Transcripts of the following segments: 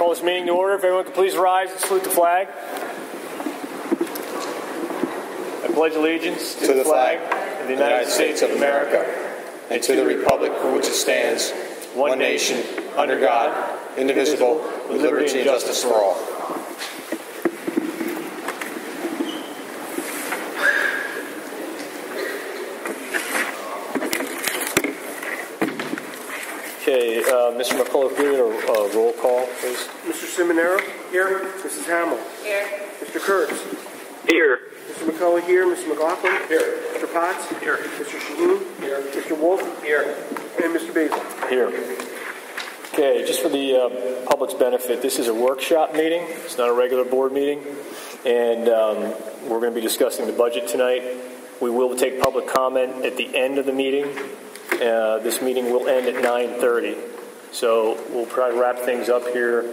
call this meeting to order. If everyone could please rise and salute the flag. I pledge allegiance to the flag of the United States of America and to the republic for which it stands, one nation, under God, indivisible, with liberty and justice for all. Okay, Mr. McCullough, if we get a roll call, please. Mr. Simonero, here. Mrs. Hamill. Here. Mr. Kurtz. Here. Mr. McCullough here. Mr. McLaughlin. Here. Mr. Potts. Here. Mr. Shaheen. Here. Mr. Wolf. Here. And Mr. Basil. Here. Okay, just for the public's benefit, this is a workshop meeting. It's not a regular board meeting. And we're going to be discussing the budget tonight. We will take public comment at the end of the meeting. This meeting will end at 9:30. So we'll try to wrap things up here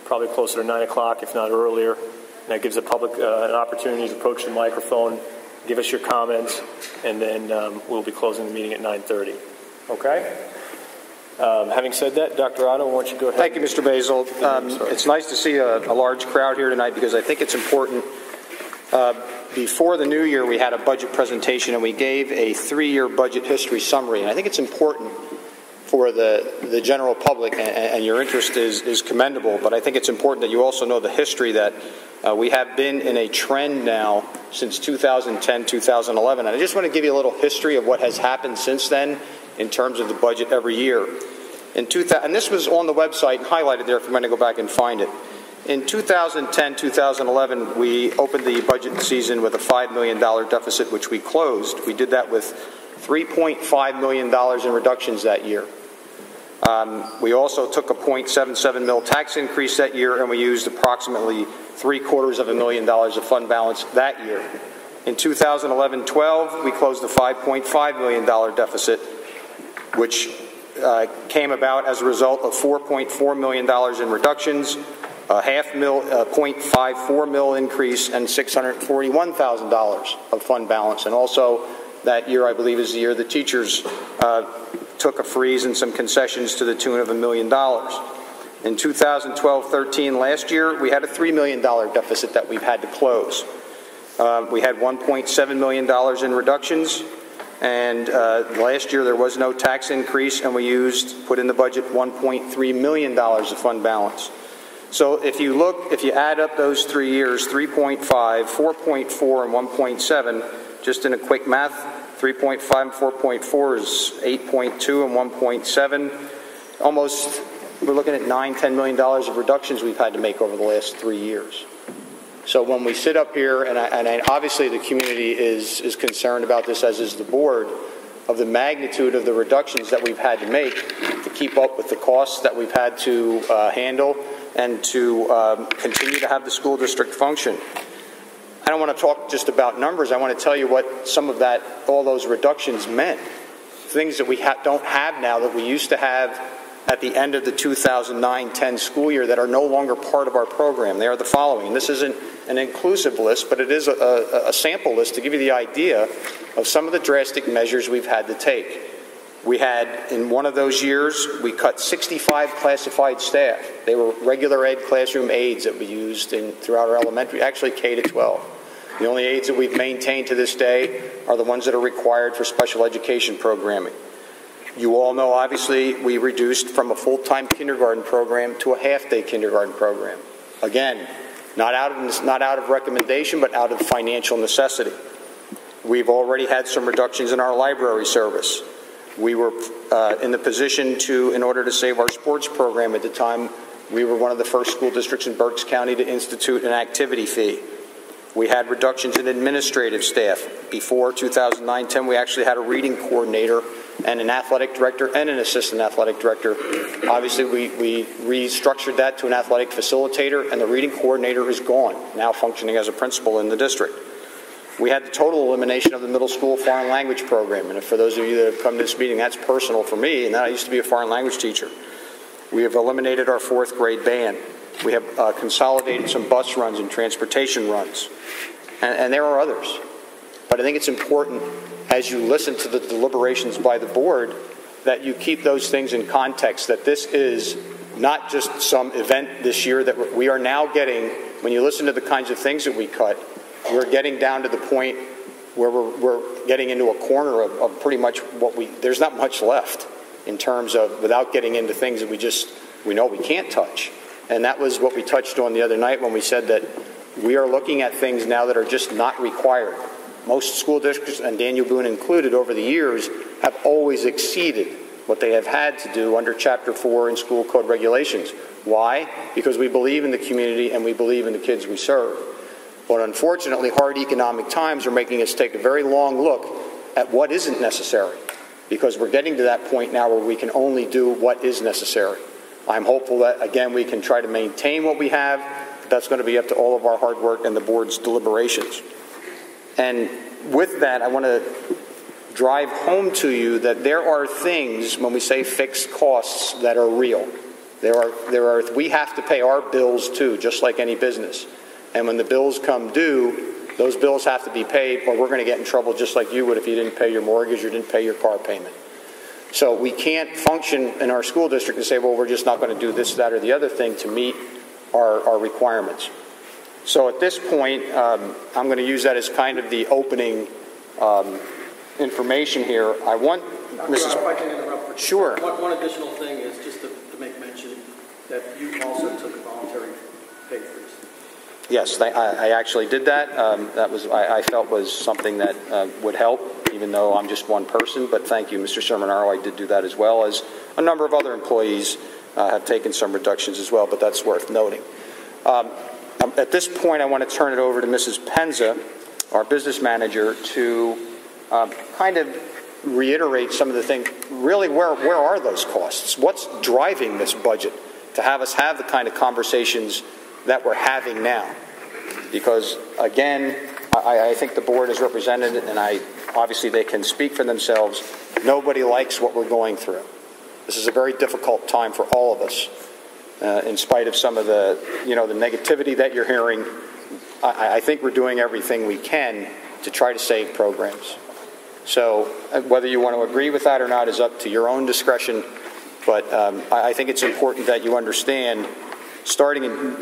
probably closer to 9 o'clock, if not earlier. And that gives the public an opportunity to approach the microphone, give us your comments, and then we'll be closing the meeting at 9:30. Okay? Having said that, Dr. Otto, why don't you go ahead? Thank you, Mr. Basil. It's nice to see a large crowd here tonight because I think it's important. Before the new year, we had a budget presentation and we gave a 3-year budget history summary. And I think it's important for the general public, and your interest is commendable, but I think it's important that you also know the history that we have been in a trend now since 2010, 2011. And I just want to give you a little history of what has happened since then in terms of the budget every year. And this was on the website, highlighted there if you want to go back and find it. In 2010, 2011, we opened the budget season with a $5 million deficit, which we closed. We did that with $3.5 million in reductions that year. We also took a .77 mil tax increase that year, and we used approximately $750,000 of fund balance that year. In 2011-12, we closed a $5.5 million deficit, which came about as a result of $4.4 million in reductions, a .54 mil increase, and $641,000 of fund balance. And also, that year, I believe, is the year the teachers took a freeze and some concessions to the tune of $1 million. In 2012-13, last year, we had a $3 million deficit that we've had to close. We had $1.7 million in reductions, and last year there was no tax increase, and we put in the budget $1.3 million of fund balance. So if you add up those 3 years, 3.5, 4.4, and 1.7, just in a quick math, 3.5 and 4.4 is 8.2 and 1.7. Almost, we're looking at $9-10 million of reductions we've had to make over the last 3 years. So when we sit up here, and obviously the community is concerned about this, as is the board, of the magnitude of the reductions that we've had to make to keep up with the costs that we've had to handle and to continue to have the school district function. I don't want to talk just about numbers. I want to tell you what some of all those reductions meant. Things that we don't have now that we used to have at the end of the 2009-10 school year that are no longer part of our program. They are the following. This isn't an inclusive list, but it is a sample list to give you the idea of some of the drastic measures we've had to take. We had, in one of those years, we cut 65 classified staff. They were regular ed classroom aides that we used throughout our elementary, actually K to 12. The only aides that we've maintained to this day are the ones that are required for special education programming. You all know, obviously, we reduced from a full-time kindergarten program to a half-day kindergarten program. Again, not out of recommendation, but out of financial necessity. We've already had some reductions in our library service. We were in the position in order to save our sports program at the time, we were one of the first school districts in Berks County to institute an activity fee. We had reductions in administrative staff. Before 2009-10, we actually had a reading coordinator and an athletic director and an assistant athletic director. Obviously, we restructured that to an athletic facilitator, and the reading coordinator is gone, now functioning as a principal in the district. We had the total elimination of the middle school foreign language program. And for those of you that have come to this meeting, that's personal for me, and I used to be a foreign language teacher. We have eliminated our 4th grade band. We have consolidated some bus runs and transportation runs. And there are others. But I think it's important, as you listen to the deliberations by the board, that you keep those things in context, that this is not just some event this year that we are now getting. When you listen to the kinds of things that we cut, we're getting down to the point where we're getting into a corner of pretty much there's not much left in terms of, without getting into things that we know we can't touch. And that was what we touched on the other night when we said that we are looking at things now that are just not required. Most school districts, and Daniel Boone included, over the years have always exceeded what they have had to do under Chapter 4 in school code regulations. Why? Because we believe in the community and we believe in the kids we serve. But unfortunately, hard economic times are making us take a very long look at what isn't necessary, because we're getting to that point now where we can only do what is necessary. I'm hopeful that, again, we can try to maintain what we have. That's going to be up to all of our hard work and the board's deliberations. And with that, I want to drive home to you that there are things, when we say fixed costs, that are real. We have to pay our bills too, just like any business. And when the bills come due, those bills have to be paid, or we're going to get in trouble just like you would if you didn't pay your mortgage or didn't pay your car payment. So we can't function in our school district and say, well, we're just not going to do this, that, or the other thing to meet our requirements. So at this point, I'm going to use that as kind of the opening information here. I want Mrs. If I can interrupt. Sure. One additional thing is just to make mention that you also took a voluntary pay freeze. Yes, I actually did that. That was I felt was something that would help, even though I'm just one person. But thank you, Mr. Sermonaro. I did do that, as well as a number of other employees have taken some reductions as well, but that's worth noting. At this point, I want to turn it over to Mrs. Penza, our business manager, to kind of reiterate some of the things. Really, where are those costs? What's driving this budget to have us have the kind of conversations that we're having now? Because, again, I think the board is represented, and obviously they can speak for themselves. Nobody likes what we're going through. This is a very difficult time for all of us. In spite of some of the negativity that you're hearing, I think we're doing everything we can to try to save programs. So whether you want to agree with that or not is up to your own discretion. But I think it's important that you understand,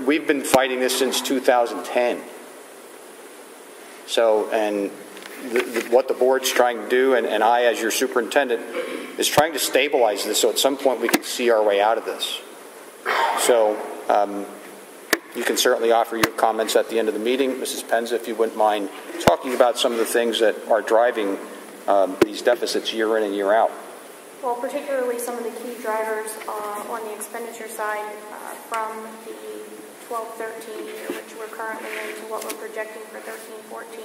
we've been fighting this since 2010. So, and what the board's trying to do, and I as your superintendent, is trying to stabilize this so at some point we can see our way out of this. So you can certainly offer your comments at the end of the meeting. Mrs. Penza, if you wouldn't mind talking about some of the things that are driving these deficits year in and year out. Well, particularly some of the key drivers on the expenditure side from the 12-13 year, which we're currently in, to what we're projecting for 13-14.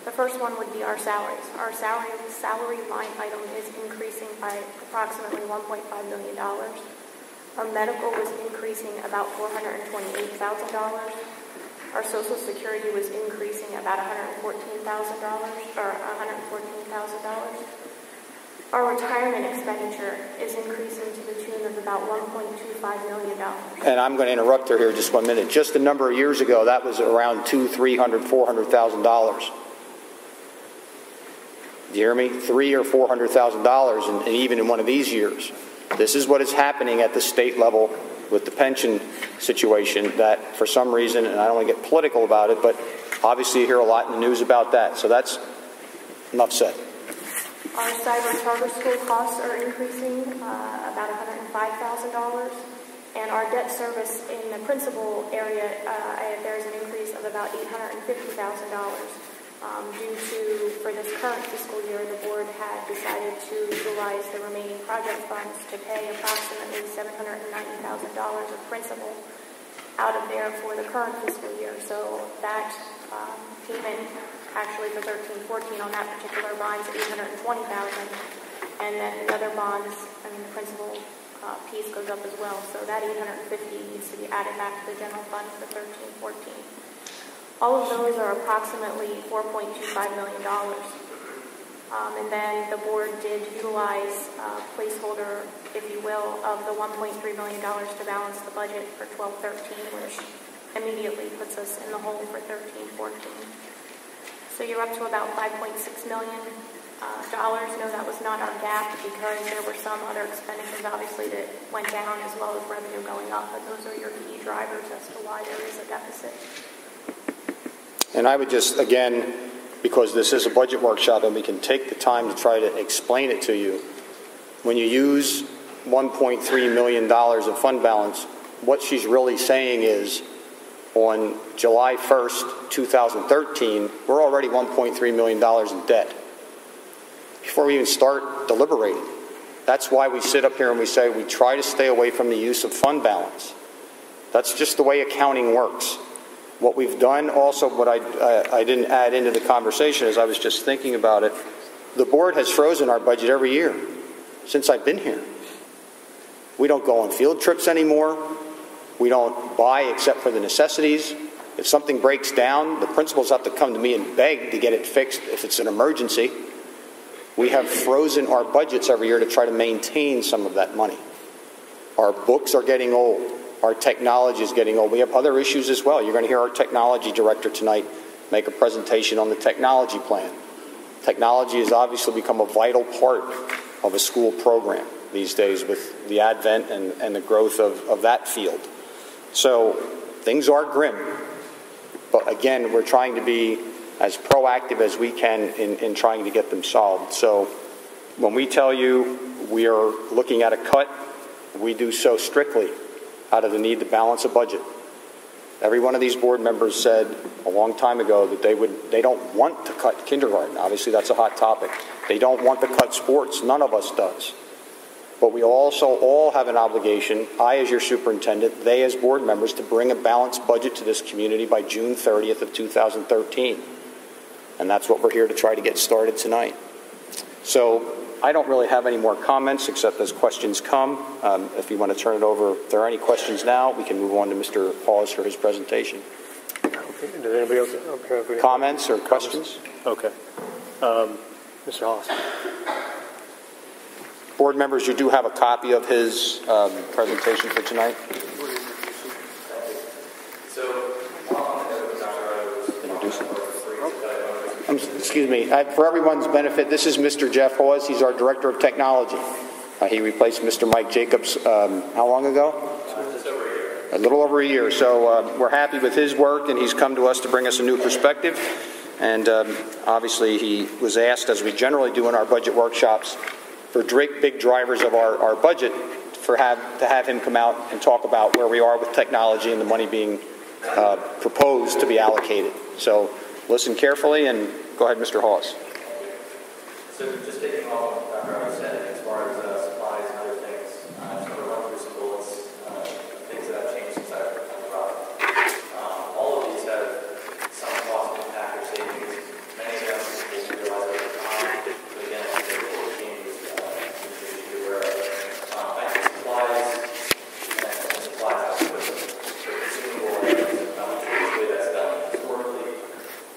The first one would be our salaries. Our salary line item is increasing by approximately $1.5 million. Our medical was increasing about $428,000. Our Social Security was increasing about $114,000 or $114,000. Our retirement expenditure is increasing to the tune of about $1.25 million. And I'm going to interrupt her here just 1 minute. Just a number of years ago, that was around $200,000, $300,000, $400,000. Do you hear me? $300,000 or $400,000, and even in one of these years. This is what is happening at the state level with the pension situation, that for some reason, and I don't want to get political about it, but obviously you hear a lot in the news about that. So that's enough said. Our cyber charter school costs are increasing about $105,000. And our debt service in the principal area, there's an increase of about $850,000. Due to, for this current fiscal year, the board had decided to utilize the remaining project funds to pay approximately $790,000 of principal out of there for the current fiscal year. So that payment actually for 13-14 on that particular bond is $820,000, and then the other bonds, the principal piece goes up as well. So that $850,000 needs to be added back to the general fund for 13-14. All of those are approximately $4.25 million. And then the board did utilize a placeholder, if you will, of the $1.3 million to balance the budget for 12-13, which immediately puts us in the hole for 13-14. So you're up to about $5.6 million dollars. No, that was not our gap because there were some other expenditures, obviously, that went down as well as revenue going up. But those are your key drivers as to why there is a deficit. And I would just, again, because this is a budget workshop and we can take the time to try to explain it to you, when you use $1.3 million of fund balance, what she's really saying is on July 1st, 2013, we're already $1.3 million in debt before we even start deliberating. That's why we sit up here and we say we try to stay away from the use of fund balance. That's just the way accounting works. What we've done also, what I didn't add into the conversation as I was just thinking about it, the board has frozen our budget every year since I've been here. We don't go on field trips anymore. We don't buy except for the necessities. If something breaks down, the principals have to come to me and beg to get it fixed if it's an emergency. We have frozen our budgets every year to try to maintain some of that money. Our books are getting old. Our technology is getting old. We have other issues as well. You're going to hear our technology director tonight make a presentation on the technology plan. Technology has obviously become a vital part of a school program these days with the advent and the growth of that field. So things are grim. But again, we're trying to be as proactive as we can in trying to get them solved. So when we tell you we are looking at a cut, we do so strictly out of the need to balance a budget. Every one of these board members said a long time ago that they don't want to cut kindergarten. Obviously, that's a hot topic. They don't want to cut sports. None of us does. But we also all have an obligation, I as your superintendent, they as board members, to bring a balanced budget to this community by June 30th of 2013. And that's what we're here to try to get started tonight. So I don't really have any more comments except as questions come. If you want to turn it over, if there are any questions now, we can move on to Mr. Hawes for his presentation. Okay. Does anybody else have any comments or questions? Okay. Mr. Hawes. Board members, you do have a copy of his presentation for tonight. Excuse me. For everyone's benefit, this is Mr. Jeff Hawes. He's our Director of Technology. He replaced Mr. Mike Jacobs how long ago? A little over a year. So we're happy with his work, and he's come to us to bring us a new perspective. And obviously he was asked, as we generally do in our budget workshops, for big drivers of our budget, to have him come out and talk about where we are with technology and the money being proposed to be allocated. So listen carefully and go ahead, Mr. Hawes. So just taking off what Dr. said, as far as supplies and other things, I just want to run through some bullets, things that have changed since I've become the product. All of these have some cost impact or savings. Many of them will realize over time, but again, I think there will change you should be aware of. I think supplies and supplies are consumable items, the way that's done historically.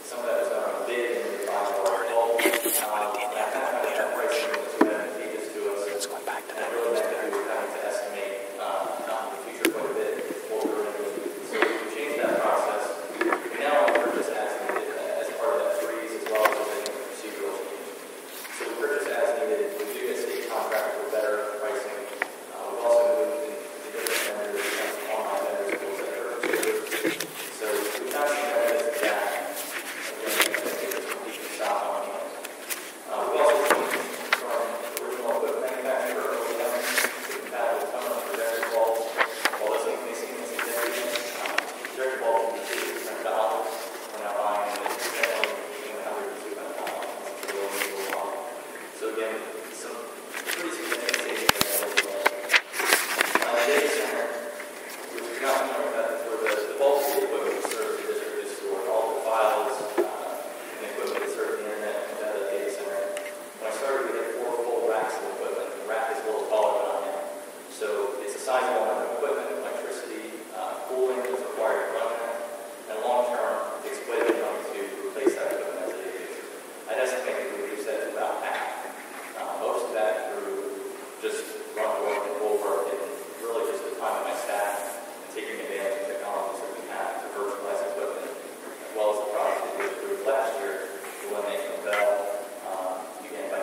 Some of that is done on a bid and we buy more bulk. That pricing was advantageous to us. Let's go back to that. Really meant that we were having to estimate not in the future quite a bit what we were going to do. So we changed that process. We now purchase as needed as part of that freeze as well as a procedural change. So we purchase as needed. We do get state contract for better pricing. We've also moved in different vendors, online vendors, tools that are purchasers. So we found some benefits to that. We also changed from original equipment manufacturer early on to compatible tunnel and projector balls. While this may seem insignificant, projector balls can be $200. We're now buying them at generally between $100 to $200. So again, some pretty significant savings there as well. On the data center, which is not known that for the bulk of the equipment that serves the district is stored, all the files and equipment that serve the internet and the data center. When I started, we had 4 full racks of equipment. The rack is a little taller than I am. So it's a sizable amount of equipment, electricity, cooling that's required to run that. And long term, it's quite a bit of money to replace that equipment as it is. I'd estimate that we reduce that to about half. Most of that through just run work and full work and really just the time of my staff and taking advantage of technologies that we have to virtualize equipment, as well as the project that we approved last year to eliminate from Bell, began by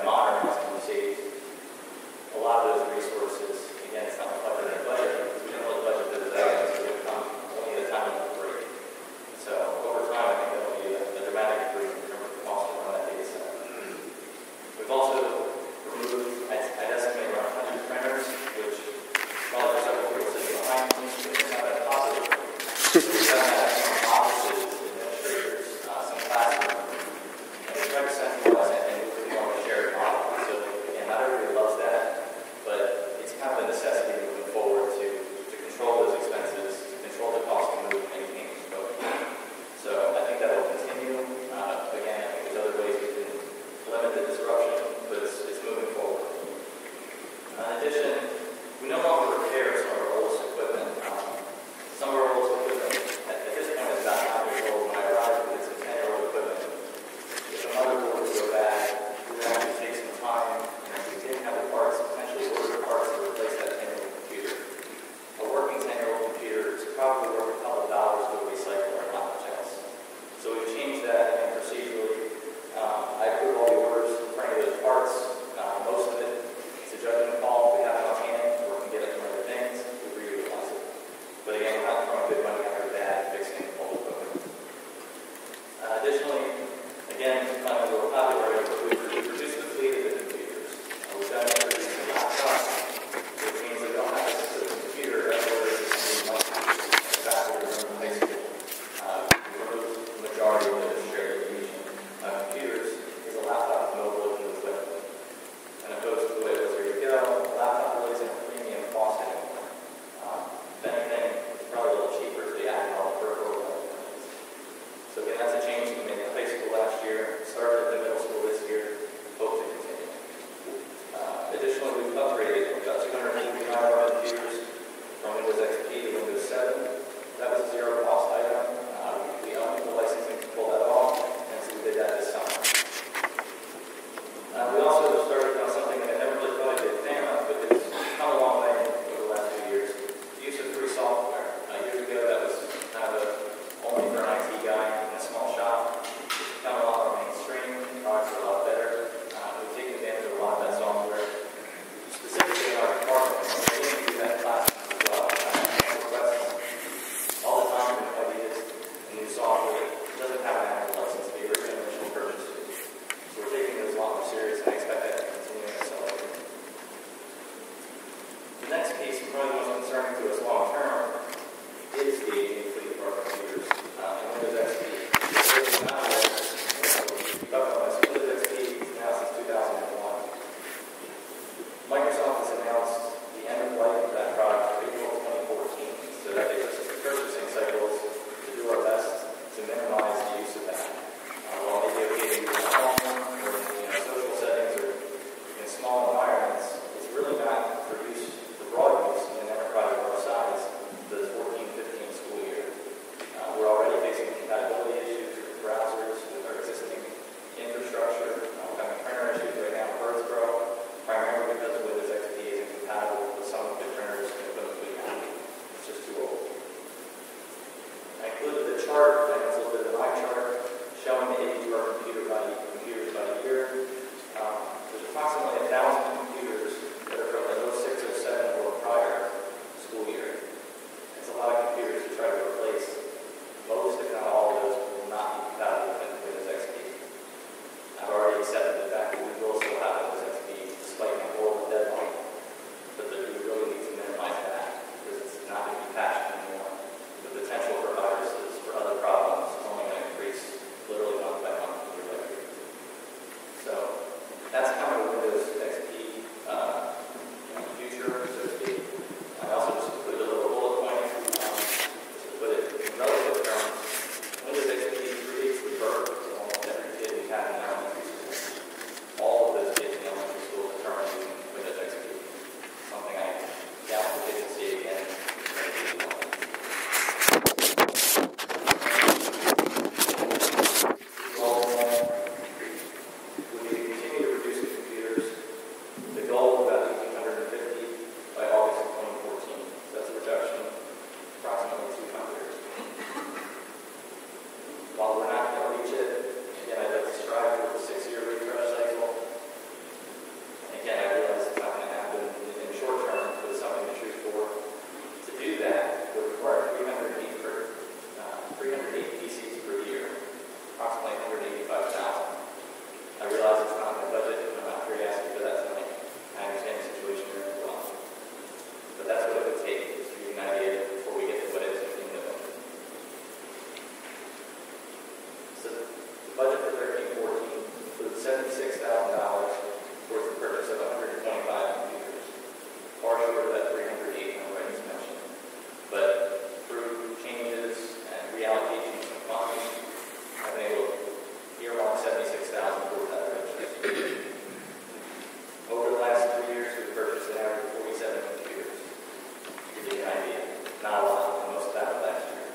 not a lot, and most of that was last year.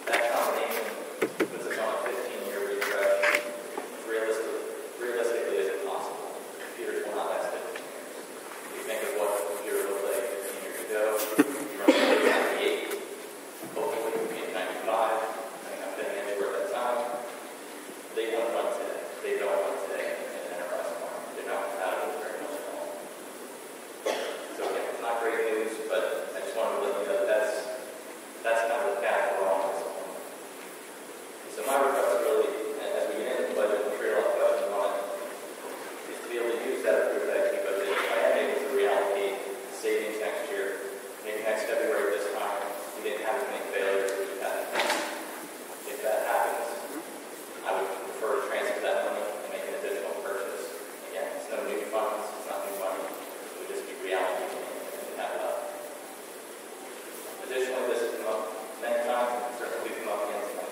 That combination puts us on a 15-year refresh. Realistically, is it possible? Computers will not last 15 years. If you think of what a computer looked like 15 years ago, you're on 98, hopefully in 95, I'm getting into it at that time. They don't run today. They don't run today in an enterprise environment. They're not compatible very much at all. So again, it's not great news, but I just wanted to let you know that that's kind of the path we're on. So my request really, as we get into the budget, I'm sure a lot of questions on it, is to be able to use that approved IT budget. I am able to reallocate savings next year. Maybe next February this time, we didn't have as many failures as we've had in the past. If that happens, I would prefer to transfer that money and make an additional purchase. Again, it's no new funds, it's not new money. It would just be reallocating and have it up. Additionally, this has come up many times, and certainly we've come up against it.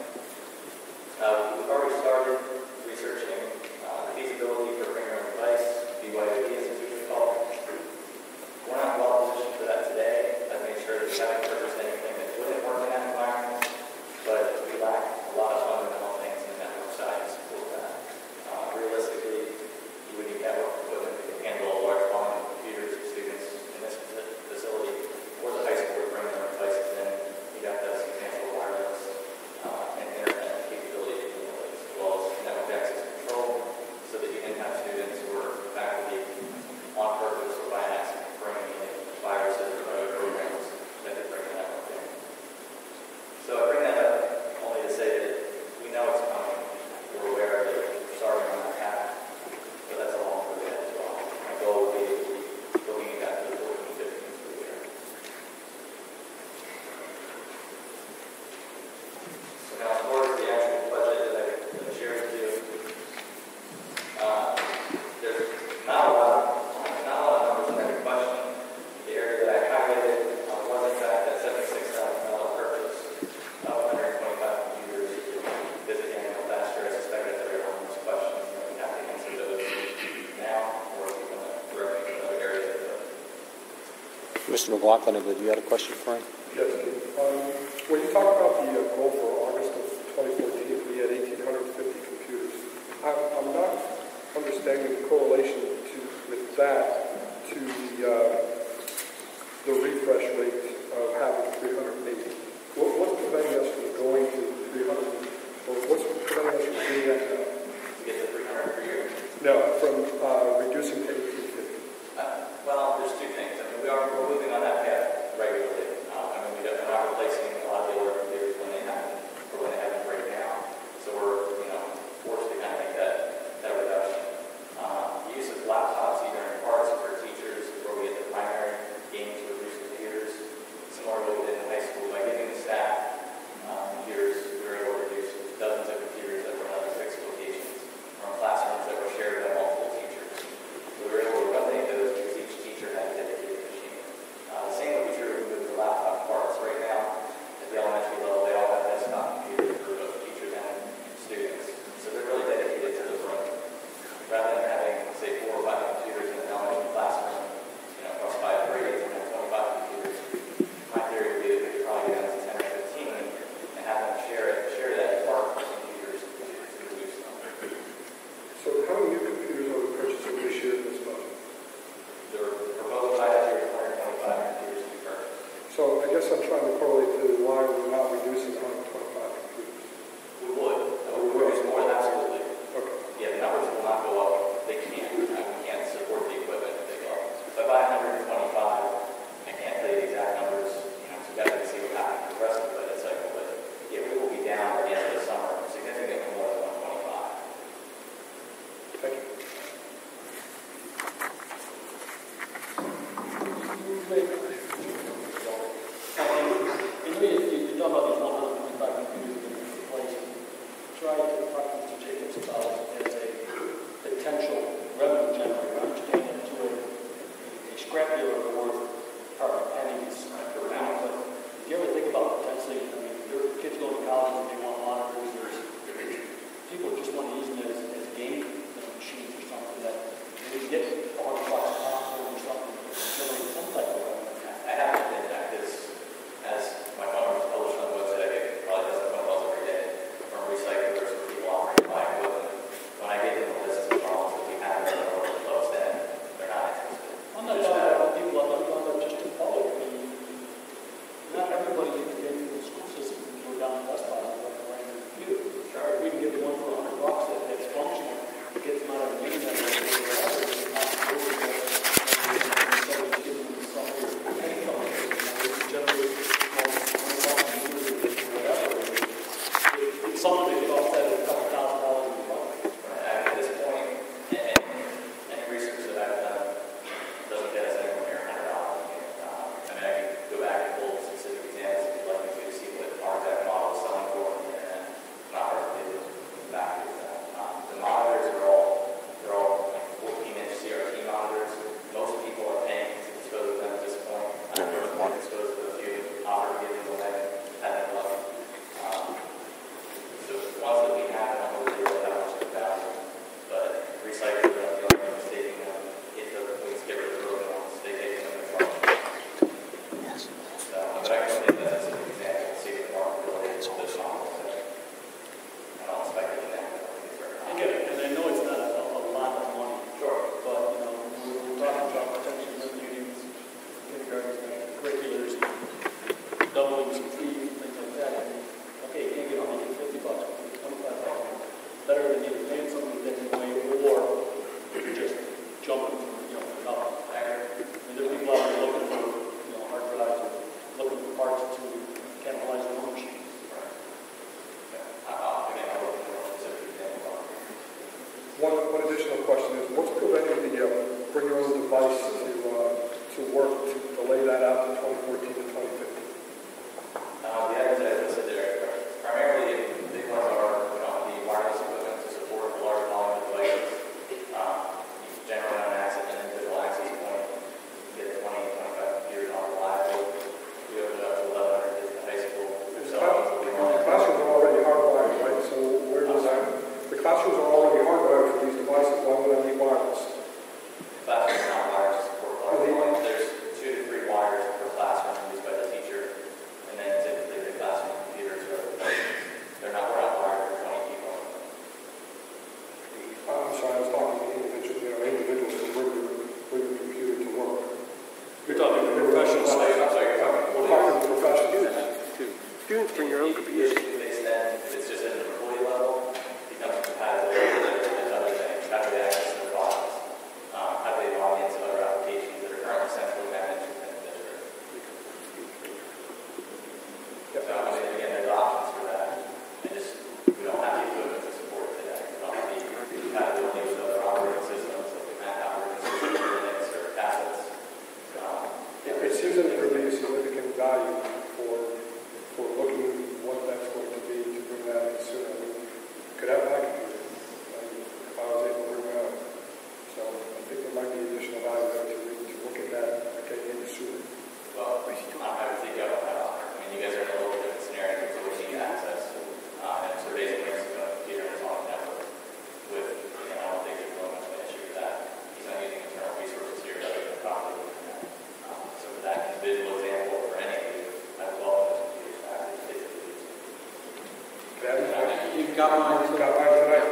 We've already started researching the feasibility for bring your own device, BYOD as it's usually called. We're not well positioned for that today. I've made sure that we haven't purchased anything that wouldn't work in that environment, but we lack a lot of fundamental things in the network side to support that. Realistically, you would need network equipment that can handle a large volume of computers and students in this facility, or the high school would bring their own devices in. You got the substantial wireless and internet capability, as well as network access control, so that you can have students or faculty on purpose or by accident bringing in viruses or other programs that could bring the network in. So I bring that up only to say that we know it's coming. We're aware of it. We're starting on that path. But that's a long way as well. My goal would be looking at the 14, 15 school year. So now, as far as the actual budget that I shared with you, there's not a lot of numbers in every question. The area that I highlighted was in fact that $76,000 purchase of 125 computers. This again, last year I suspected that there were those questions, and we have to answer those now, or if we want to direct me to another area. Mr. McLaughlin, did you have a question for him? Yes. When you talk about the goal for August of 2014, we had 1,850 computers. I'm not understanding the correlation with that to the refresh rate of having 380. What's preventing us from going to 300? Or what's preventing us from doing that now? To get to 300 per year. No, from reducing to 1,850. Well, there's two things. I mean, we're moving on that path regularly. We're not replacing a lot of the older computers when they happen, or when they happen right now. So we're, forced to kind of make that reduction. The use of laptops, either in parts or for teachers, where we get the primary gain to reduce computers, similar to what we did in high school. By giving the staff computers, we were able to reduce dozens of computers that were in other fixed locations, from classrooms that were shared by multiple teachers. So we were able to eliminate those because each teacher had a dedicated machine. The same would be true with the laptop parts. Right now, at the elementary level, they all have desktop computers for both teachers and students. So they're really dedicated to the room. Rather than having, say, 4 or 5 computers in an elementary classroom, across 5 grades and have 25 computers, my theory would be that we could probably get down to 10 or 15 and have them share that part of computers to reduce them. So how many new computers are we purchasing this year in this budget? The proposal I have here is 125 computers to be purchased. So I guess I'm trying to correlate to why we're not reducing 125 computers. We would. We would produce more, absolutely. Okay. Yeah, the numbers will not go up. They can't. We can't support the equipment if they go up. But by 125, I can't tell you the exact numbers. So you got to see what happens for the rest of the budget cycle. But yeah, we will be down at the end of the summer, significantly more than 125. Thank you. You talk about these 125 students bring their own computers? Usually to the extent it's just at an employee level, becomes compatible with other things. How do they access their files? How do they log into other applications that are currently centrally managed within the district? So, I mean, again, there's options for that. And just, we don't have the equipment to support it today. We don't have the compatibility with other operating systems, like the Mac operating system, Linux, or tablets. It seems that there would be a significant value for looking what that's going to be to bring that in sooner. I mean, could have my computer if I was able to bring that up. So I think there might be additional value there to look at that getting in sooner. Well, I would think about that. I mean, you guys are in a little bit different scenario because we need access. And so basically, it's going to computer is on the network with, I don't think there's really much of an issue with that. He's not using internal resources here other than property. So for that visual example for any of you, I would love those computers back to the kids. You've got mine. Got mine tonight?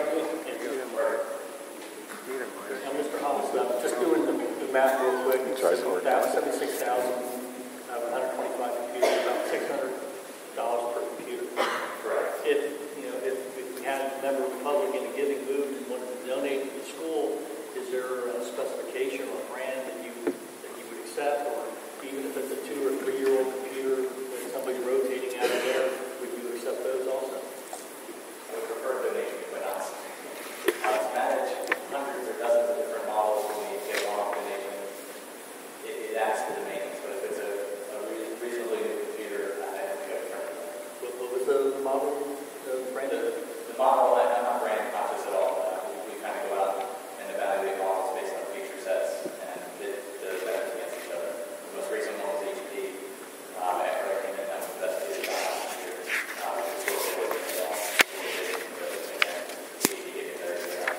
Now, Mr. Hollis, just doing the math real quick. It's about 76,000 out of 125 computers, about $600 per computer. Correct. If we had a member of the public in a giving mood and wanted to donate to the school, is there a specification or brand that you would accept, or even if it's a 2 or 3 year old computer with somebody rotating out of there, would you accept those also? I would prefer a donation, but not. To manage hundreds or dozens of different models when we get one-off donation, it adds to the maintenance. But if it's a reasonably new computer, I think I'd prefer that. What was the model, the brand? The model, I'm not brand conscious at all. We kind of go out and evaluate models based on feature sets and bid those vendors against each other. The most recent one was HP. After I came in, that was the best deal we got last year. It's still really good as well. HP gave me a better deal.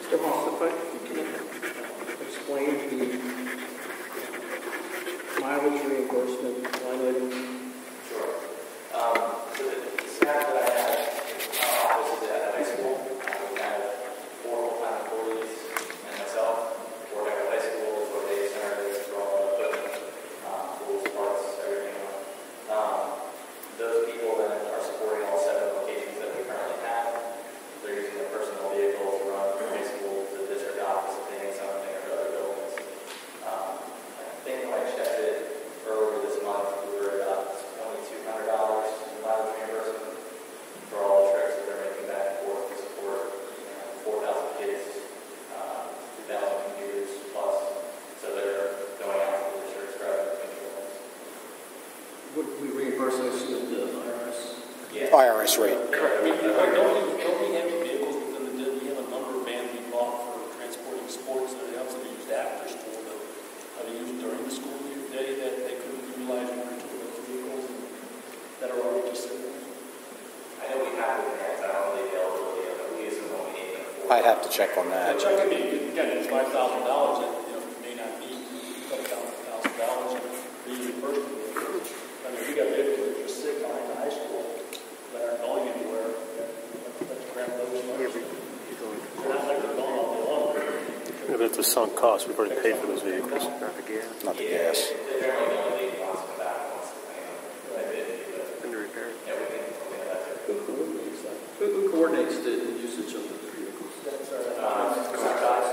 Mr. Moss, if I can explain the mileage reimbursement line item. Sure. So the staff that I have in our office is at a high school. We have 4 full-time employees and myself. Work at a high school, for a data center, for all the equipment, tools, parts, everything. Those people then are supporting all 7 locations that we currently have. They're using their personal vehicle to run from high school to the district office if they need something or other buildings. I think when I checked it earlier this month, we were about $2,200 in mileage reimbursement for all the trips that they're making back and forth to support 4,000 kids, 2,000 computers plus. So they're going out to the district's driving between buildings. Would we reimburse those to the IRS? Yeah. IRS rate. Correct. I mean, don't we have vehicles within the, we have a number of vans we bought for transporting sports and everything else that they used after school, but are they used during the school year day that they couldn't utilize one or 2 of those vehicles that are already just sitting there? I know we have the vans. I don't know the availability of it. We use them when we need them. I'd have to check on that. Check, I mean, again, it's $5,000 that, may not need a couple $1,000 and reimbursement. I mean, we got vehicles that just sit behind the high school that aren't going anywhere. Let's grab those ones. They're not like they're going all day long. Yeah, but it's a sunk cost. We've already paid for those vehicles. Not the gas. They're generally the only thing wants to come back and wants to clean them. I did. Under repair. Yeah, we can clean that too. Who coordinates the usage of the vehicles?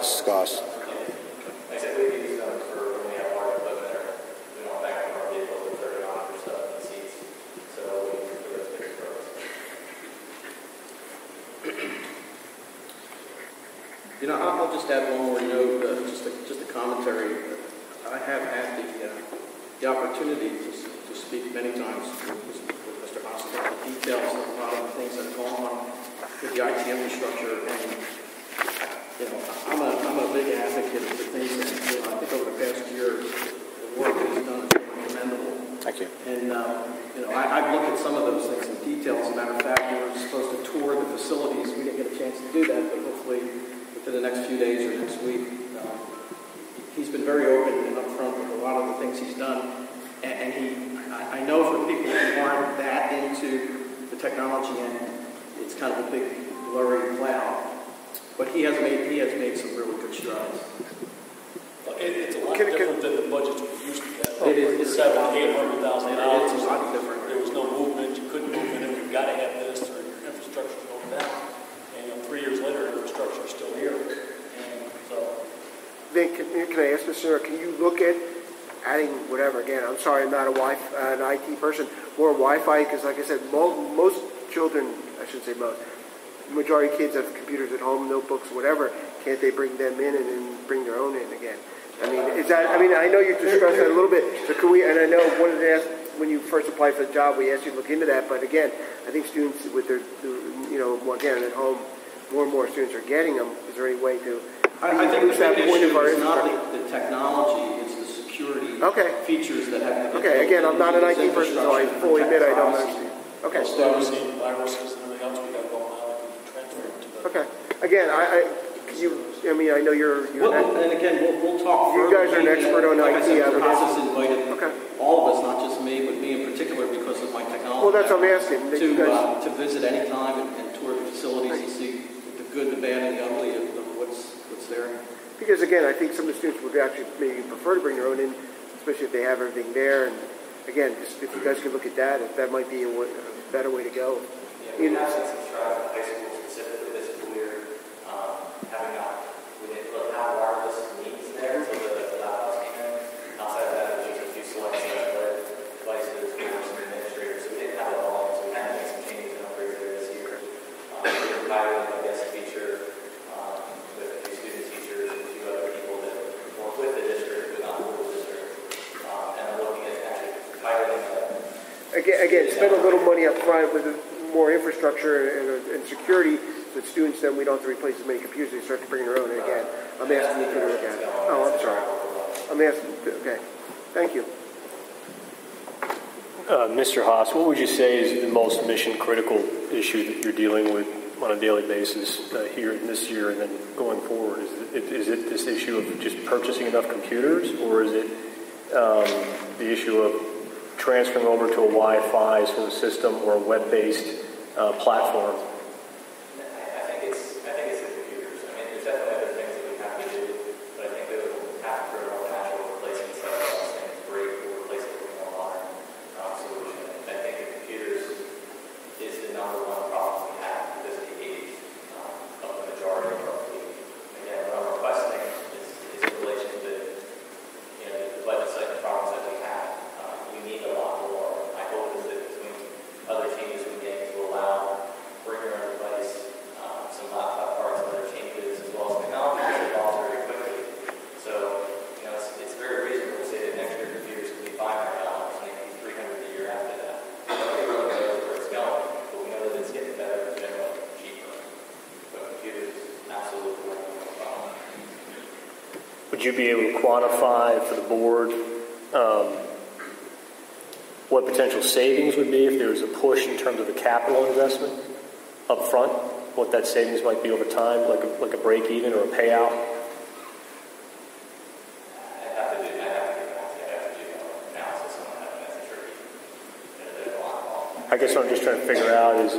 Scots. Like I said, we use them for when we have large equipment or we don't back from our vehicles with 30 on for stuff in the seats. So we use for those big purposes. I'll just add one more note, just a commentary. I have had the opportunity to speak many times with Mr. Haas about the details of a lot of the things that have gone on with the IT infrastructure. And, I'm a big advocate of the things that, I think over the past year, the work that he's done is really commendable. Thank you. And, I've looked at some of those things in detail. As a matter of fact, we were supposed to tour the facilities. We didn't get a chance to do that, but hopefully within the next few days or next week. He's been very open and upfront with a lot of the things he's done. And I know for people who aren't that into the technology end, it's kind of a big blurry cloud. But he has made some really good strides. It's a lot different than the budgets we used to get. It is $700,000, $800,000. It's a lot different. There was no movement. You couldn't move in it. You've got to have this, or your infrastructure's going down. And 3 years later, infrastructure's still here. And so, Then can I ask this, sir? Can you look at adding whatever? Again, I'm sorry, I'm not an IT person. More Wi-Fi, because like I said, most children, I shouldn't say most, majority of kids have computers at home, notebooks, whatever. Can't they bring them in and then bring their own in again? I mean, is that? I mean, I know you discussed that a little bit. So can we? And I know one of the when you first applied for the job, we asked you to look into that. But again, I think students with their, again at home, more and more students are getting them. Is there any way to? I think the big issue is not the technology, it's the security features that have to be. Okay, again, I'm not an IT person, so I fully admit I don't understand. Okay. Privacy, viruses, and everything else we got going on, we can transfer it to the... Okay. Again, I know you're and again, we'll talk you further. guys are an expert on like IT. I I would Haas has ask. invited all of us, not just me, but me in particular, because of my technology. Well, that's what I'm asking. To visit any time and tour the facilities and see the good, the bad, and the ugly of what's there. Because again, I think some of the students would actually maybe prefer to bring their own in, especially if they have everything there. And again, just if you guys could look at that, if that might be a better way to go. Yeah, we have seen some strides in high school specifically this school year, we didn't really have wireless needs there, so the laptops came in. Outside of that, it was just a few select devices for some administrators, so we didn't have it all, so we had to make some changes and upgrades there this year. We were piloting a guest feature with a few student teachers and a few other people that work with the district, but not with the district. And I'm looking at actually piloting Again, spend a little money up front with more infrastructure and security, so that students then we don't have to replace as many computers. They start to bring their own in again. I'm asking you to look at it. Oh, I'm sorry. I'm asking. Okay. Thank you. Mr. Haas, what would you say is the most mission-critical issue that you're dealing with on a daily basis here in this year and then going forward? Is it this issue of just purchasing enough computers, or is it the issue of transferring over to a Wi-Fi sort of system or a web-based platform? I think it's the computers. I mean, there's definitely other things that we have to do, but I think that we'll have to create a more natural replacement instead of saying break or replace it with a more modern solution. I think the computers is the number one problem we have because of the age of the majority of our fleet. Again, what I'm requesting is in relation to the budget cycle problems that we have. We need a lot more. My hope is that between other changes we make to allow bring your own device, some laptop parts and other changes, as well as technology that evolves very quickly. So, it's very reasonable to say that next year computers can be $500 and they can be $300 a year after that. Nobody really knows where it's going, but we know that it's getting better and generally cheaper. But computers absolutely are a problem. Would you be able to quantify for the board what potential savings would be if there was a push in terms of the capital investment up front? What that savings might be over time, like a break even or a payout? I'd have to do analysis on that. That's tricky. There's a lot involved. I guess what I'm just trying to figure out is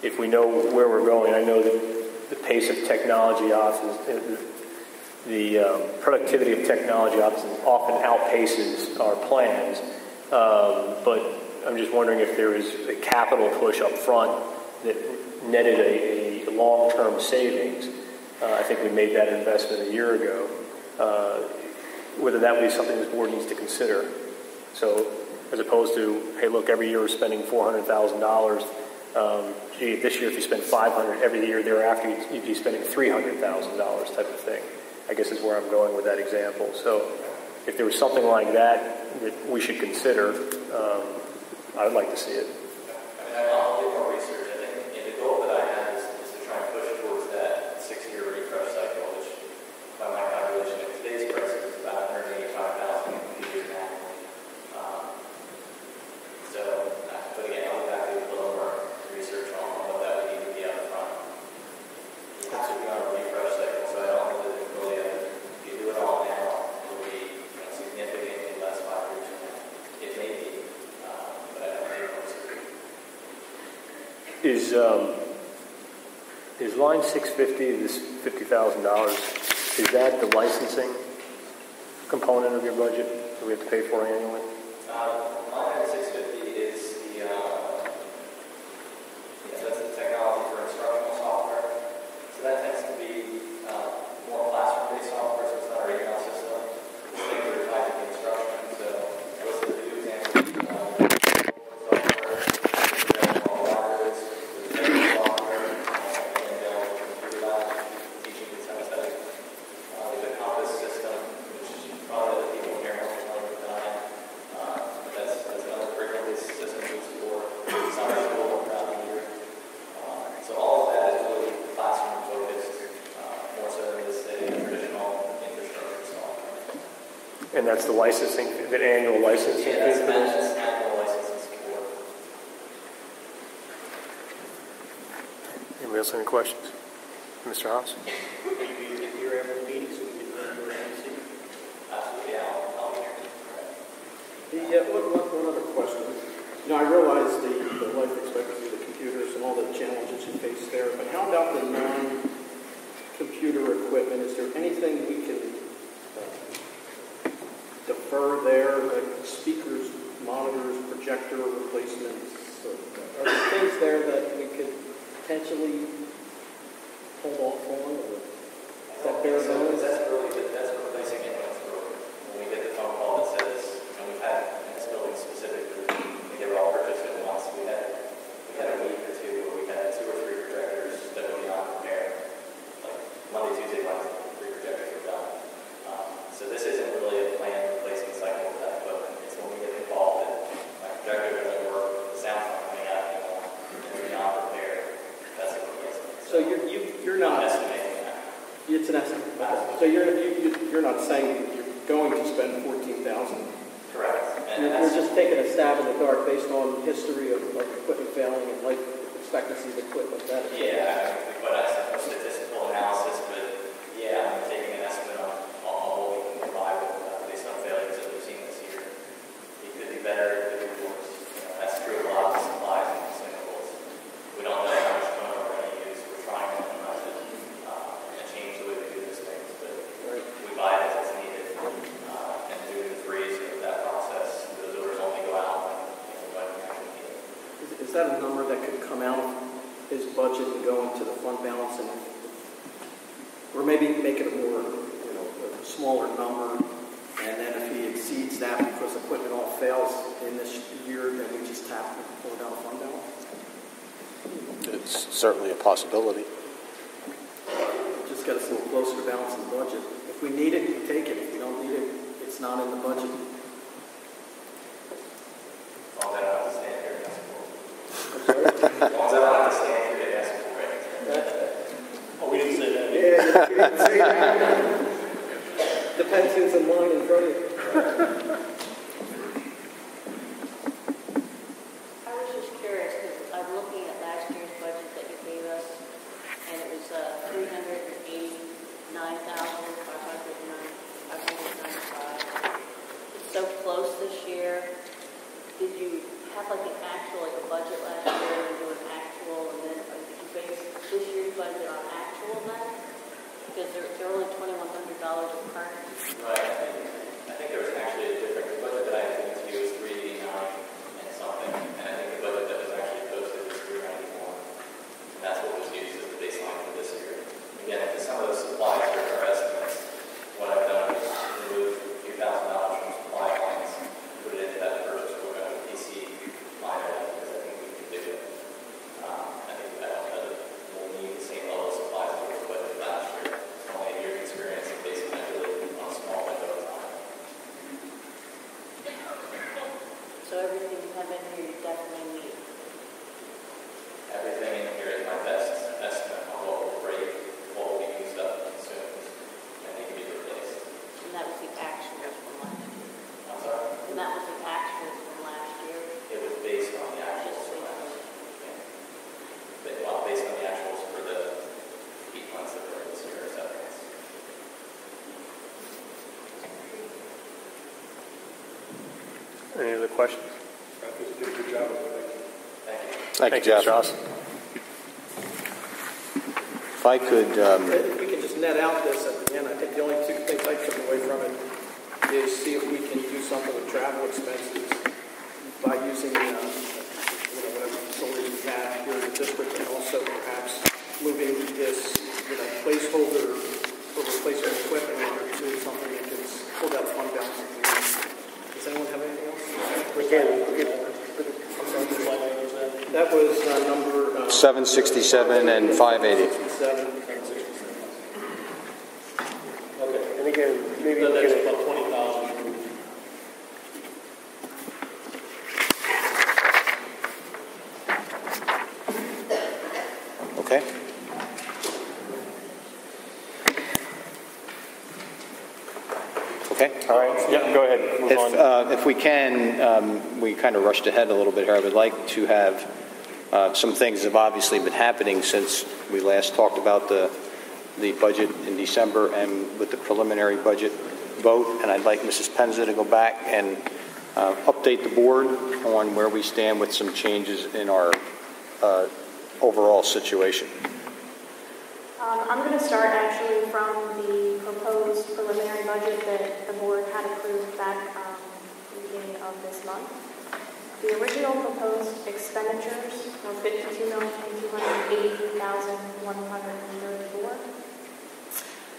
if we know where we're going. I know that the pace of technology the productivity of technology often outpaces our plans. But I'm just wondering if there is a capital push up front that netted a long-term savings. I think we made that investment a year ago. Whether that would be something this board needs to consider. So as opposed to, hey, look, every year we're spending $400,000. This year if you spend $500,000, every year thereafter you'd be spending $300,000 type of thing, I guess is where I'm going with that example. So if there was something like that we should consider, I would like to see it. I mean, I'll do more research. I think the goal that I have is to try and push towards that 6-year refresh cycle, which by my calculation at today's prices is about $185,000 computers annually. But again, I'll have to do a little more research on what that would need to be up front. You have to be on a refresh cycle, so I don't know that it's really if you do it all now, it'll be significantly less 5 years from now. It may be, but I don't think most of it. Is line 650, this $50,000, is that the licensing component of your budget that we have to pay for annually? Line item 650 is that's the technology for instructional software. So that tends to be more classroom-based software, so it's not our email system. It's things that are tied to the instruction. So I listed a few examples. Software, all libraries, software, and computer lab, teaching synthetic. There's a Compass system, which probably other people here more familiar with than I am. But that's another curriculum-based system we support. Summer school around the year. So all of that is really classroom-focused, more so than just a traditional infrastructure software. And that's the licensing, the annual licensing fee? Yeah, that's annual licensing support. Anybody else have any questions? Mr. Haas? Maybe get here every meeting so we can run your MC. Absolutely, yeah, I'll be here. One other question. You know, I realize the life expectancy of the computers and all the challenges you face there, but how about the non-computer equipment? Is there anything we can defer there, like speakers, monitors, projector replacements? Are there things there that we could potentially hold off on? Or is that bare bones? That's replacing it when it's broken. When we get the phone call that says, and we've had in this building specifically, they were all purchased at once. We had a week or two where we had 2 or 3 projectors that were beyond repair. Like Monday, Tuesday, Wednesday, 3 projectors were done. So this isn't really a planned replacement cycle for that equipment. It's when we get involved that my projector doesn't work, the sound's not coming out anymore, and we're beyond repair. That's a replacement. So you're not estimating that. It's an estimate. So you're not saying you're going to spend $14,000. Correct. You're just taking a stab in the dark based on history of like equipment failing and life expectancy of equipment. Yeah, we put out some statistical analysis, but yeah, I'm taking an estimate on what we can buy with based on failures that we've seen this year. It could be better, it could be worse. That's true of a lot of supplies and consumables. We don't know how much money we're going to use. We're trying to minimize it and change the way we do these things, but we buy it as it's needed. And doing the freeze of that process, those orders only go out when we actually need it. Is that a number that could come out of his budget and go into the fund balance, or maybe make it a more, a smaller number, and then if he exceeds that because equipment all fails in this year, then we just tap and pull it out of fund balance? It's certainly a possibility. Just get us a little closer to balancing the budget. If we need it, we take it. If we don't need it, it's not in the budget. All that I have to stand here and ask for. All that I have to stand here and ask for. Oh, we didn't say that. Yeah, you didn't say that. Depends who's in line in front of you. I was just curious because I'm looking at last year's budget that you gave us, and it was $389,595. It's so close this year. Did you have like an actual, like a budget last year and do an actual, and then did you base this year's budget on actual then? Because they're only $2,100 of current. Right. I think there was actually a different budget that I had given to you was $389 and something, and I think the budget that was actually posted was $391, and that's what was used as the baseline for this year. Again, if some of those supplies are our estimates, what I've done is remove a few $1,000s from supply lines, put it into that purchase order PC line item because I think we can do it. I think that we'll need the same level of supplies that we put in last year. It's only a year's experience and basically really on a small window of time. So everything you have in here, you definitely need. Everything in here is my best estimate on what will break, what will be used up and consumed, and need to be replaced. And that was the actuals from last year. I'm sorry? And that was the actuals from last year. It was based on the actuals for last year. Well, based on the actuals for the heat months that were this year, acceptance. Any other questions? I think you did a good job of it. Thank you. Thank you, Jeff. Mr. Haas. If I could, If we can just net out this at the end, I think the only two things I took away from it something with travel expenses by using, whatever facilities we have here in the district, and also perhaps moving this, placeholder for replacement equipment over to something that gets pulled out of fund balance. Does anyone have anything else? That was number 767 and 580. Okay, and again, maybe That's about 20,000. Okay. Okay. All right. Yeah, go ahead. Move on. If we can, we kind of rushed ahead a little bit here. I would like to have some things have obviously been happening since we last talked about the budget in December and with the preliminary budget vote. And I'd like Mrs. Penza to go back and update the board on where we stand with some changes in our overall situation. I'm going to start actually from the proposed preliminary budget that the board had approved back at the beginning of this month. The original proposed expenditures were $52,283,134.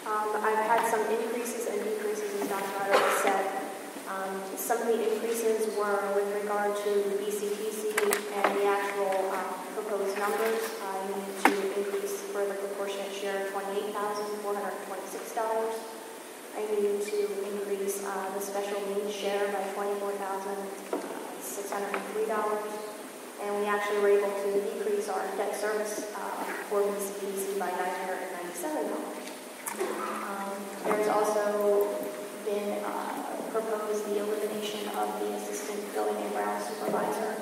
I've had some increases and decreases, as Dr. already said. Some of the increases were with regard to BCTC and the actual proposed numbers. I need to increase for the proportionate share $28,426. I need to increase the special needs share by $24,603. And we actually were able to decrease our debt service for BCTC by $997. There's also been proposed the elimination of the assistant building and ground supervisor.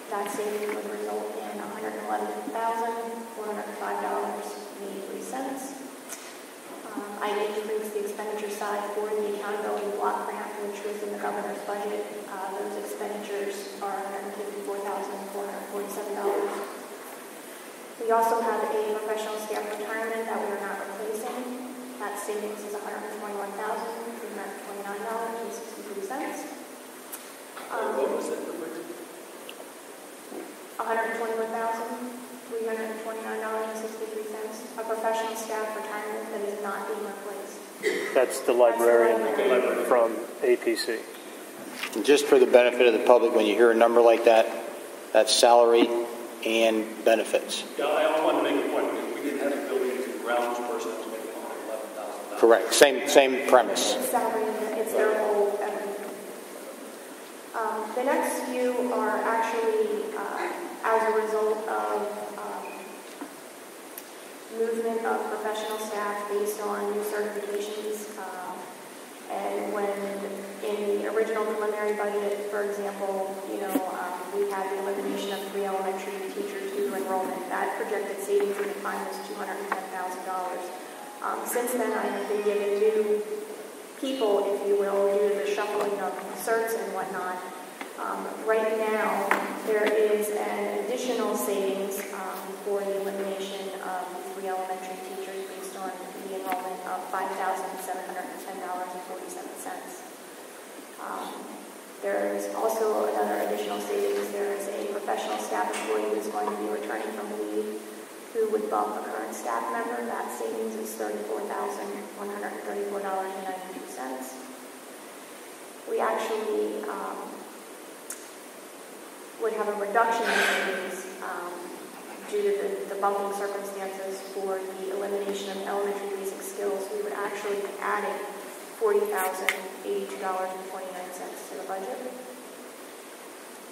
That saving would result in $111,405.83. I increased the expenditure side for the accountability block grant, which was in the governor's budget. Those expenditures are $154,447. We also have a professional staff retirement that we are not replacing. That savings is $121,329.63. What was it? $121,329.63. A professional staff retirement that is not being replaced. That's the librarian from APC. And just for the benefit of the public, when you hear a number like that, that's salary and benefits. Yeah, I want to make a point. We didn't have a buildings and grounds person that was making $111,000. Correct. Same premise. It's salary, it's their whole everything. The next few are actually as a result of movement of professional staff based on new certifications. And when in the original preliminary budget, for example, we had the elimination of 3 elementary teachers due to enrollment. That projected savings at the time was $210,000. Since then, I have been given new people, if you will, due to the shuffling of certs and whatnot. Right now, there is an additional savings for the elimination of 3 elementary teachers based on the enrollment of $5,710.47. There is also another additional savings. There is a professional staff employee who is going to be returning from leave who would bump a current staff member. That savings is $34,134.92. We actually would have a reduction in savings due to the bumping circumstances for the elimination of elementary basic skills. We would actually be adding $40,082.29 to the budget.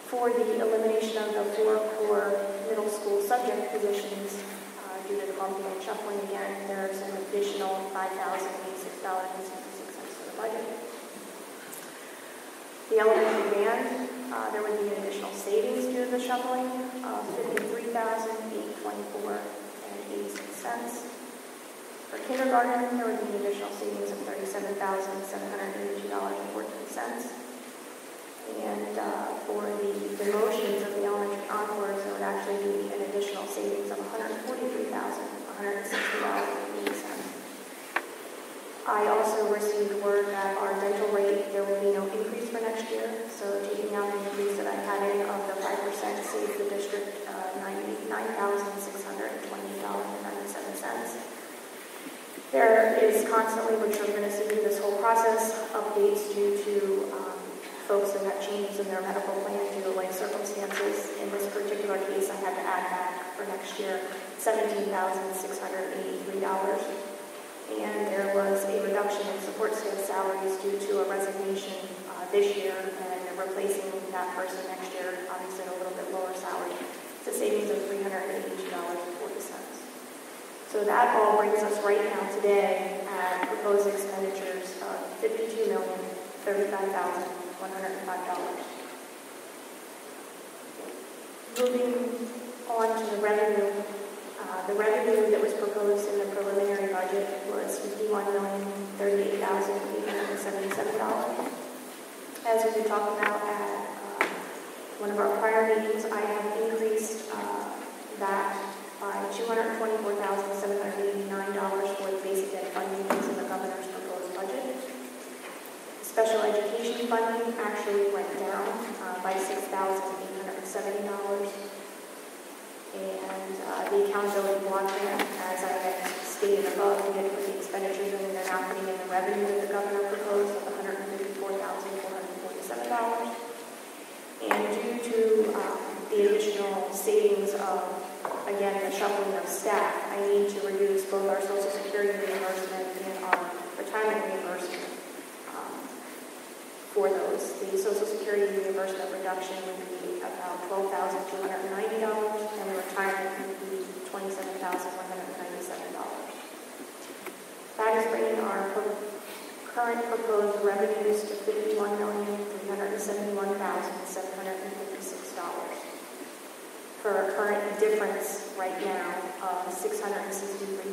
For the elimination of the 4 core middle school subject positions, due to the bumping and shuffling again, there's an additional $5,086.66 to the budget. The elementary band, there would be an additional savings due to the shuffling of $53,824.86. For kindergarten, there would be an additional savings of $37,782.14. And for the demotions of the elementary encores, there would actually be an additional savings of $143,160.80. I also received word that our dental rate, there will be no increase for next process updates due to folks that have changes in their medical plan due to life circumstances. In this particular case, I had to add back for next year $17,683. And there was a reduction in support staff salaries due to a resignation this year, and replacing that person next year, obviously at a little bit lower salary. It's a savings of $382.40. So that all brings us right now today at proposed expenditures of $52,035,105. Moving on to the revenue. The revenue that was proposed in the preliminary budget was $51,038,877. As we talked about at one of our prior meetings, I have increased that by $224,789 for the basic ed funding in the governor's proposed budget. Special education funding actually went down by $6,870. And the accountability block grant, as I had stated above, we had put the expenditures in, they're now putting in the revenue that the governor proposed of $154,447. And due to the additional savings of, again, the shuffling of staff, I need to reduce both our Social Security reimbursement and our retirement reimbursement for those. The Social Security reimbursement reduction would be about $12,290, and the retirement would be $27,197. That is bringing our current proposed revenues to $51,371,756 for a current difference right now of $663,349.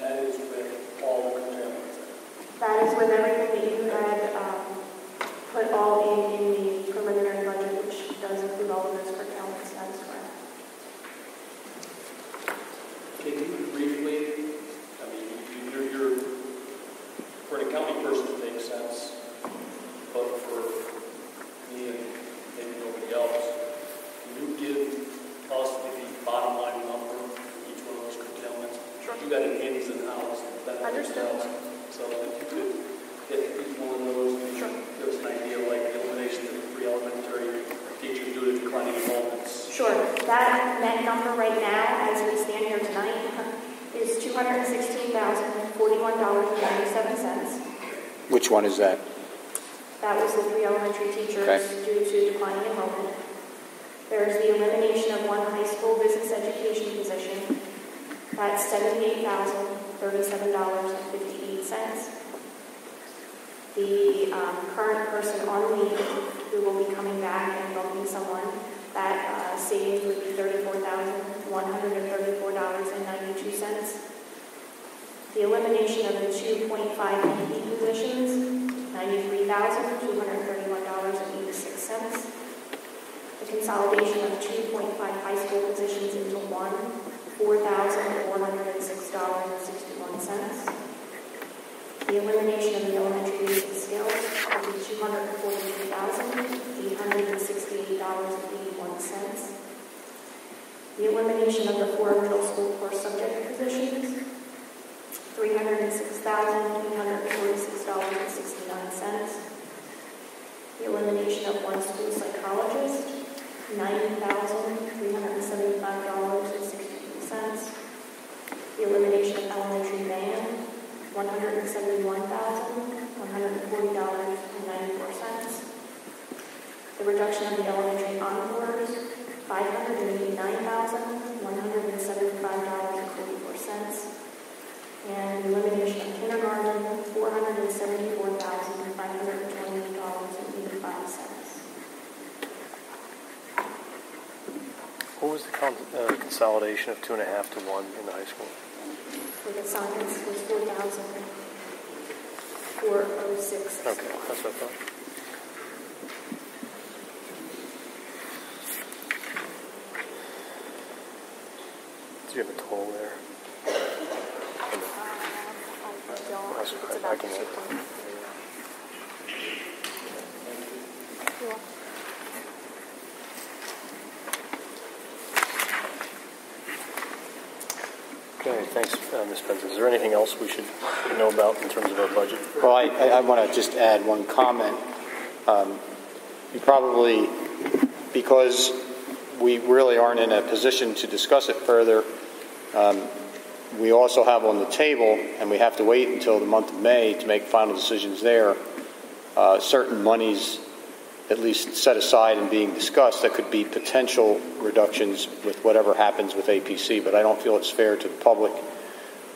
That is with all the curtailments. That is with everything that you had put all in the preliminary budget, which does include all of those curtailments. That is correct. Can you briefly, I mean, you're for an accounting person, it makes sense, but for me and maybe nobody else, can you give us the bottom line number for each one of those curtailments? Sure. You got it ins and outs. Understood. So if you could get each one of those, sure. Give us an idea, like the elimination of the pre-elementary teachers due to declining enrollments. Sure. That net number right now, as we stand here tonight, is $216,041.97. Which one is that? That was the pre-elementary teachers due to declining enrollment. There is the elimination of one high school business education position. That's $78,037.58. The current person on leave who will be coming back and helping someone, that savings would be $34,134.92. The elimination of the 2.5 NP positions, $93,231.86. The consolidation of 2.5 high school positions into one, $4,406.61. The elimination of the elementary basic skills will be $243,868.81. The elimination of the 4 middle school course subject positions, $306,846.69. The elimination of 1 school psychologist, $90,375.62. The elimination of elementary band, $171,140.94. The reduction of the elementary encores, $589,175.44. And the elimination of kindergarten, $474,520.85. What was the consolidation of 2.5 to 1 in the high school? For the science was $4,406. Okay, that's what I thought. Do you have a total there? It's about the same. You're welcome. Okay, thank Ms. Pence. Is there anything else we should know about in terms of our budget? Well, I want to just add one comment. You probably, because we really aren't in a position to discuss it further, we also have on the table, and we have to wait until the month of May to make final decisions there, certain monies at least set aside and being discussed that could be potential reductions with whatever happens with APC. But I don't feel it's fair to the public,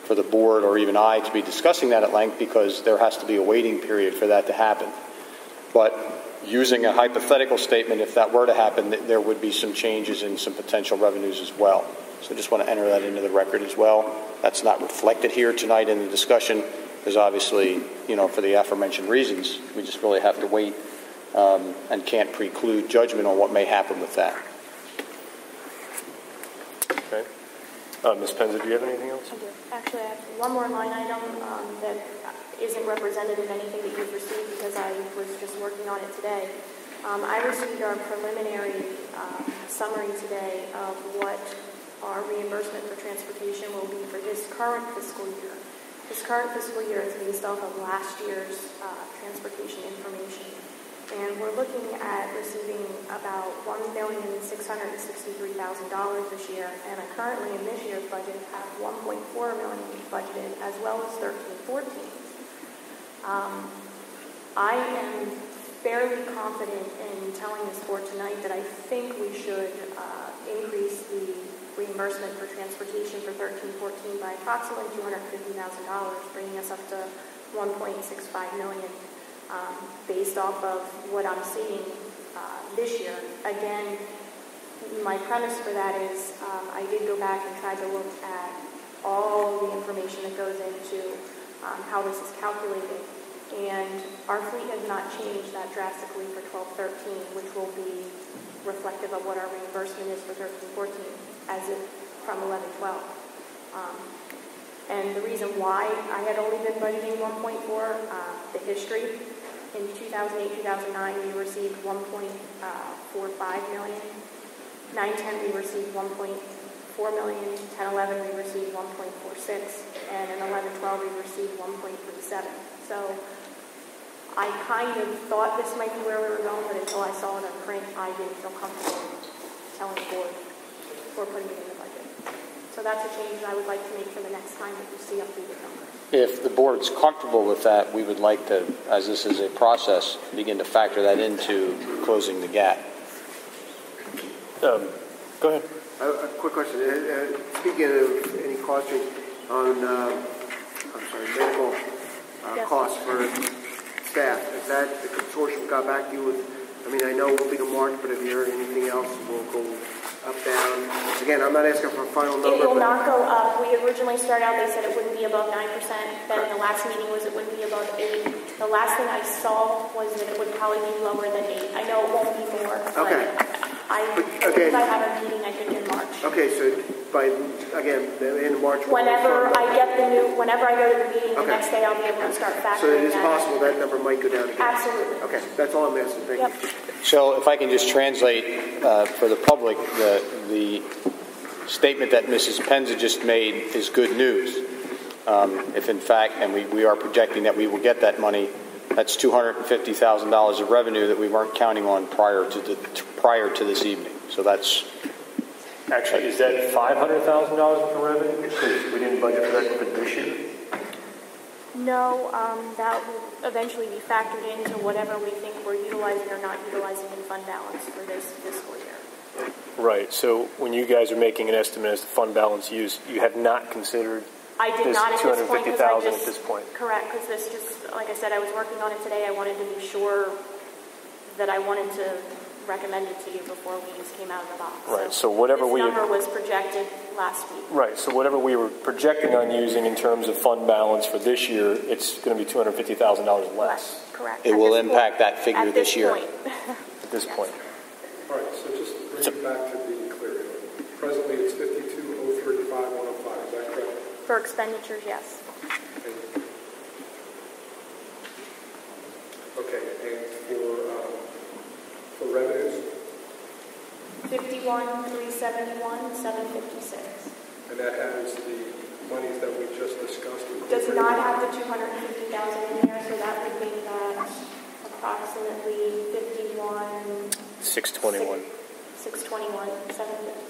for the board, or even I to be discussing that at length, because there has to be a waiting period for that to happen. But using a hypothetical statement, if that were to happen, there would be some changes in some potential revenues as well. So I just want to enter that into the record as well. That's not reflected here tonight in the discussion, because obviously, for the aforementioned reasons, we just really have to wait and can't preclude judgment on what may happen with that. Okay. Ms. Penza, do you have anything else? I do. Actually, I have one more line item that isn't represented in anything that you've received, because I was just working on it today. I received our preliminary summary today of what our reimbursement for transportation will be for this current fiscal year. This current fiscal year is based off of last year's transportation information. And we're looking at receiving about $1,663,000 this year, and I currently in this year's budget have $1.4 million budgeted, as well as 13-14. I am fairly confident in telling this board tonight that I think we should increase the reimbursement for transportation for 13-14 by approximately $250,000, bringing us up to $1.65 million. Based off of what I'm seeing this year. Again, my premise for that is I did go back and try to look at all the information that goes into how this is calculated, and our fleet has not changed that drastically for 12-13, which will be reflective of what our reimbursement is for 13-14 as if from 11-12. And the reason why I had only been budgeting 1.4, the history. In 2008-2009, we received 1.45 million. 9-10, we received 1.4 million. 10-11, we received 1.46. And in 11-12, we received 1.37. So I kind of thought this might be where we were going, but until I saw it in print, I didn't feel comfortable telling the board or putting it in the budget. So that's a change I would like to make for the next time that you see updated numbers. If the board's comfortable with that, we would like to, as this is a process, begin to factor that into closing the gap. Go ahead. A quick question. Speaking of any cost change on, medical costs for staff, is that the consortium got back to you with? I mean, I know it will be the March, but have you heard anything else? Will go up, down? Again, I'm not asking for a final number. It will not go up. We originally started out, they said it wouldn't be above 9%. Then the last meeting was it wouldn't be above 8%. The last thing I saw was that it would probably be lower than 8%. I know it won't be more. Okay. I believe I have a meeting, I think, in March. Okay, so by, again, in March. Whenever I go to the meeting, the next day I'll be able to start factoring. So it is possible that number might go down again. Absolutely. Okay, that's all I'm asking. Thank you. So if I can just translate for the public, the statement that Mrs. Penza just made is good news. If in fact, and we are projecting that we will get that money, that's $250,000 of revenue that we weren't counting on prior to this evening. So that's actually, is that $500,000 worth of revenue? Because we didn't budget for that for this year. No, that will eventually be factored into whatever we think we're utilizing or not utilizing in fund balance for this fiscal year. Right. So when you guys are making an estimate as to fund balance use, you have not considered I did not at this point. $250,000 at this point. Correct, because this just, like I said, I was working on it today. I wanted to be sure that I wanted to recommend it to you before we just came out of the box. Right. So whatever this number was projected last week. Right. So whatever we were projecting on using in terms of fund balance for this year, it's going to be $250,000 less. Correct. It will impact that figure this year. At this point. All right. So just bring it back to being clear. Presently, it's 52,035,105. Is that correct? For expenditures, yes. Okay. And for revenues? 51,371,756. And that has the monies that we just discussed? Does not have the 250,000 in there, so that would make that approximately 621. 756.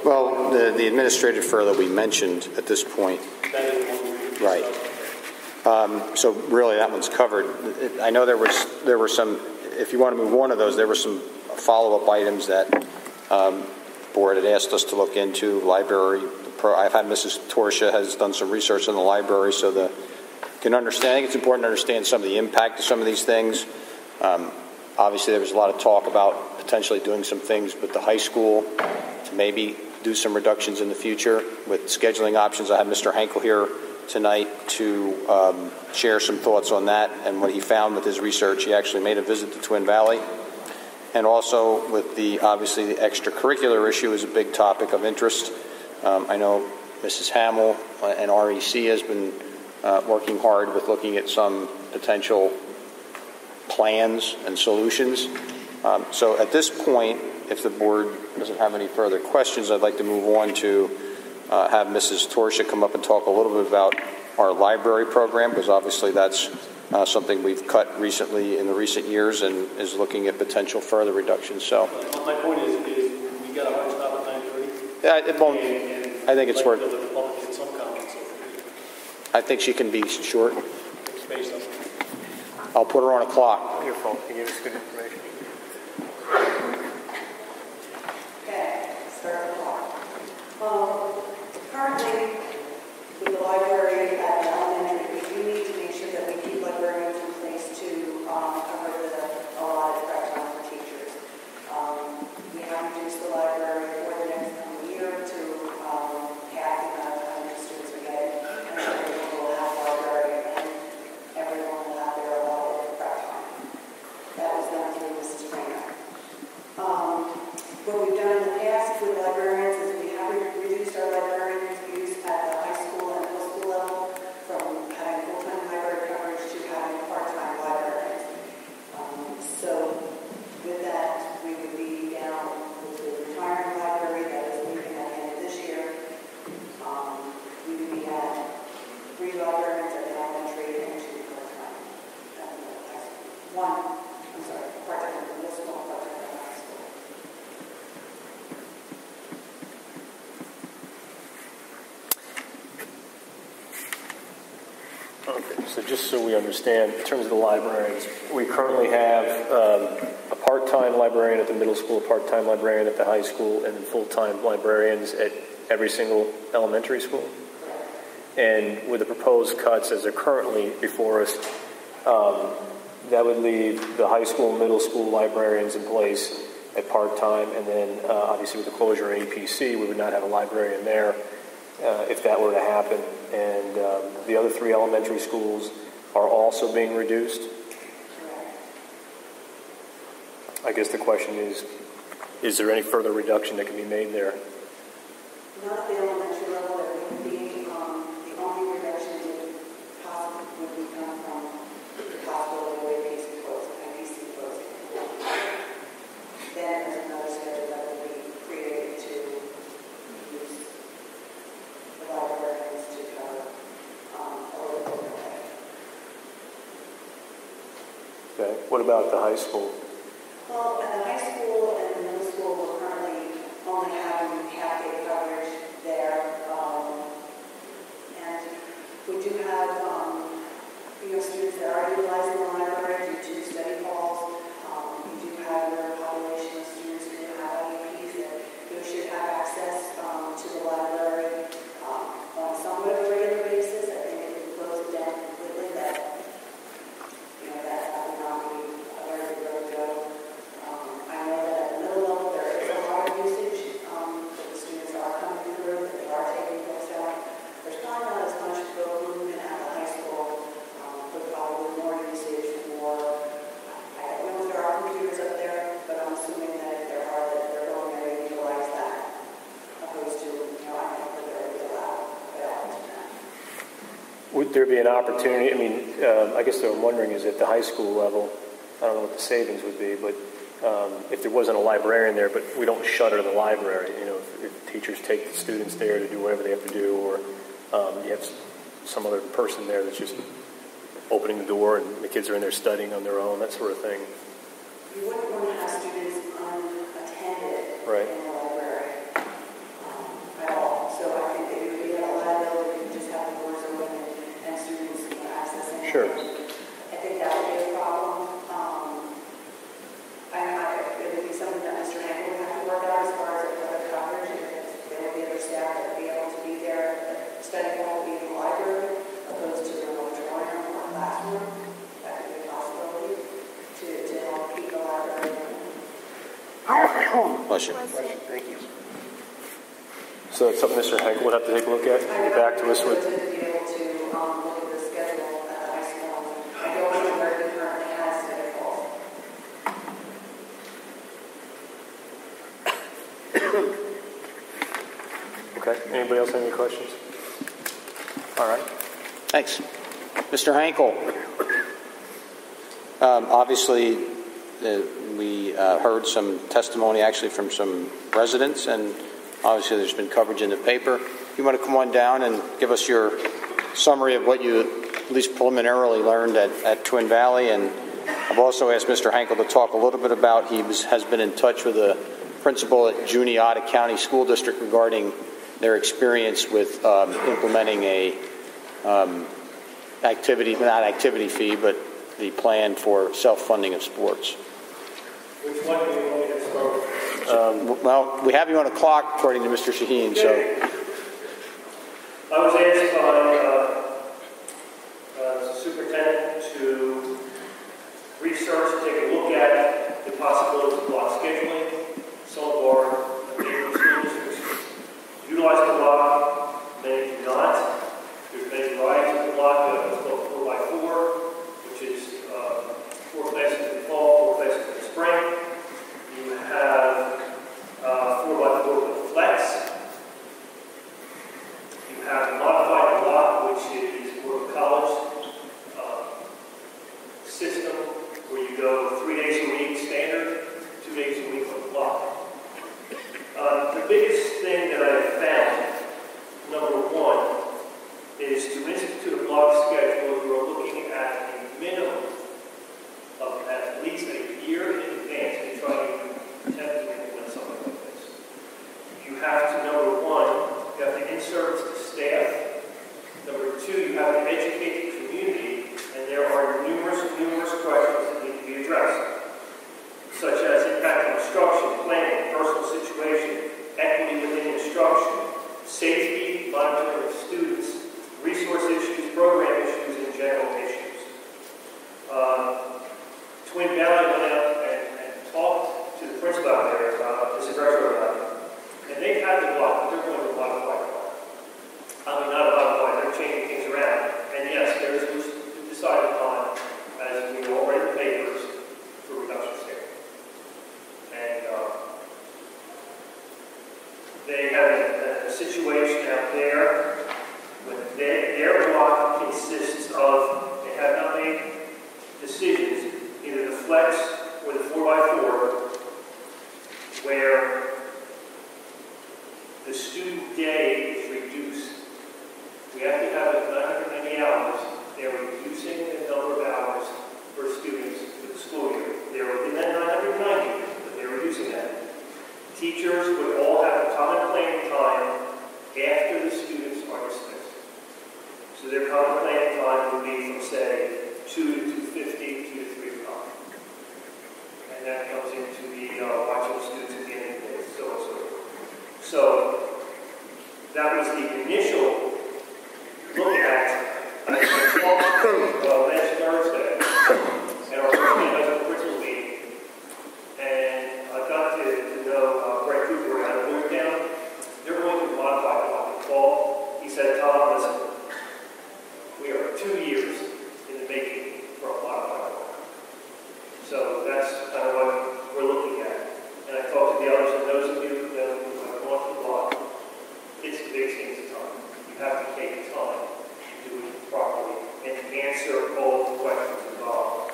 Well, the administrative furlough we mentioned at this point. Right. So really that one's covered. I know there were some, if you want to move one of those, there were some follow-up items that the board had asked us to look into. Library, I've had Mrs. Torsha has done some research on the library, so I think it's important to understand some of the impact of some of these things. Obviously, there was a lot of talk about potentially doing some things with the high school to maybe do some reductions in the future with scheduling options. I have Mr. Henkel here tonight to share some thoughts on that and what he found with his research. He actually made a visit to Twin Valley. And also with obviously the extracurricular issue is a big topic of interest. I know Mrs. Hamill and REC has been working hard with looking at some potential plans and solutions. So at this point, if the board doesn't have any further questions, I'd like to move on to have Mrs. Torsha come up and talk a little bit about our library program, because obviously that's something we've cut recently in the recent years and is looking at potential further reductions. So my point is we got a hard stop at 9:30. Yeah, it won't. I think it's worth. The public get some comments. I think she can be short. Space up. I'll put her on a clock. Your fault. You gave us good information. Okay, start the clock. Currently, with the library at the elementary, we do need to make sure that we keep librarians in place to cover a lot of prep time for teachers. We have reduced the library for the next coming year to half the amount of time the students are getting, and everyone will have library and everyone will have their allotted prep time. That was done through Mrs. Springer. What we've done in the past with librarians is we have reduced our librarians' use at the high school and middle school level from having full-time library coverage to having part-time librarians. So with that, we would be down with the retiring library that is leaving at the end of this year. We would be at 3 librarians at the elementary and 2 part-time at the high school. Part-time at the middle school, part-time at the high school. Okay, so just so we understand, in terms of the librarians, we currently have a part-time librarian at the middle school, a part-time librarian at the high school, and then full-time librarians at every single elementary school. And with the proposed cuts as they're currently before us, that would leave the high school and middle school librarians in place at part-time, and then obviously with the closure of APC, we would not have a librarian there if that were to happen. And the other 3 elementary schools are also being reduced. I guess the question is there any further reduction that can be made there? Not at the elementary level, there would be, the only reduction would possibly come from the possibility of IPC closing. Then there's another schedule that would be created to use the librarians to cover a little bit. Okay. What about the high school? Well, at the high school and the middle school, we're currently only having half-day coverage there. And we do have, students that are utilizing the library due to study halls. We do have a population of students who have IEPs that should have access to the library on somewhat of a regular basis. I think if we close it down completely, that would not be a very good road to go. I know that at the middle level there is a lot of usage, that the students are coming through, that they are taking books out. There's probably not as much Would there be an opportunity, I mean, I guess what I'm wondering is at the high school level, I don't know what the savings would be, but if there wasn't a librarian there, but we don't shutter the library, you know, if teachers take the students there to do whatever they have to do, or you have some other person there that's just opening the door and the kids are in there studying on their own, that sort of thing. You wouldn't want to have students unattended Right. in the library at all. So I think that you would be a liability to just have the doors open and students accessing. Sure. I think that would be a problem. It would be something that Mr. Hankel would have to work out as far as other coverage, and if there would be other staff that would be able to be there. Studying hall would be in the library, opposed to the auditorium or classroom. That could be a possibility to help keep the library open. Bless you. Thank you. So it's something Mr. Henkel would have to take a look at and get back to us with. To be able to look at the schedule at the high school. I don't know where he currently has schedules. Okay. Anybody else have any questions? All right. Thanks. Mr. Hankel, obviously we heard some testimony actually from some residents, and obviously there's been coverage in the paper. You want to come on down and give us your summary of what you at least preliminarily learned at Twin Valley, and I've also asked Mr. Hankel to talk a little bit about, has been in touch with the principal at Juniata County School District regarding their experience with implementing a not activity fee, but the plan for self-funding of sports. Which one do you want me to start? Well, we have you on a clock, according to Mr. Shaheen, so. I was asked by the superintendent to research, take a look at the possibilities of block scheduling. Some of our neighborhood school districts utilize the block, many do not. There's many varieties of the block. It's called 4x4, which is 4 classes in the fall, 4 classes in the spring. You have 4x4 with flex. You have a modified block, which is more of a college system, where you go 3 days a week standard, 2 days a week on the block. The biggest thing that I found, number one, is to institute a block schedule. You are looking at a minimum of at least a year in advance to try to attempt to implement something like this. You have to, number one, you have to in-service the staff. Number two, you have to educate the community, and there are numerous questions that need to be addressed, such as impact on instruction, planning, personal situation, equity within instruction, safety, monitoring of students, resource issues, program issues, and general issues. Twin Valley went out and talked to the principal out there about this aggressor about it, and they've had the block, but they're going to modify the block. I mean, not modify, they're changing things around. And yes, there is decided upon, as we all read in the papers, for reduction scale. And they have a situation out there with their block consists of, they have not made decisions, either the flex or the 4x4, where the student day is reduced. We have to have 990 hours. They are reducing the number of hours for students for the school year. They are within that 990, but they're reducing that. Teachers would all have a common planning time after the students are dismissed. So their common planning time would be from, say, 2 to 2:50, 2 to 3 o'clock. And that comes into the watching the students at the end of the day, so and so forth. So that was the initial look at last Thursday at our first principal meeting, and I got to know Greg Cooper out of Newtown. They're going to modify the block in the fall. He said, Tom, listen, we are 2 years in the making for a modified block. So that's kind of what we're looking at. And I talked to the others, and those of you who have gone to the block, it's the biggest thing to time. You have to take time to do it properly. answer all the questions involved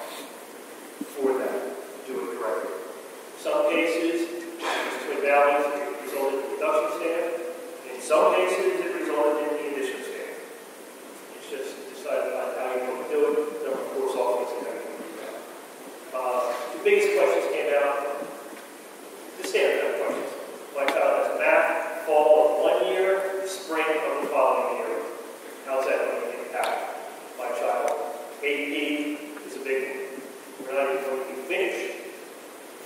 for them to do it correctly. In some cases, Twin Valleys, it resulted in reduction staff. In some cases, it resulted in the addition staff. It's just decided on how you want to do it. There are, of course, office and everything like that. The biggest questions came out, the standard questions. My child has math, fall of 1 year, spring of the following year. How's that going to impact my child? AP is a big one. We're not even going to finish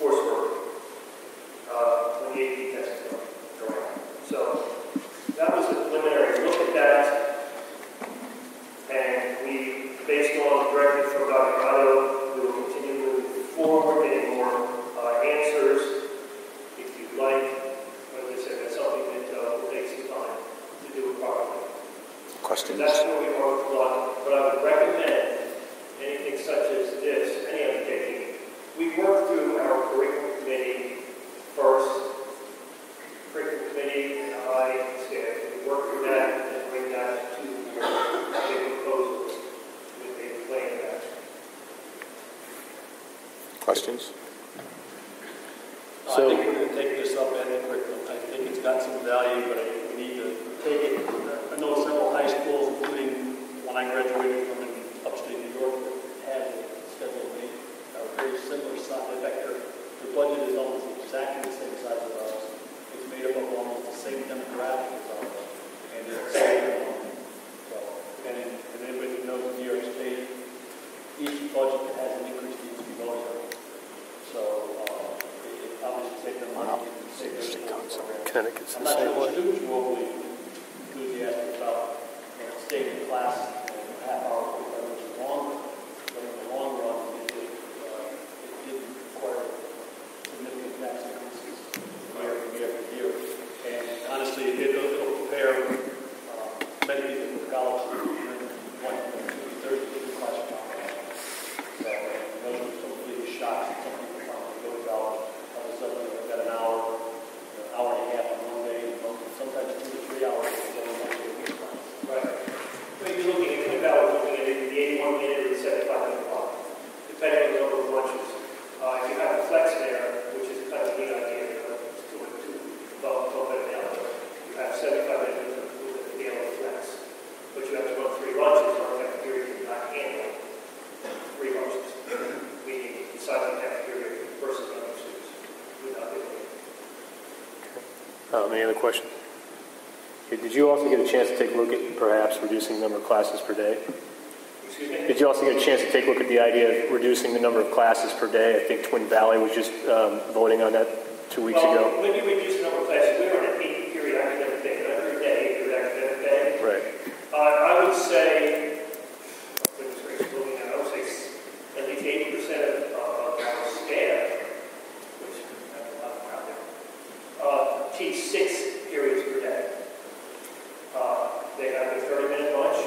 coursework when the AP test is going on. So that was a preliminary look at that. And we, based on the directive from Dr. Otto, we will continue moving forward, getting more answers. If you'd like, as I said, that's something that will take some time to do it properly. Questions? That's where we are with one. But I would recommend anything such as this, any undertaking, we work through our curriculum committee first. Curriculum committee and I staff. We work through that and bring that to the proposals with a plan of action. Questions? I think we're going to take this up in the curriculum. I think it's got some value, but we need to take it. I know several high schools, including when I graduated from in upstate New York, had scheduled a very similar size. In fact, their budget is almost exactly the same size as ours. It's made up of almost the same demographic as ours, and they're excited. So, and anybody who knows New York State, each budget that has an increase needs to be voted on. So, it obviously takes them money. Connecticut's I'm not sure the students will be enthusiastic about staying in class half hour, which is longer. But in the long run, it did require significant tax increases year after year. And honestly, it'll prepare many people for college during 1, 2, 3 classes. So those are some big shocks that some people probably go to college. All of a sudden, they've got an hour and a half on one day, and sometimes 2 to 3 hours. Right. So you're looking at Twin Valley, looking at the 81 minute or the 75 minute block, depending on the number of lunches. If you have a flex there, which is kind of a neat idea, it's to develop it down. You have 75 minutes with a daily flex, but you have to run 3 lunches, or a cafeteria cannot handle 3 lunches. Meaning, inside the cafeteria versus the other students. Without doing it. Any other questions? Okay, did you also get a chance to take a look at perhaps reducing the number of classes per day? Excuse me? Did you also get a chance to take a look at the idea of reducing the number of classes per day? I think Twin Valley was just voting on that 2 weeks ago. When you reduce the number of classes, we were on an 8-period academic day, not every day, 8-period academic day. Right. I would say, I would say at least 80% of our staff, which have a lot around there, teach 6 periods per day. They have a 30-minute lunch,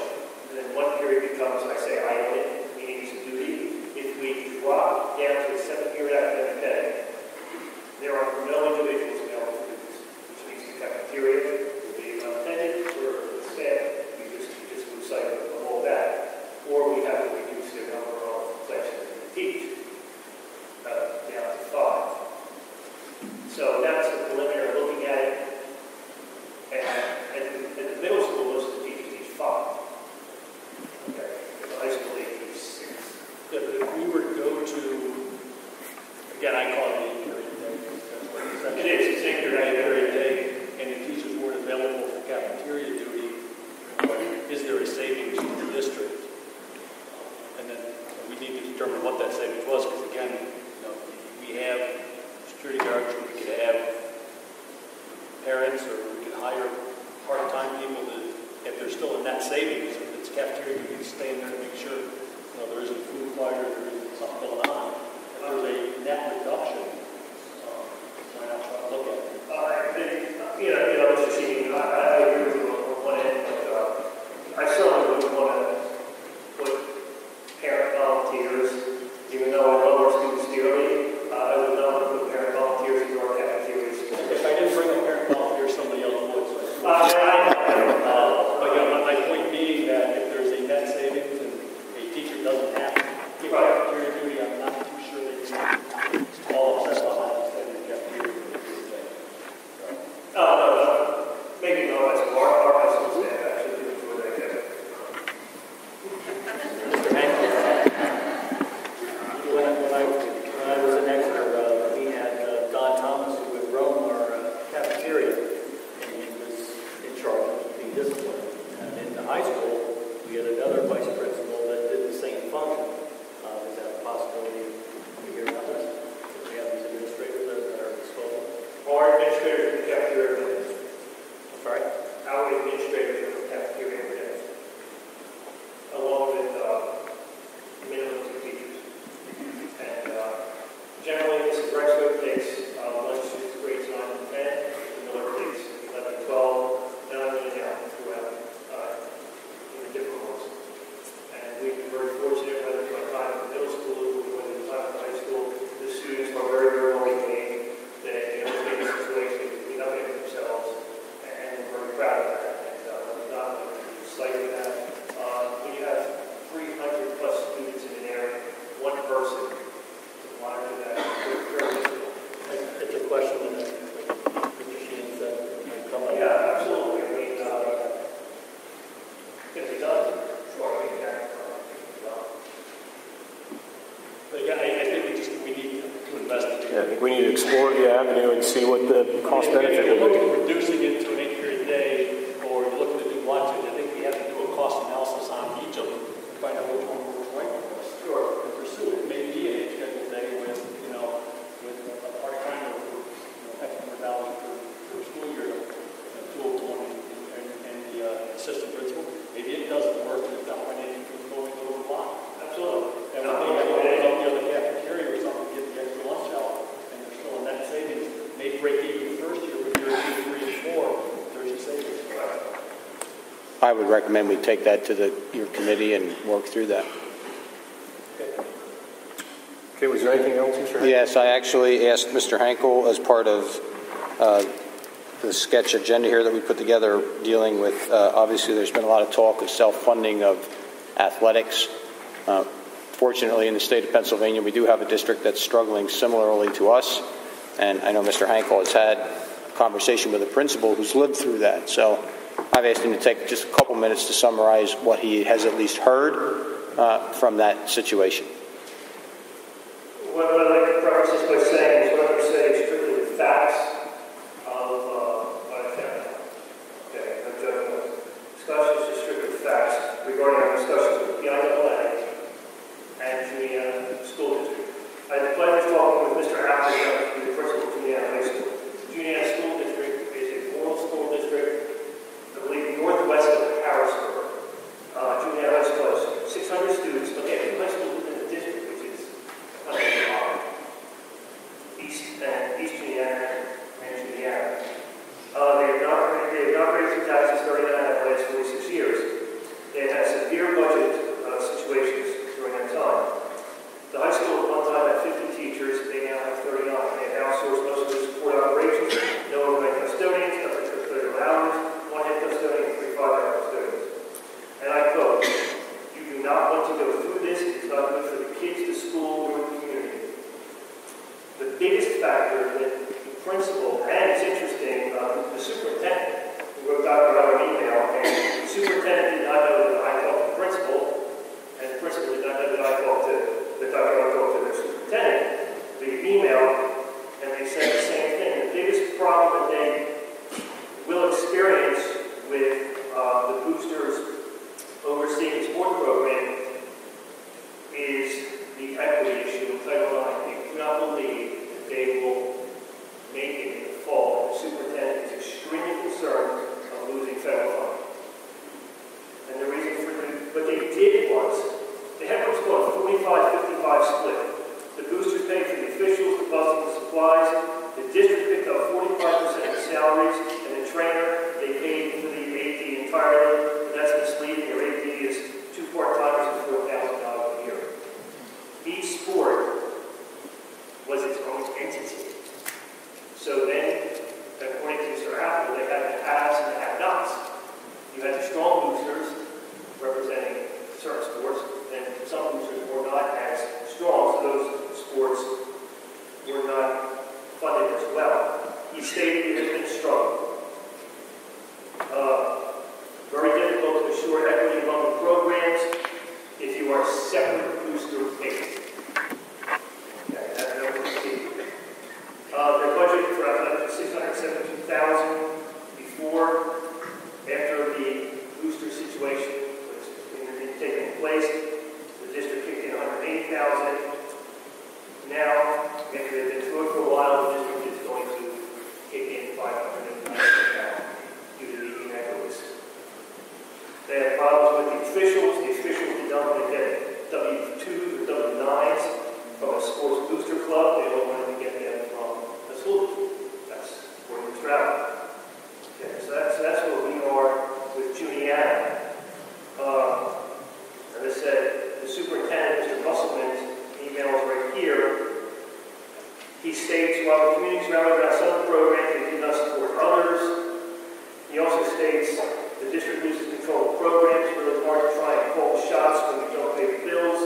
and then 1 period becomes, I say, idling, meaning it's a duty. If we drop down to a 7-period academic day, there are no individuals available for this, which means the cafeteria will be unattended for the staff. We just lose sight of all that. Or we have to reduce the number of classes that we teach down to 5. So that's the preliminary looking at it. And at the middle school, most of the teachers teach 5. Okay. At the high school, they teach 6. Yeah, but if we were to go to, again, I call it the 8-period day. It is. It's 8-period day, and the teachers weren't available for cafeteria duty. Is there a savings to the district? And then we need to determine what that savings was, because again, we have security guards, we could have parents, or we could hire part-time people that, if there's still a net savings, if it's cafeteria, we can stay in there to make sure there isn't food fire, there isn't something going on. If there's a net reduction, why not try to look at it? I think, Mr. Sheehan, I agree with you on one end, but I certainly wouldn't want to put parent volunteers, even though I love our students dearly, I would not want to put parent volunteers into our cafeterias. If I didn't bring a parent volunteer, somebody else would. I know. But my point being that if there's a net savings and a I think we need to explore the avenue and see what the cost benefit If you're will looking be. at reducing it to an 8-period day, or you're looking to do lunch, I think we have to do a cost analysis on each of them to find out which one works right for us. Sure. And pursue it. Maybe an 8-schedule day with, with a part-time for, X number of dollars per school year, two of one and the assistant principal. Maybe it doesn't work, and it's not financial for going to the block. Absolutely. And when they have to open up the other cafeteria or something, get the extra lunch out, and there's still a net savings, maybe break even the first year, but year 2, 3, and 4, there's a savings. I would recommend we take that to your committee and work through that. Okay, was there anything else, Mr. Hankel? Yes, I actually asked Mr. Hankel as part of the sketch agenda here that we put together dealing with, obviously there's been a lot of talk of self-funding of athletics. Fortunately, in the state of Pennsylvania, we do have a district that's struggling similarly to us. And I know Mr. Hankel has had a conversation with a principal who's lived through that. So I've asked him to take just a couple minutes to summarize what he has at least heard from that situation. What I'd like to preface this by saying is what I'm saying is strictly the facts of what I found. Okay, no judgment. Discussions are strictly the facts regarding our discussions with the IAA and Juliana School District. I had the pleasure of talking with Mr. Appleton, the principal of Juliana High School. Juliana School District is a rural school district, I believe, northwest of Harrisburg. Juliana High School has 600 students, but they have 2 high schools within the district, which is East Juliana and Juliana. They have not raised their taxes during the last 46 years. They have had severe budget situations during that time. The high school at one time had 50 teachers. They now have 39. They have outsourced most of their support operations. No overnight custodians, no custodial hours, 1 head custodian, 3 5-hour custodians. And I quote, "You do not want to go through this. It's not good for the kids, the school, or the community." The biggest factor that the principal, and it's interesting, the superintendent, who wrote Dr. Rao an email, and the superintendent did not know that I talked to the principal, and the principal did not know that Dr. Rao talked to the superintendent. They emailed, and they said the same thing. The biggest problem that they will experience with the boosters overseeing the sport program is the equity issue in Title IX. They do not believe that they will make it in the fall. The superintendent is extremely concerned of losing federal funding. And the reason for what they did was, they had what's called a 45-55 split. The boosters paid for the officials, the buses, the supplies. The district picked up 45% of the salaries, and the trainer, they paid for the AD entirely. And that's misleading. Their AD is 2 part-timers and $4,000 a year. Each sport was its own entity. So then, according to Mr. Apple, they had the haves and the have-nots. You had the strong boosters representing certain sports, and some boosters were not as strong, so those sports were not funded as well. Each state has been a struggle. Very difficult to assure equity among the programs if you are separate booster-based. Okay, that's what we see. Their budget for athletics was $672,000 before, after the booster situation was taking place. The district kicked in $180,000. Now, after they've been through it for a while, the district is going to kick in $590,000 due to the inequities. They had problems with the officials. The officials did not want to get W-2s or W-9s from a sports booster club. They only wanted to get them from the school. That's according to Stroud. Okay, so that's where we are with Juliana. As I said, the superintendent, Mr. Musselman's email is right here. He states, while the community's rallied around some programs, they do not support others. He also states, the district loses control of programs, really hard to try and call the shots when we don't pay the bills.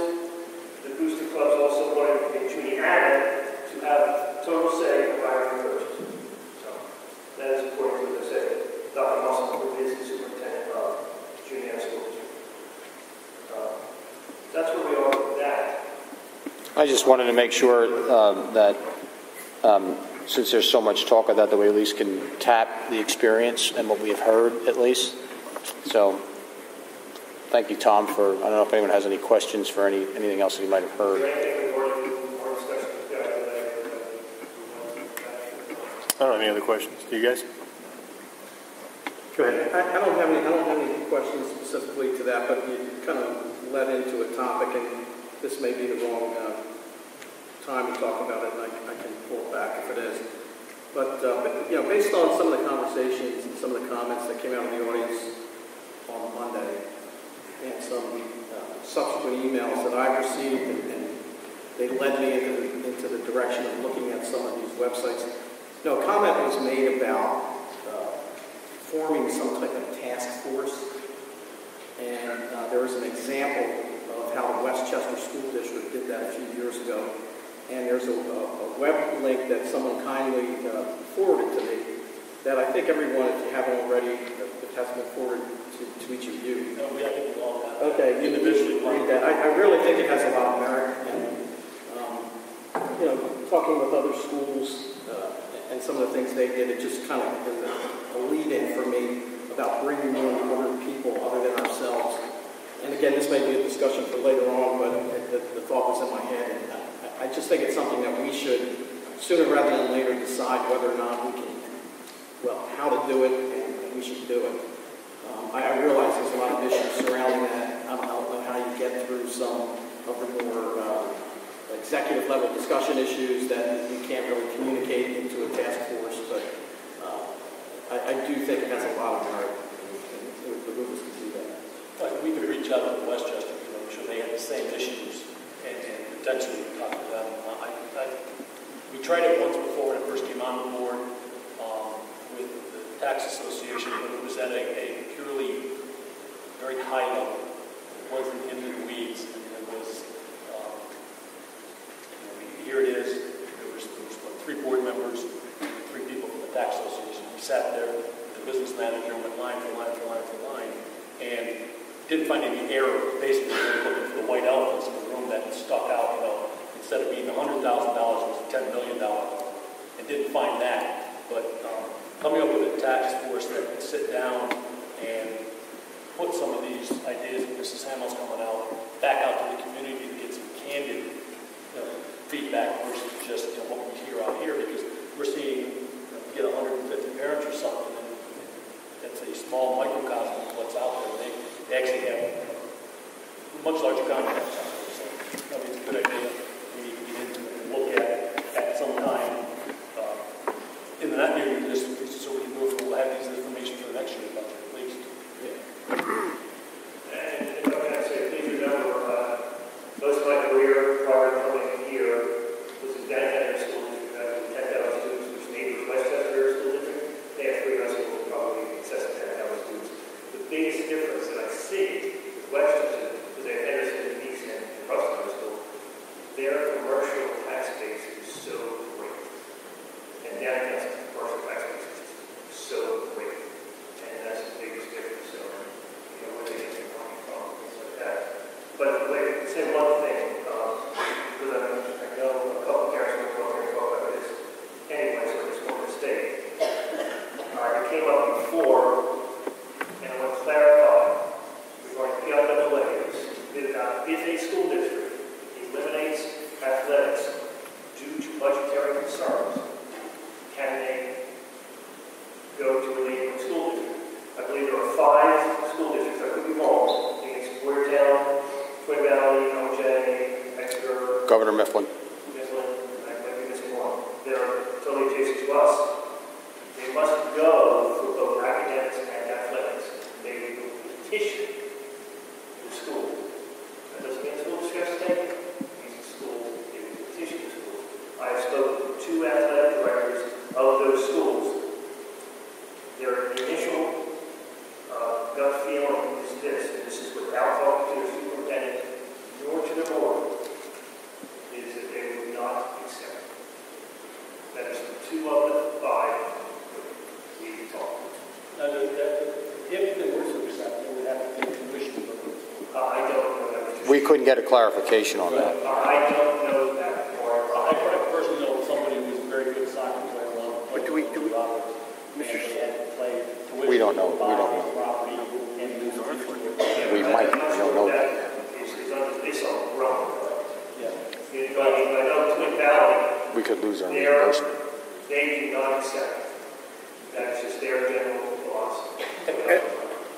The booster clubs also wanted Juliana to have total say in hiring coaches. So that is according to what I said. Dr. Musselman, who is the superintendent of Juliana School District. That's where we are with that. I just wanted to make sure that since there's so much talk of that we at least can tap the experience and what we have heard at least. So thank you, Tom, for, I don't know if anyone has any questions for anything else that you might have heard. I don't have any other questions. Do you guys? Go ahead. I don't have any questions specifically to that, but you kind of led into a topic, and this may be the wrong time to talk about it, and I can pull it back if it is. But based on some of the conversations and some of the comments that came out of the audience on Monday, and some subsequent emails that I've received, and they led me into the direction of looking at some of these websites. A comment was made about forming some type of task force, and there was an example of how the Westchester School District did that a few years ago, and there's a web link that someone kindly forwarded to me that I think everyone, if you haven't already, it has been forwarded to each of you. No, we have to do all that. Okay, individually read that. I really think it has a lot of merit, and talking with other schools and some of the things they did, it just kind of is a lead-in for me about bringing in other people other than ourselves. And again, this may be a discussion for later on, but the thought was in my head. And I just think it's something that we should, sooner rather than later, decide whether or not we can, how to do it, and we should do it. I realize there's a lot of issues surrounding that. I don't know how you get through some of the more executive level discussion issues that you can't really communicate into a task force, but I do think it has a lot of merit, and it would behoove us to do that. Like we could reach out to Westchester, I'm sure they have the same issues, and potentially talk to them. We tried it once before when it first came on the board with the tax association, but it was at a purely very high level. It wasn't into the weeds. It was, here it is. There was 3 board members, 3 people from the tax association. We sat there, the business manager went line for line for line for line, and didn't find any error. Basically, we were looking for the white elephants in the room that stuck out. Instead of being $100,000, it was $10 million, and didn't find that. But coming up with a task force that could sit down and put some of these ideas that Mrs. Hamill's coming out back out to the community to get some candid feedback versus just what we hear out here, because we're seeing get 150 parents or something, and it's a small microcosm of what's out there. They actually have much larger contacts out there. So I mean, it's a good idea. We need to get into it and look at some time in that meeting, just so we can go through. We'll have these information for the next year's budget at least. Yeah. And if I can say, please remember, most of my career prior to coming here was in Danbury School District. 10,000 students, which neighbors Westchester School District. They have 3 high schools, probably in excess of 10,000 students. The biggest difference that I see with Westchester is they have Henderson and East End and Ruston School. Their commercial tax base is so great. And Danbury's commercial tax base is so great. And that's the biggest difference. So, where they get their money from, things like that. But wait, say one thing, because I know a couple of parents will come here and talk about this anyway, so I just want to state. It came up before, and I want to clarify, regarding PIAAs, that if a school district eliminates athletics due to budgetary concerns, can they go to a neighboring school district? I believe there are 5 school districts, I could be wrong, I think it's Boyertown, Twin Valley, OJ, Exeter, Governor Mifflin. I might be missing one. They're totally adjacent to us. They must go for both academics and athletics. They will petition the school. That doesn't mean the school district has to take it. It means the school, they will petition the school. I have spoken to 2 athletic directors of those schools. Their initial gut feeling is this, and this is without talking to the superintendent nor to the board, is that they would not accept. That is the 2 of the 5 we talked to. Now, if they were to accept, they would have to take tuition. I don't know that. We couldn't get a clarification on that. I don't know that part. I personally know somebody who's very good and they had to play tuition. We don't know. We don't know. Property and lose our We might. We don't know that. It's all wrong. Yeah. I know Twin Valley, We could lose our reimbursement. they do not accept. That's just their general philosophy.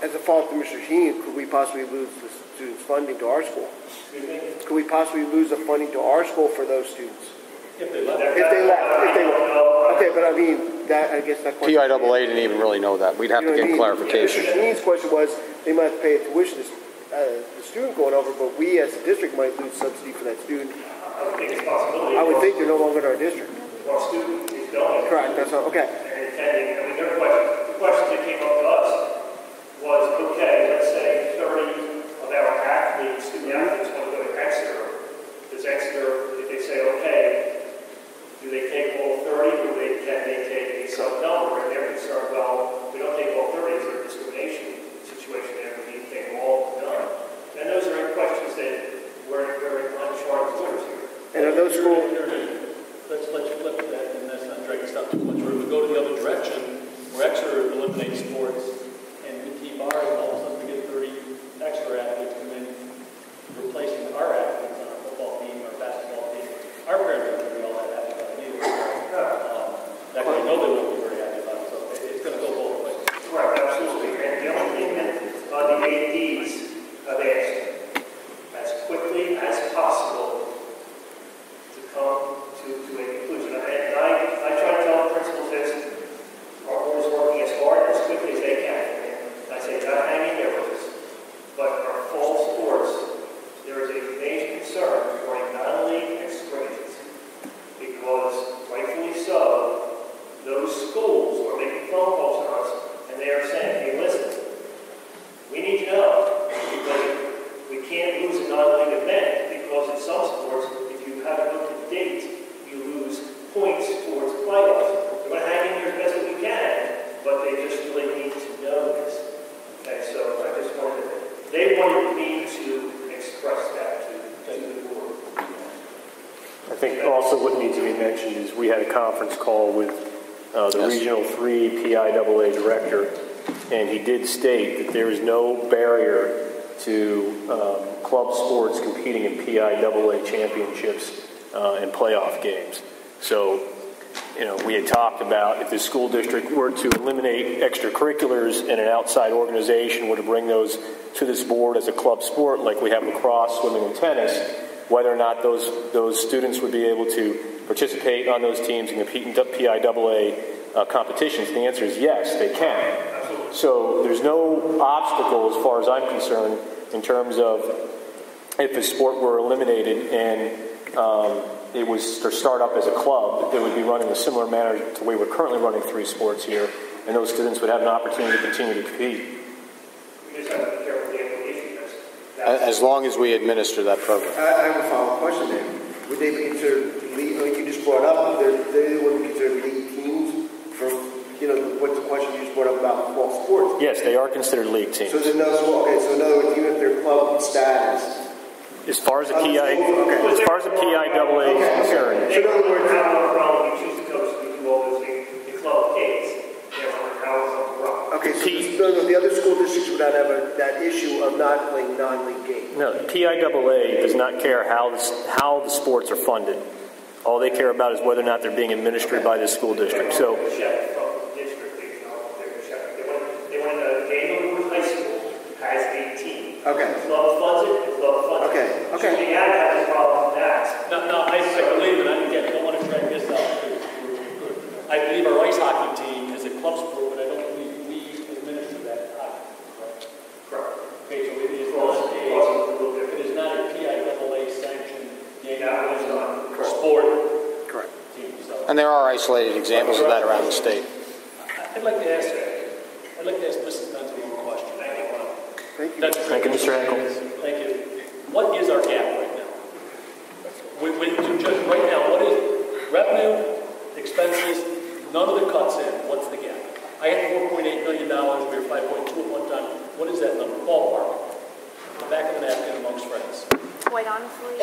As a follow-up to Mr. Heaney, could we possibly lose the students' funding to our school? Excuse me? Could we possibly lose the funding to our school for those students? If they left. If they left. Okay, but I mean, I guess that question. PIAA didn't even really know that. We'd have to get clarification. Mr. Heaney's question was, they might have to pay a tuition, the student going over, but we as a district might lose subsidy for that student. I would think it's a possibility. I would think they're no longer in our district. Our student is going. Correct, that's all, okay. And attending, I mean, the question that came up to us was, okay, let's say 30 of our athletes, student athletes want to go to Exeter. Does Exeter, if they say, okay, do they take all 30 or can they take some number? And they're concerned, well, we don't take all 30, is there a discrimination situation there? We need to take them all done. And those are questions that we're uncharted waters here. And are those schools? Let's flip that, and that's not dragging stuff too much. Or if we go to the other direction, where Exeter eliminates sports, and we keep ours, and all of a sudden we get 30 extra athletes come in, replacing our athletes on our football team, our basketball team. Our parents aren't going to be all that happy about it either. That I know they won't be very happy about it, so it's going to go both ways. Right, absolutely. And the only thing that the ADs have asked, as quickly as possible, to come to a conclusion. And I try to tell the principals this, our board is working as hard and as quickly as they can. And I say, not hanging there with us, but our fall sports, there is a major concern regarding non-league and scrimmages, because rightfully so, those schools are making phone calls to us, and they are saying, hey, listen, we need to know, because we can't lose a non-league event, because in some sports, if you haven't looked at dates, you lose points towards playoffs. We're going to hang in here as best as we can, but they just really need to know this. Okay, so I just wanted, they wanted me to express that to the board. I think also what needs to be mentioned is we had a conference call with the Regional 3 PIAA director, and he did state that there is no barrier to club sports competing in PIAA championships and playoff games. So, we had talked about if the school district were to eliminate extracurriculars and an outside organization were to bring those to this board as a club sport, like we have lacrosse, swimming, and tennis, whether or not those students would be able to participate on those teams and compete in PIAA competitions. The answer is yes, they can. So there's no obstacle, as far as I'm concerned, in terms of if a sport were eliminated and it was to start up as a club, they would be running a similar manner to the way we're currently running 3 sports here, and those students would have an opportunity to continue to compete. We just have to be careful with the application. As long as we administer that program. I have a follow-up question then. Would they be considered league, like you just brought up, they would be considered league teams for, what's the question you just brought up about fall sports? Yes, they are considered league teams. So there's no, okay, so in other words, even if they're club status. As far as the PIAA is concerned. So in other words, we choose to coach, we do all those things, the club kids, okay, so the other school districts would not have that issue of not playing non-league games. No, the PIAA does not care how the sports are funded. All they care about is whether or not they're being administered by the school district. So, they want a game of high school has a team. Okay. The club funds it, the club funds it. So the ad has a problem with that. No, I believe, and I don't want to drag this out. I believe our ice hockey team is a club sport, but I don't believe we administer that hockey. Correct. Okay, so it is not a PIAA sanctioned game sport. Correct. Team, so. And there are isolated examples of that around the state. I'd like to ask Mrs. Benson one question. Thank you. thank you, Mr. Henkel. Thank you. What is our gap right now? Just right now, what is revenue, expenses, none of the cuts in? What's the gap? I had $4.8 million. We were 5.2 at one time. What is that number? Ballpark. The back of the napkin amongst friends. Quite honestly,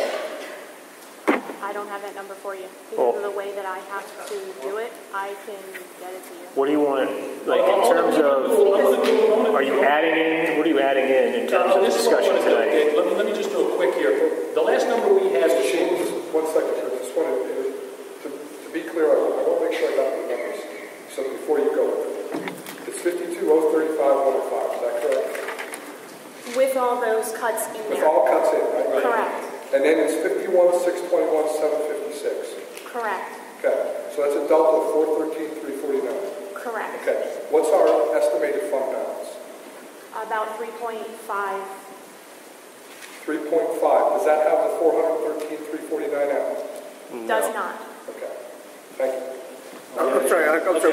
I don't have that number for you. Because Well- of the way that I have to do it, I can get it to you. What do you want, like, in terms of, are you adding in, what are you adding in terms of This is what I discussion wanna do. tonight? Okay, let me just do a quick here. The last number we had Mr. was Sheen, just 1 second, sir. Just wanted to be clear, I want to make sure I got the numbers. So before you go, it's 52,035.105, is that correct? With all those cuts in With there. all cuts in, right? Correct. And then it's 51,621,756. Correct. Okay, so that's a delta of 413,349. Correct. Okay, what's our estimated fund balance? About 3.5. 3.5. Does that have the 413,349 out? Does not. Okay, thank you. I'm sorry,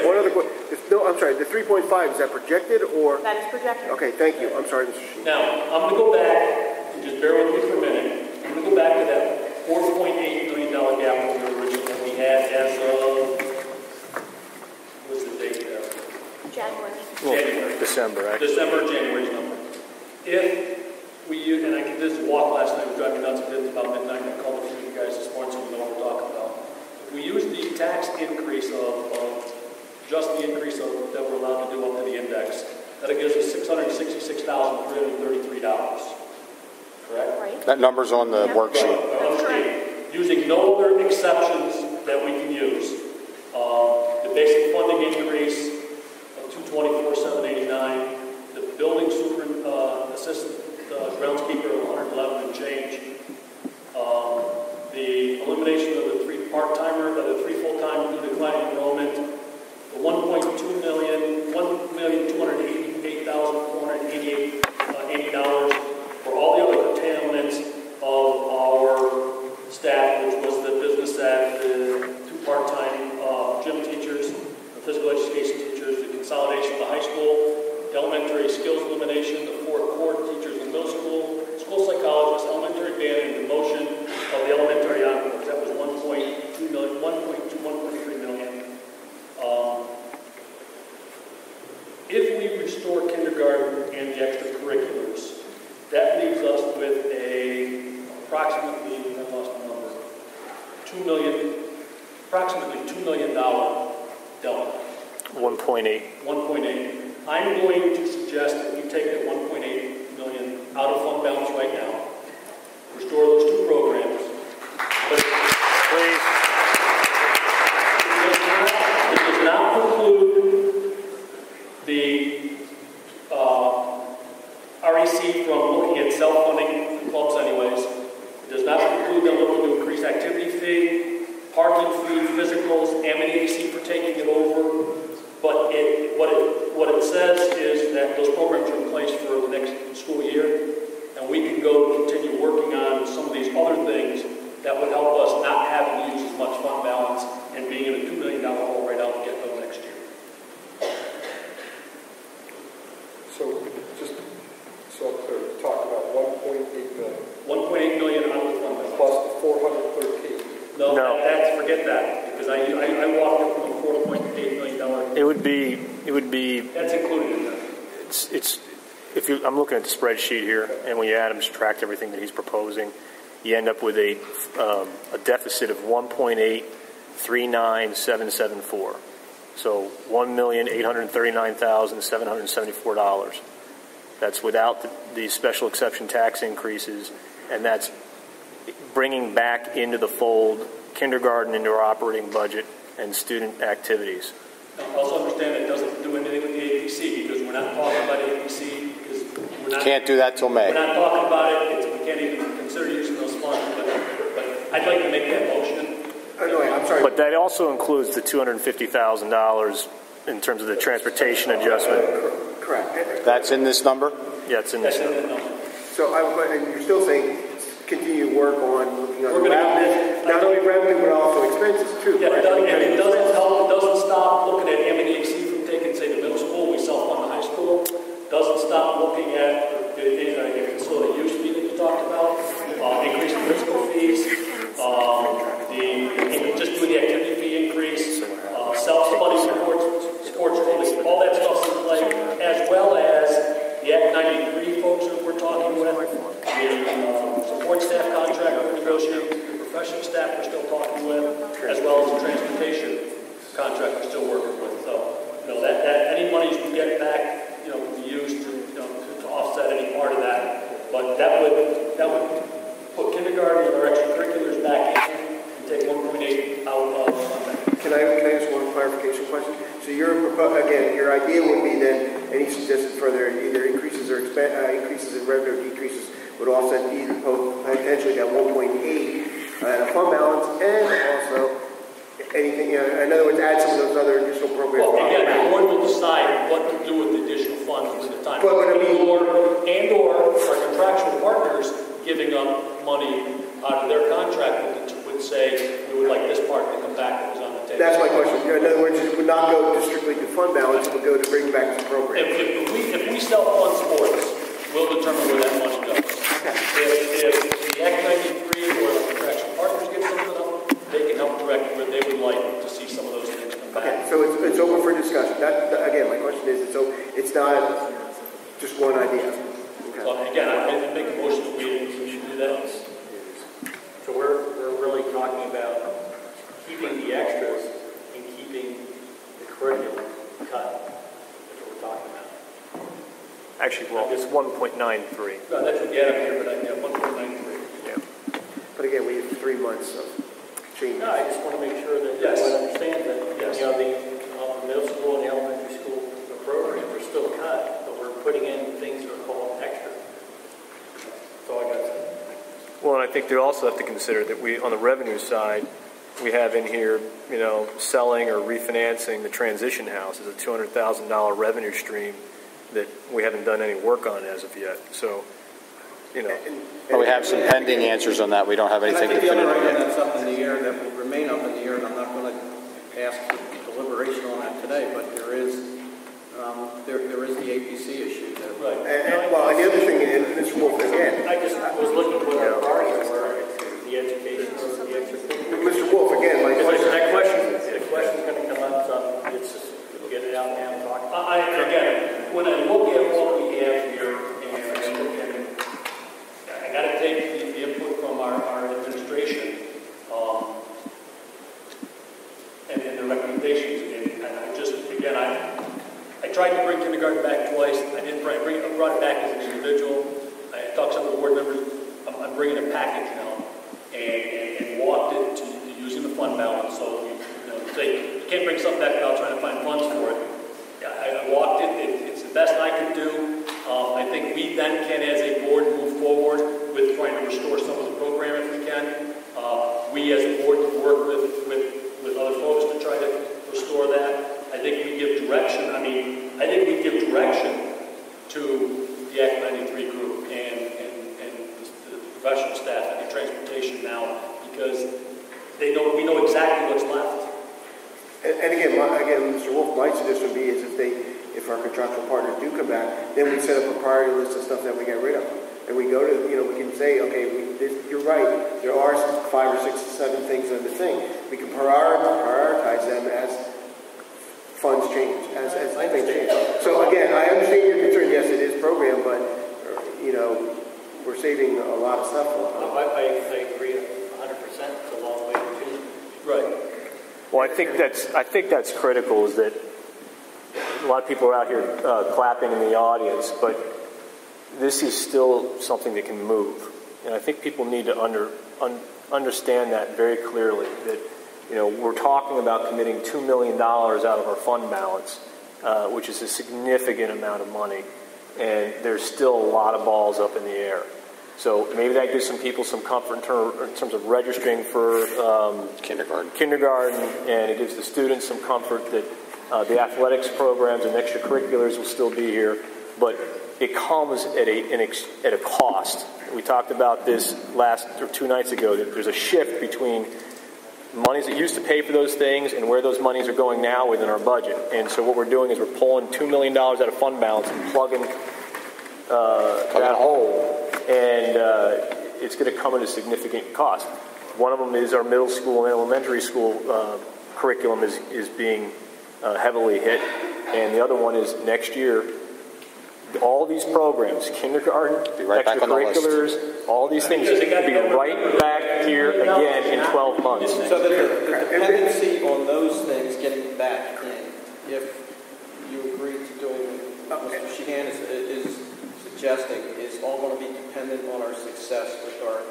one other question. No, I'm sorry, the 3.5, is that projected or? That is projected. Okay, thank you. I'm sorry, Mr. Sheen. Now, I'm going to go back, and just bear with me for a minute. I'm going to go back to that $4.8 million gap that we had as of, what's the date there? January. January. December, right? December, January's number. If we use, and I did this walk last night, it was driving me nuts, I did it about midnight, I called a few of you guys this morning so we know what we're talking about. If we use the tax increase of just the increase of, that we're allowed to do up to the index, that gives us $666,333. Correct? Right. That number's on the Yeah. worksheet. That's correct. Using no other exceptions that we can use. The basic funding increase of $224,789, the building super assistant groundskeeper of $111 and change, the elimination of the 3 part-timer, the 3 full-time due to declining enrollment, the $1,288,488 for all the other curtailments of our staff, which was the business staff, the 2 part-time gym teachers, the physical education teachers, the consolidation of the high school, the elementary skills elimination, the 4 core teachers in middle school, school psychologists, elementary band, and the motion of the elementary encores. That was 1.2 million, 1.3 million. If we restore kindergarten and the extracurriculars, that leaves us with approximately, I lost the number, approximately $2 million delta. 1.8. 1.8. I'm going to suggest that we take that 1.8 million out of fund balance right now, restore those 2 programs. But Please. it does not preclude the REC from looking at self-funding the clubs anyways. It does not preclude them looking to increase activity fee, parking fee, physicals, AC for taking it over. But what it says is that those programs are in place for the next school year, and we can go continue working on some of these other things that would help us not having to use as much fund balance and being in a $2 million hole right out the get-go next year. So, just so I'm clear, we're talking about 1.8 million. 1.8 million out of the fund balance. Plus the 413. No. No. Forget that, because I walked up from a $4.8 million. It would be. That's included in that. I'm looking at the spreadsheet here, and when you add and subtract everything that he's proposing, you end up with a deficit of 1.839774. So $1,839,774. That's without the special exception tax increases, and that's bringing back into the fold kindergarten into our operating budget and student activities. Now, also understand it doesn't do anything with the APC, because we're not talking about APC, because we're not... Can't do that till May. We're not talking about it. We can't even consider using those funds, but I'd like to make that motion. I'm sorry. But that also includes the $250,000 in terms of the transportation adjustment. Correct. That's in this number? Yeah, it's in this That's number. in that number. So, and you're still saying continue work on looking at We're gonna- revenue, not only revenue but also expenses too. Yeah, right? and it doesn't help. It doesn't stop looking at M&EC from taking, say, the middle school. We self-fund the high school. Doesn't stop looking at the facility use fee that you talked about, increase in physical fees, just doing the activity fee increase, self-funding sports totally, all that stuff's in play, as well as the Act 93 folks that we're talking with, the support staff contract we're negotiating, the refreshing staff we're still talking with, as well as the transportation contract we're still working with. So, that any monies we get back, can be used to offset any part of that. But that would put kindergarten and our extracurriculars back in and take 1.8 out of funding. Can I ask one clarification question? So again, your idea would be then any suggested further either increases or increases in revenue or decreases would offset either potentially that 1.8 at a fund balance and also anything, in other words, add some of those other additional programs. Well, again, the board will decide what to do with the additional funds at the time. But what I mean, or our contractual partners giving up money out of their contract would say, we would like this part to come back that was on the table. That's my question. In other words, it would not go to strictly to fund balance, it would go to bring back the program. If we sell fund sports, we'll determine where that money goes. Okay. If the Act 93 or the contractual partners give something up, they can help direct where they would like to see some of those things come back. Okay, so it's open for discussion. Again, my question is, it's not just one idea. Okay. So again, I make a motion that we should do that. So we're really talking about keeping the extras and keeping the curriculum cut. That's what we're talking about. Actually, well, it's 1.93. No, that's what you have here, but I have 1.93. Yeah. But again, we have 3 months of change. No, I just want to make sure that everyone understands that the middle school and the elementary school programs are still cut, but we're putting in things that are called extra. That's all I got to say. Well, and I think they also have to consider that on the revenue side, we have in here, selling or refinancing the transition house as a $200,000 revenue stream that we haven't done any work on as of yet. So, Well, we have some pending answers on that. We don't have anything definitive. definitive I think the other item yet. that's up in the air that will remain up in the air, and I'm not going to ask for deliberation on that today, but there is the APC issue. Right. And the other thing, and Mr. Wolf, again, I just was looking for our priorities were the education or the extracurricular. Mr. Wolf, again, my question. The question's going to come up, so it's just get it out now and talk about it. Again, when I look at what we have here, and I got to take the input from our administration and the recommendations. And I just, again, I tried to bring kindergarten back twice. I didn't brought it back as an individual. I talked to some of the board members. I'm bringing a package now and walked it to using the fund balance. So you can't bring something back without trying to find funds for it. I walked it. It's the best I could do. I think we then can, as a board, move forward with trying to restore some of the program if we can. We, as a board, can work with other folks to try to restore that. I think we give direction. I think we give direction to the Act 93 group and the professional staff and the transportation now because we know exactly what's left. And again, Mr. Wolf, my suggestion would be is if our contractual partners do come back, then we set up a priority list of stuff that we get rid of. And we go to, we can say, okay, you're right, there are 5 or 6 or 7 things in the thing. We can prioritize them as funds change, as things change. So again, I understand your concern. Yes, it is program, but, we're saving a lot of stuff. I agree 100%. It's a long way to do. Right. Well, I think that's critical. Is that a lot of people are out here clapping in the audience, but this is still something that can move, and I think people need to understand that very clearly. That we're talking about committing $2 million out of our fund balance, which is a significant amount of money, and there's still a lot of balls up in the air. So maybe that gives some people some comfort in terms of registering for kindergarten, and it gives the students some comfort that the athletics programs and extracurriculars will still be here, but it comes at a cost. We talked about this 2 nights ago, that there's a shift between monies that used to pay for those things and where those monies are going now within our budget. And so what we're doing is we're pulling $2 million out of fund balance and plugging that hole, and it's going to come at a significant cost. One of them is our middle school and elementary school curriculum is being heavily hit, and the other one is next year all these programs, kindergarten, right back on the list. extracurriculars, all these things, be right back here again in 12 months. So the dependency on those things getting back in, if you agree to doing what Mr. Sheehan is suggesting, is all going to be dependent on our success with our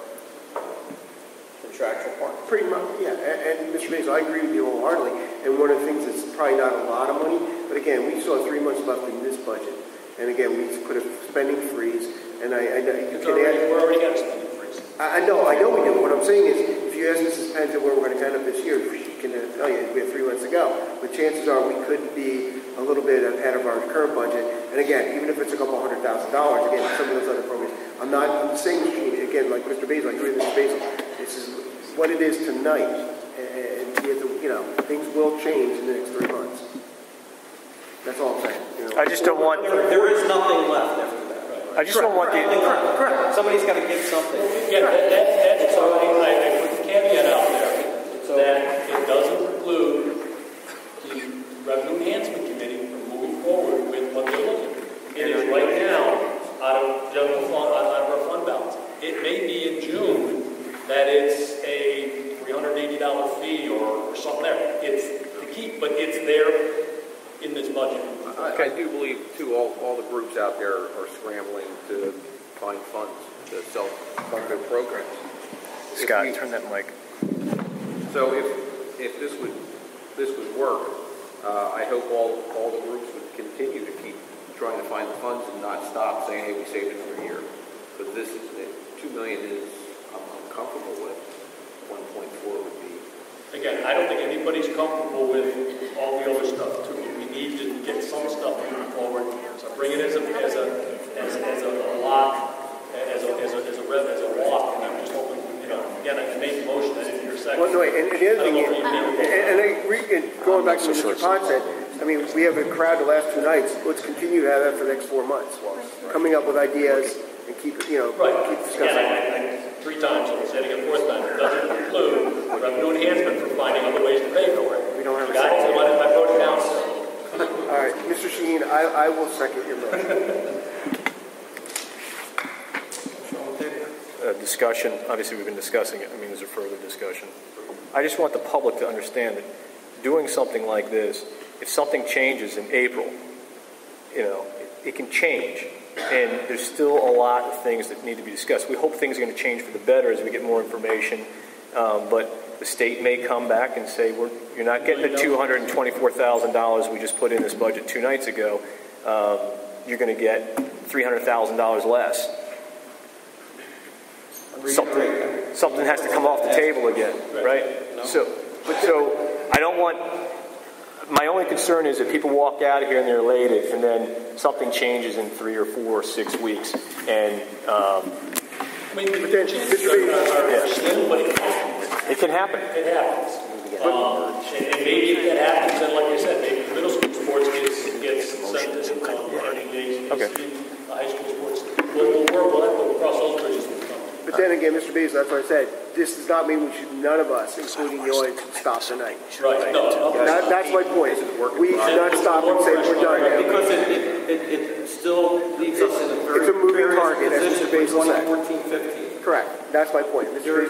contractual partners. Pretty much, yeah. And Mr. Basil, I agree with you wholeheartedly. And one of the things that's probably not a lot of money, but again, we still have 3 months left in this budget. And again, we put a spending freeze. And I know you can add. We're already got a spending freeze. I know we do. What I'm saying is, if you ask Mrs. Pence where we're going to end up this year, she can tell you we have 3 months to go. But chances are we could be a little bit ahead of our current budget. And again, even if it's a couple $100,000, again, some of those other programs, I'm saying, again, like Mr. Basil, I agree with Mr. Basil, this is what it is tonight. And things will change in the next 3 months. That's all I'm saying. I just don't want... There is nothing left after that. I just don't want the... Correct. Somebody's got to give something. Yeah, that's all. I put the caveat out there that it doesn't preclude the Revenue Enhancement Committee from moving forward with what they're looking at. It is right now out of general fund, out of our fund balance. It may be in June that it's a $380 fee or something there. It's to keep, but it's there in this budget. I do believe, too, all the groups out there are scrambling to find funds to self-fund their programs. Scott, turn that mic. So if this would work, I hope all the groups would continue to keep trying to find the funds and not stop saying, hey, we saved it for a year. But this is, $2 million is, I'm comfortable with. 1.4 would be. Again, I don't think anybody's comfortable with all the other stuff too. We need to get some stuff moving forward. So bring it as a block, as a walk. And I'm just hoping, again, I made the motion. I didn't hear a second. Well, no, and the other thing is, and I agree, going back to what Mr. Pond said, I mean, we have a crowd the last 2 nights. Let's continue to have that for the next 4 months. Coming up with ideas and keep discussing. Again, 3 times, I'm saying it a 4th time. It doesn't include revenue enhancement for finding other ways to pay for it. We don't have a got it, so let it vote down. All right, Mr. Sheen, I will second your motion. Discussion. Obviously, we've been discussing it. I mean, there's a further discussion. I just want the public to understand that doing something like this, if something changes in April, it can change. And there's still a lot of things that need to be discussed. We hope things are going to change for the better as we get more information. But the state may come back and say, you're not getting the $224,000 we just put in this budget 2 nights ago. You're going to get $300,000 less. Something has to come off the table again, right? So I don't want... My only concern is that people walk out of here and they're elated, and then something changes in 3 or 4 or 6 weeks, and it can happen. It happens. And maybe if that happens, then like I said, maybe middle school sports gets sent this days. Okay. High school sports. We'll have to cross those bridges. But then again, Mr. Beasley, that's what I said. This does not mean none of us, including the audience, should stop tonight. Right. No. That's my point. We should not stop and say we're done now. Because it still leaves us in a very... It's a moving target, as Mr. Beasley said. 14, 15. Correct. That's my point. You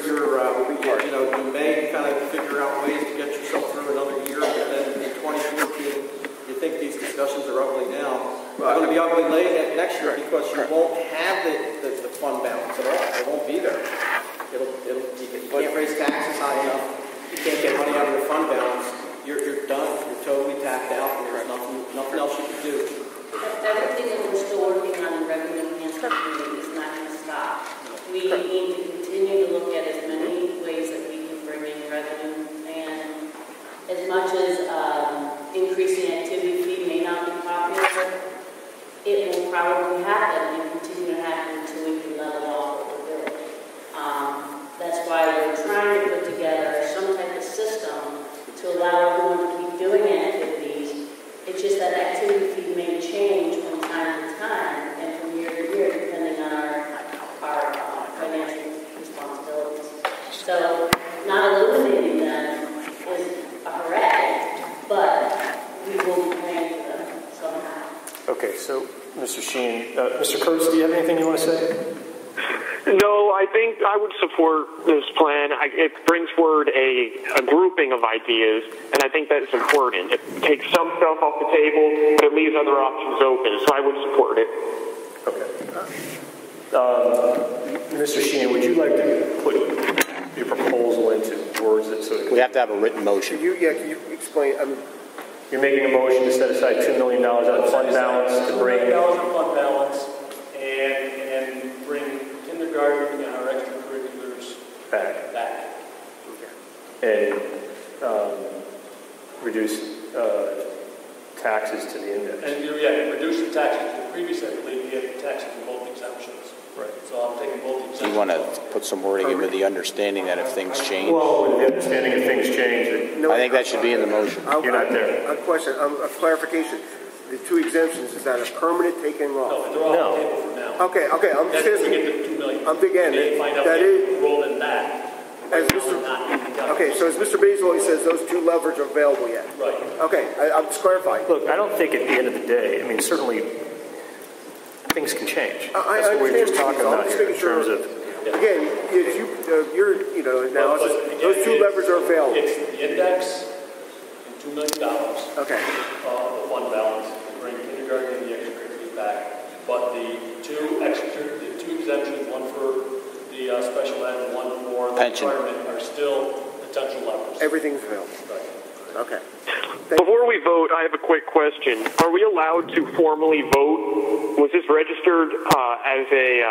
may kind of figure out ways to get yourself through another year, but then in 2014, you think these discussions are ugly now. They're going to be ugly late next year because you won't have the fund balance at all. It won't be there. You can't raise taxes high enough. You can't get money out of your fund balance. You're done. You're totally tapped out, and there's nothing else you can do. Everything that we're still working on in revenue enhancement is not going to stop. We need to continue to look at as many ways that we can bring in revenue, and as much as increasing activity fee may not be popular, it will probably happen and continue to happen until we can level off what we're doing. That's why we're trying to put together some type of system to allow everyone to keep doing activities. It's just that activity fee may change from time to time and from year to year, depending on our financial responsibilities. So not eliminating them is a hooray, but we will be paying for them somehow. Okay, so Mr. Sheen. Mr. Kurtz, do you have anything you want to say? No, I think I would support this plan. It brings forward a grouping of ideas, and I think that is important. It takes some stuff off the table, but it leaves other options open, so I would support it. Okay. Mr. Sheen, would you like to put your proposal into words that sort of... We have to have a written motion. Can you explain? You're making a motion to set aside $2 million out of fund balance to bring... $2 million in fund balance and bring kindergarten and our extracurriculars back. And reduce taxes to the index. And reduce the taxes. Previously, I believe we had taxes in both exemptions. Right. So I'm taking both exemptions. Do you want to put some wording in with the understanding that if things change? Well, with the understanding if things change. I think that should be in the motion. You're not there. A question, a clarification. The two exemptions, is that a permanent taking off? No, they're all on the table for now. Okay, I'm That's just... we get the $2 million. I'm thinking that is rolled in that. Okay, so as Mr. Basil always says, those two levers are available yet. Right. Okay, I'm just clarifying. Look, I don't think at the end of the day, I mean, certainly things can change. I That's what we were just understand, talking about here in terms of... Again, your analysis, those two levers are available. It's the index and $2 million. Okay. The fund balance to bring kindergarten and the extracurriculars back. But the two exemptions, one for the special ed and one for the pension, retirement, are still potential levers. Everything's available. Right. Okay. Before we vote, I have a quick question. Are we allowed to formally vote? Was this registered as a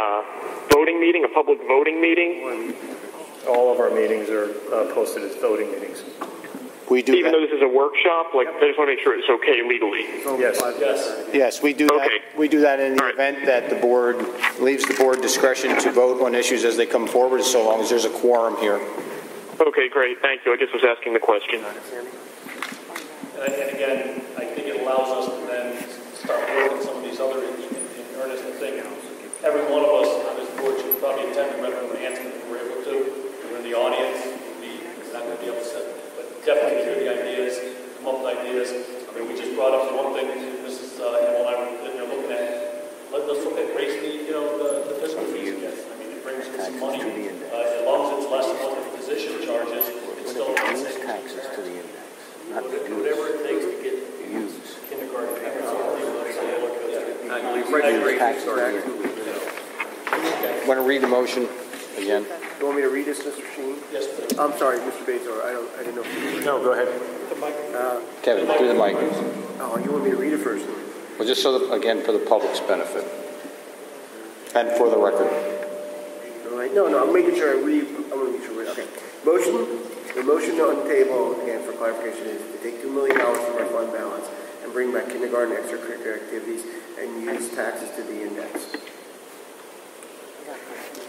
voting meeting, a public voting meeting? All of our meetings are posted as voting meetings. We do Even though this is a workshop, I just want to make sure it's okay legally. Yes, we do that. We do that in the event that the board leaves the board discretion to vote on issues as they come forward, so long as there's a quorum here. Okay, great. Thank you. I just was asking the question. And again, I think it allows us to then start working some of these other in earnest and think every one of us on this board should probably attend the revenue enhancement if we're able to. We're in the audience. We're not going to be able to sit, but definitely hear the ideas, come up with ideas. I mean, we just brought up one thing Mrs. Himmel and I were looking at. Let's look at raising the fiscal fees again. I mean, it brings in some money. As long as it's less than what the physician charges, it's still the same. Taxes to the index. Whatever it takes to get kindergarten. Want to read the motion again? You want me to read this, Mr. Sheen? Yes, please. I'm sorry, Mr. Basil. I didn't know if you... No, go ahead. Kevin, do the mic. Oh, you want me to read it first? Well, just so that, again, for the public's benefit and for the record. All right. No, I'm making sure I want to make sure. Okay. The motion on the table, again, for clarification, is to take $2 million from our fund balance and bring back kindergarten extracurricular activities and use taxes to the index.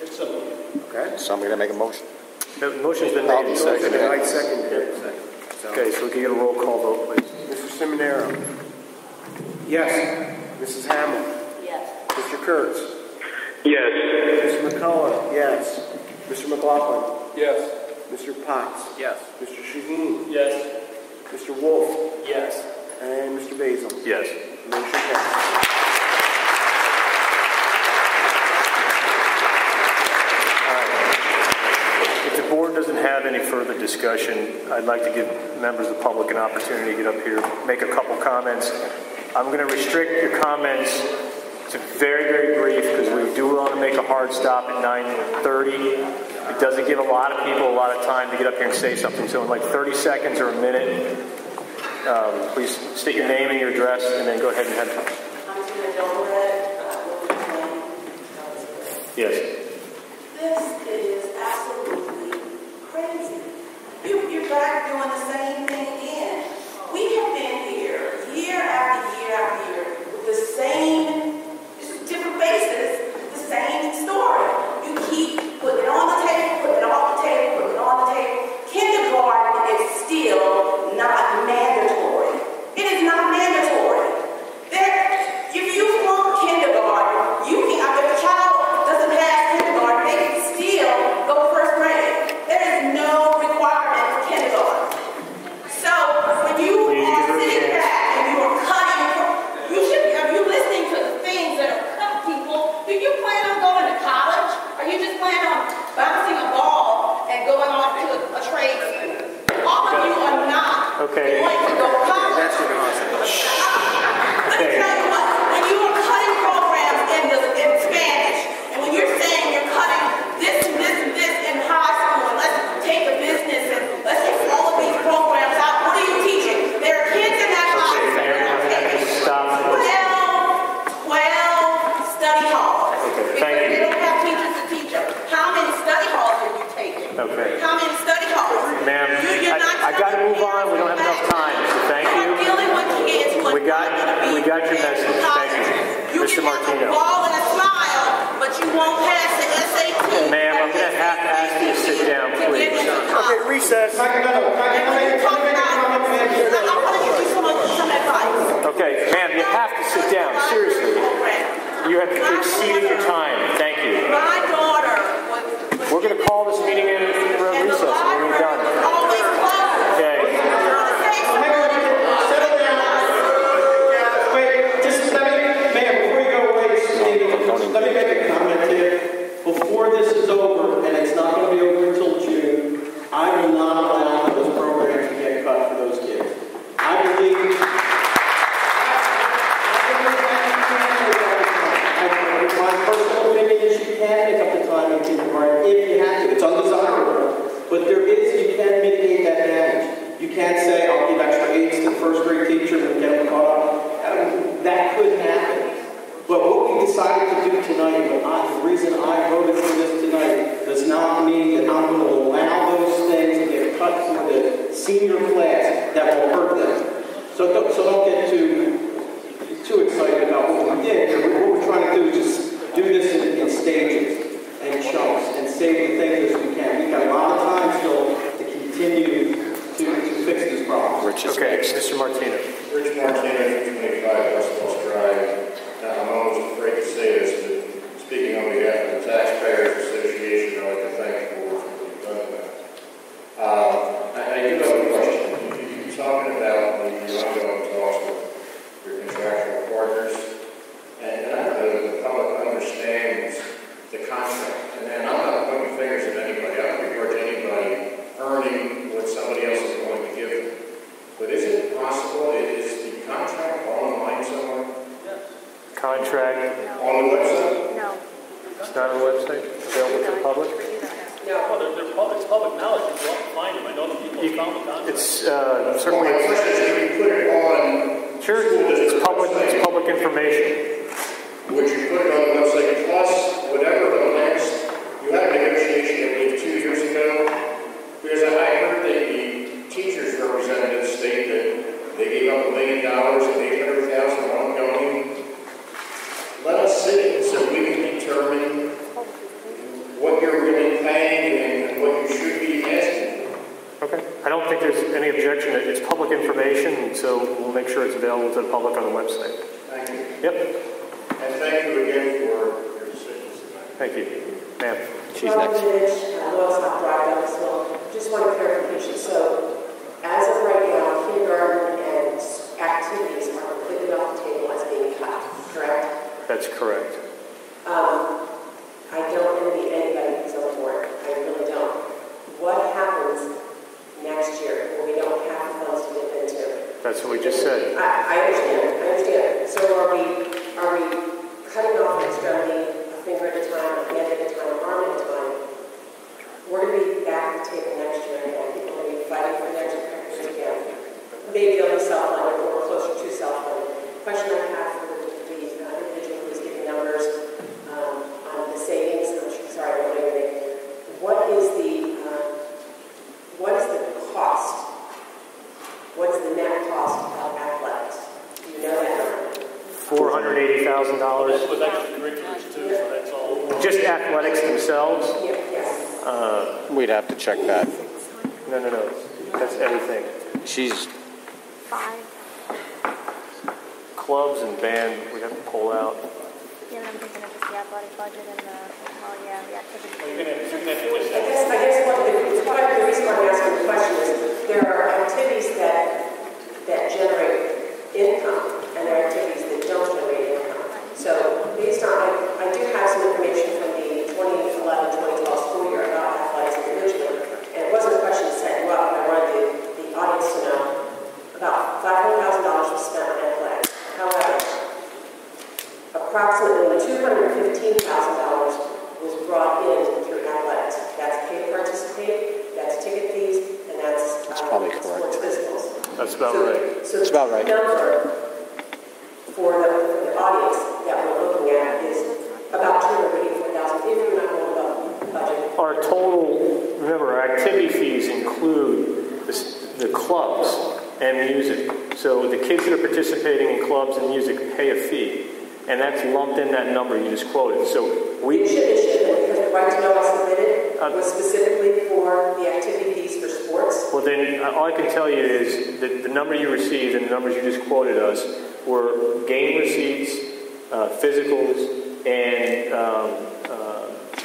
It's simple. Okay? So I'm going to make a motion. The motion's been made and seconded. I seconded it. Okay, so we can get a roll call vote, please. Mr. Seminaro. Yes. Mrs. Hamill. Yes. Mr. Kurtz. Yes. Mr. McCullough. Yes. Mr. McLaughlin. Yes. Mr. Potts. Yes. Mr. Shaheen. Yes. Mr. Wolf. Yes. And Mr. Basil. Yes. Motion passed. If the board doesn't have any further discussion, I'd like to give members of the public an opportunity to get up here, make a couple comments. I'm going to restrict your comments to very, very brief because we do want to make a hard stop at 9:30. It doesn't give a lot of people a lot of time to get up here and say something. So in like 30 seconds or a minute, please state your name and your address and then go ahead and have... I'm Tina Delbert. Yes. This is absolutely crazy. You're back doing the same thing again. We have been here year after year after year with the same, just different faces, the same story. You keep putting it on the table, putting it off the table, putting it on the table. Kindergarten is still not mandatory. It is not mandatory. If you flunk kindergarten, if a child doesn't pass Okay. Going to go to college. That's an awesome. Let me tell you what, when you are cutting programs in Spanish, and when you're saying you're cutting this and this and this in high school, and let's take a business and let's take all of these programs out, what are you teaching? There are kids in that class that are not taking 12 study halls. Okay, Because thank you. they don't have teachers to teach them. How many study halls are you taking? Okay. How many study halls? Ma'am, You're not I got to move on. We don't have enough time. So thank you. You're dealing with kids who are We got your message. Thank you. You Mr. can have a Martino. ball and a smile, but you won't pass the SAT. Ma'am, I'm going to have to ask you to sit down, please. Okay, recess. And when you talk about, I want to give you some advice. Okay, ma'am, you have to sit down. Seriously. You have exceeded your time. Thank you. My daughter was We're going to call this meeting in recess when we're done. always closed. Okay. Wait, just let me make a comment here. Before this is over, and it's not going to be over until June, I will not allow those programs to get cut for those kids. I believe. My personal opinion is you can make up the time in kindergarten if you have to. It's undesirable, but you can mitigate that damage. You can't say, I'll give extra aids to the first grade teacher and get them caught up. That could happen. But what we decided to do tonight, the reason I voted for this tonight, does not mean that I'm going to allow those things to get cut for the senior class that will hurt them. So don't get too excited about what we did here. What we're trying to do is just do this in stages and chunks and save the things as we can. We've got a lot of time still to continue to fix these problems. Okay, Mr. Martino. Rich Martino, 225 West Coast Drive. Now, I'm almost afraid to say this, but speaking on behalf of the Taxpayers Association, I'd like to thank the board for what you've done with that. I do have a question. You're talking about the ongoing talks with your contractual partners, and I don't know that the public understands the contract. And I'm not pointing fingers at anybody. I don't regard anybody earning what somebody else is going to give them. But is it possible, is the contract online somewhere? Contract on the website? No. It's not on the website? Available to the public? Well, it's public knowledge. You go up and find them. I know the people who found the contract. It's certainly. My question is, if you put it on sure, it's public information. Would you put it on the website plus whatever the last, you had a negotiation, I believe, 2 years ago? Because I heard that the teachers representatives state that they gave up $1 million and $800,000 ongoing. Let us sit so we can determine what you're really paying and what you should be asking for. Okay. I don't think there's any objection. It's public information, so we'll make sure it's available to the public on the website. Thank you. Yep. And thank you again for your decisions tonight. Thank you. Ma'am, she's Well, next. I know it's not dried up as well. Just one clarification. So, as of right now, kindergarten and activities are completely off the table as being cut, correct? That's correct. I don't envy anybody who's on board. I really don't. What happens next year when we don't have the funds to dip into? That's what we just said. I understand. So are we cutting off an extremity, a finger at a time, a hand at a time, an arm at a time? We're going to be back at the table next year again. People are going to be fighting for their practices again. Maybe they'll be self-funded or closer to self-funded. Question I have for the individual who's giving numbers on the savings, sorry, I'm not going to what is the cost? What is the net cost of athletics? Do you know that? $480,000. That's with extracurriculars too, so that's all. Just athletics themselves? Yes. We'd have to check that. No. That's everything. She's 5. Clubs and band, we have to pull out. Yeah, I'm thinking of just the athletic budget and the activity. I guess the reason why I'm asking the question is there are activities that generate income and there are activities that don't generate income. So based on, I do have some information from the 2011-2012 school year about athletics individually, and it wasn't a question to set you up. I wanted the audience to know That's about right. So That's about right. The number for the audience that we're looking at is about 284,000 if we're not going above budget. Our total, remember, our activity fees include the clubs and music. So the kids that are participating in clubs and music pay a fee, and that's lumped in that number you just quoted. So It should, because the right to know I submitted was specifically for the activity fees for sports. Well, then all I can tell you is that the number you received and the numbers you just quoted us were game receipts, physicals, and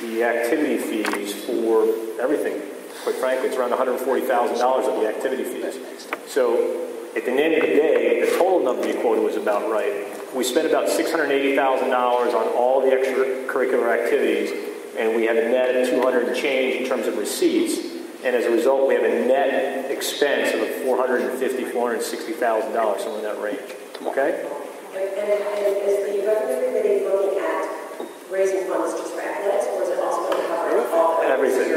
the activity fees for everything. Quite frankly, it's around $140,000 of the activity fees. So at the end of the day, the total number you quoted was about right. We spent about $680,000 on all the extracurricular activities, and we had a net of 200 and change in terms of receipts. And as a result, we have a net expense of $450,000, $460,000, somewhere in that range. Okay? And is the revenue committee looking at raising funds just for athletics, or is it also going to cover all of it? Everything.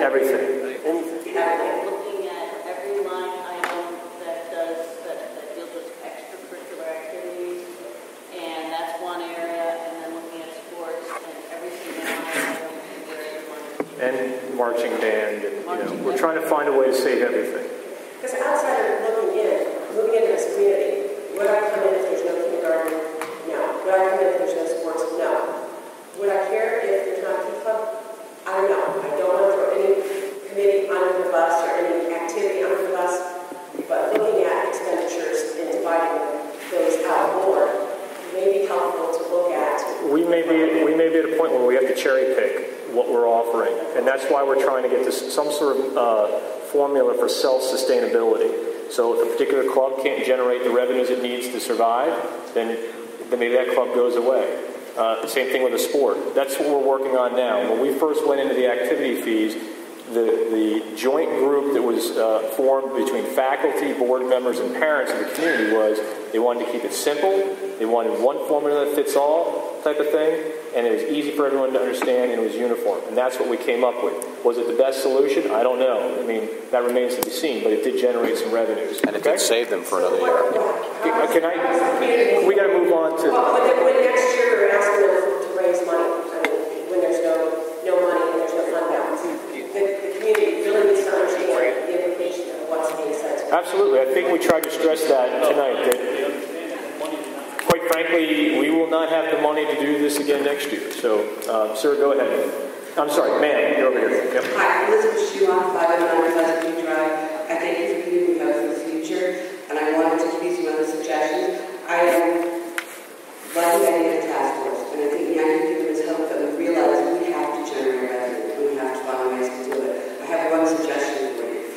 Everything. Looking at every line item that deals with extracurricular activities, and that's one area, and then looking at sports and everything else. And marching band, and we're trying to find a way to save everything. Because outside of moving into this community, would I come in if there's no kindergarten? No. Would I come in if there's no sports? No. Would I care if there's not a key club? I don't know. I don't want to throw any committee under the bus or any activity under the bus, but looking at expenditures and dividing those out more may be helpful to look at. We may be at a point where we have to cherry pick what we're offering, and that's why we're trying to get to some sort of formula for self-sustainability. So if a particular club can't generate the revenues it needs to survive, then maybe that club goes away. Same thing with the sport. That's what we're working on now. When we first went into the activity fees, the joint group that was formed between faculty, board members, and parents of the community was they wanted to keep it simple. They wanted one formula that fits all type of thing, and it was easy for everyone to understand, and it was uniform. And that's what we came up with. Was it the best solution? I don't know. I mean, that remains to be seen, but it did generate some revenues. And it did save them for another year. We got to move on to... Well, when next year we're asking them to raise money, when there's no money and there's no fund balance, the community really needs to understand the implication of what's being said. Absolutely. I think we tried to stress that tonight, that quite frankly, we will not have the money to do this again next year. So, sir, go ahead. I'm sorry, ma'am, you're over here. Yep. Hi, Elizabeth Schumann, 509 Pleasant View Drive. I thank you for giving me hope for the future, and I wanted to give you some other suggestions. I am lucky I need a task force, and I think I can give us hope that we realize we have to generate revenue, and we have to find ways to do it. I have one suggestion for you.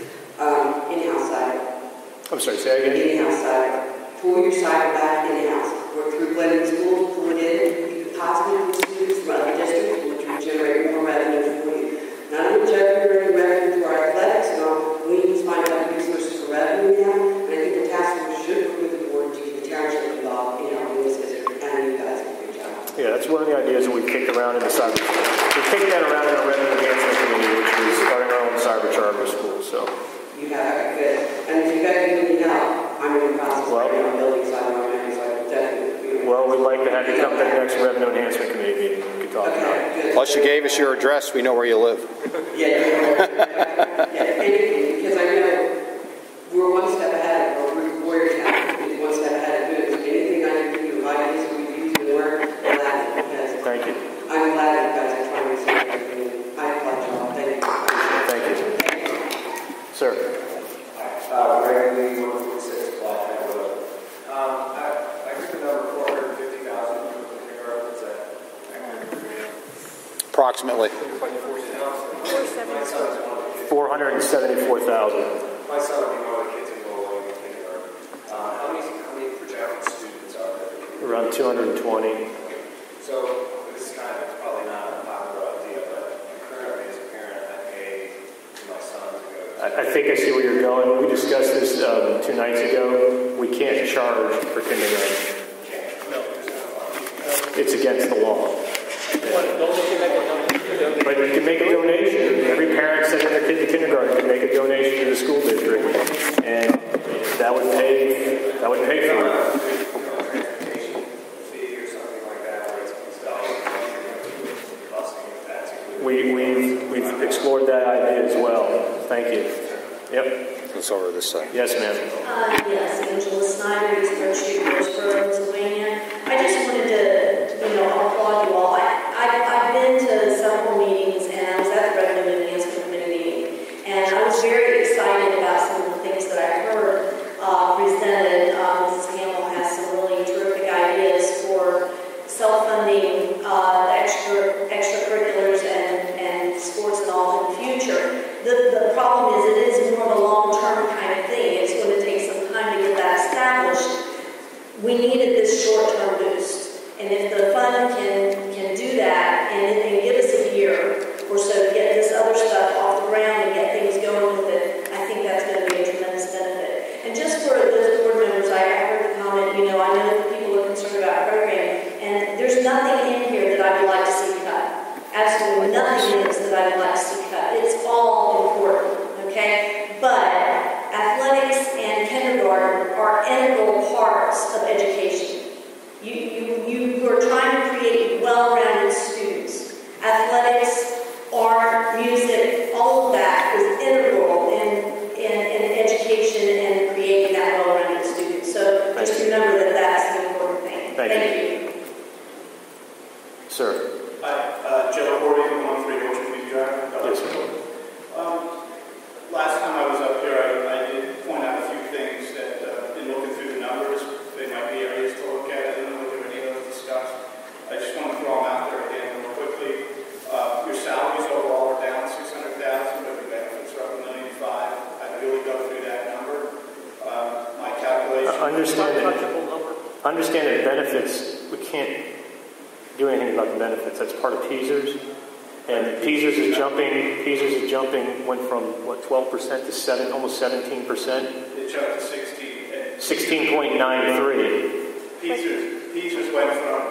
In-house cyber. I'm sorry, say that again? In-house cyber. Pull your cyber back in-house. Work through blended schools, pull it in. You could possibly put students from other districts, which would generate more revenue for you. Not only generating revenue through our athletics and all, we need to find other resources for revenue now. And I think the task force should work with the board to get the township involved in our doing this, and you guys do a good job. Yeah, that's one of the ideas that we've kicked around in the cyber. We've kicked that around in our revenue enhancement committee, which is starting our own cyber charter school. So. You got it, good. And if you guys need help, I'm in the process of building cyber revenue, so I will definitely. Well, we'd like to have you come to the next revenue enhancement committee meeting. We can talk about it. Plus, you gave us your address. We know where you live. Yeah, anything, because I know we're one step ahead, or we're one step ahead of doing anything I can do to provide this review to work. I'm glad because thank you. I'm glad you guys are trying to say everything. I applaud you all. Thank you. Thank you. Sir. Greg Lee, 146 Black Road. I heard the number 450,000 for the kindergarten. What's that? Approximately. 474,000. My son will be one of the kids enrolling in kindergarten. How many projected students are there? Around 220. So this is probably not a popular idea, but currently as a parent, I pay my son to go. I think I see where you're going. We discussed this 2 nights ago. We can't charge for kindergarten. It's against the law. But you can make a donation. Every parent sending their kid to kindergarten can make a donation to the school district, and that would Thank you. Yep. Let's over this side. Yes, ma'am. Yes, Angela Snyder, East Third Street, Roseboro, Pennsylvania. I just wanted to, applaud you all. I've been to several meetings, and I was at the Revenue Enhancement Committee meeting, and I was very excited about some of the things that I heard presented. Mrs. Campbell has some really terrific ideas for self-funding extracurriculars and sports and all in the future. The problem is it is more of a long-term kind of thing. It's going to take some time to get that established. We needed this short-term boost. And if the fund can do that and give us a year or so to get this other stuff off the ground and get things going with it, I think that's going to be a tremendous benefit. And just for those board members, I heard the comment, I know that people are concerned about programming, and there's nothing in here that I would like to see cut. Absolutely nothing in this that I would like to see cut. It's all important, okay? But athletics and kindergarten are integral parts of education. You are trying to create well-rounded students. Athletics, art, music, all of that is integral in education and creating that well-rounded student. So just remember that that's the important thing. Thank you. Sir. Hi, Joe Corey from 13 Orchard View Drive. Yes, sir. Last time I was up here, I did point out a few things that, in looking through the numbers, they might be areas to look at. I didn't know whether any of those discussed. I just want to throw them out there again real quickly. Your salaries overall are down $600,000, but your benefits are up $1.5 million. I'd really go through that number. My calculation. Understand that benefits, we can't do anything about the benefits. That's part of PSERS. And PSERS is jumping, went from, 12% to almost 17%? It jumped to 16.93. PSERS went from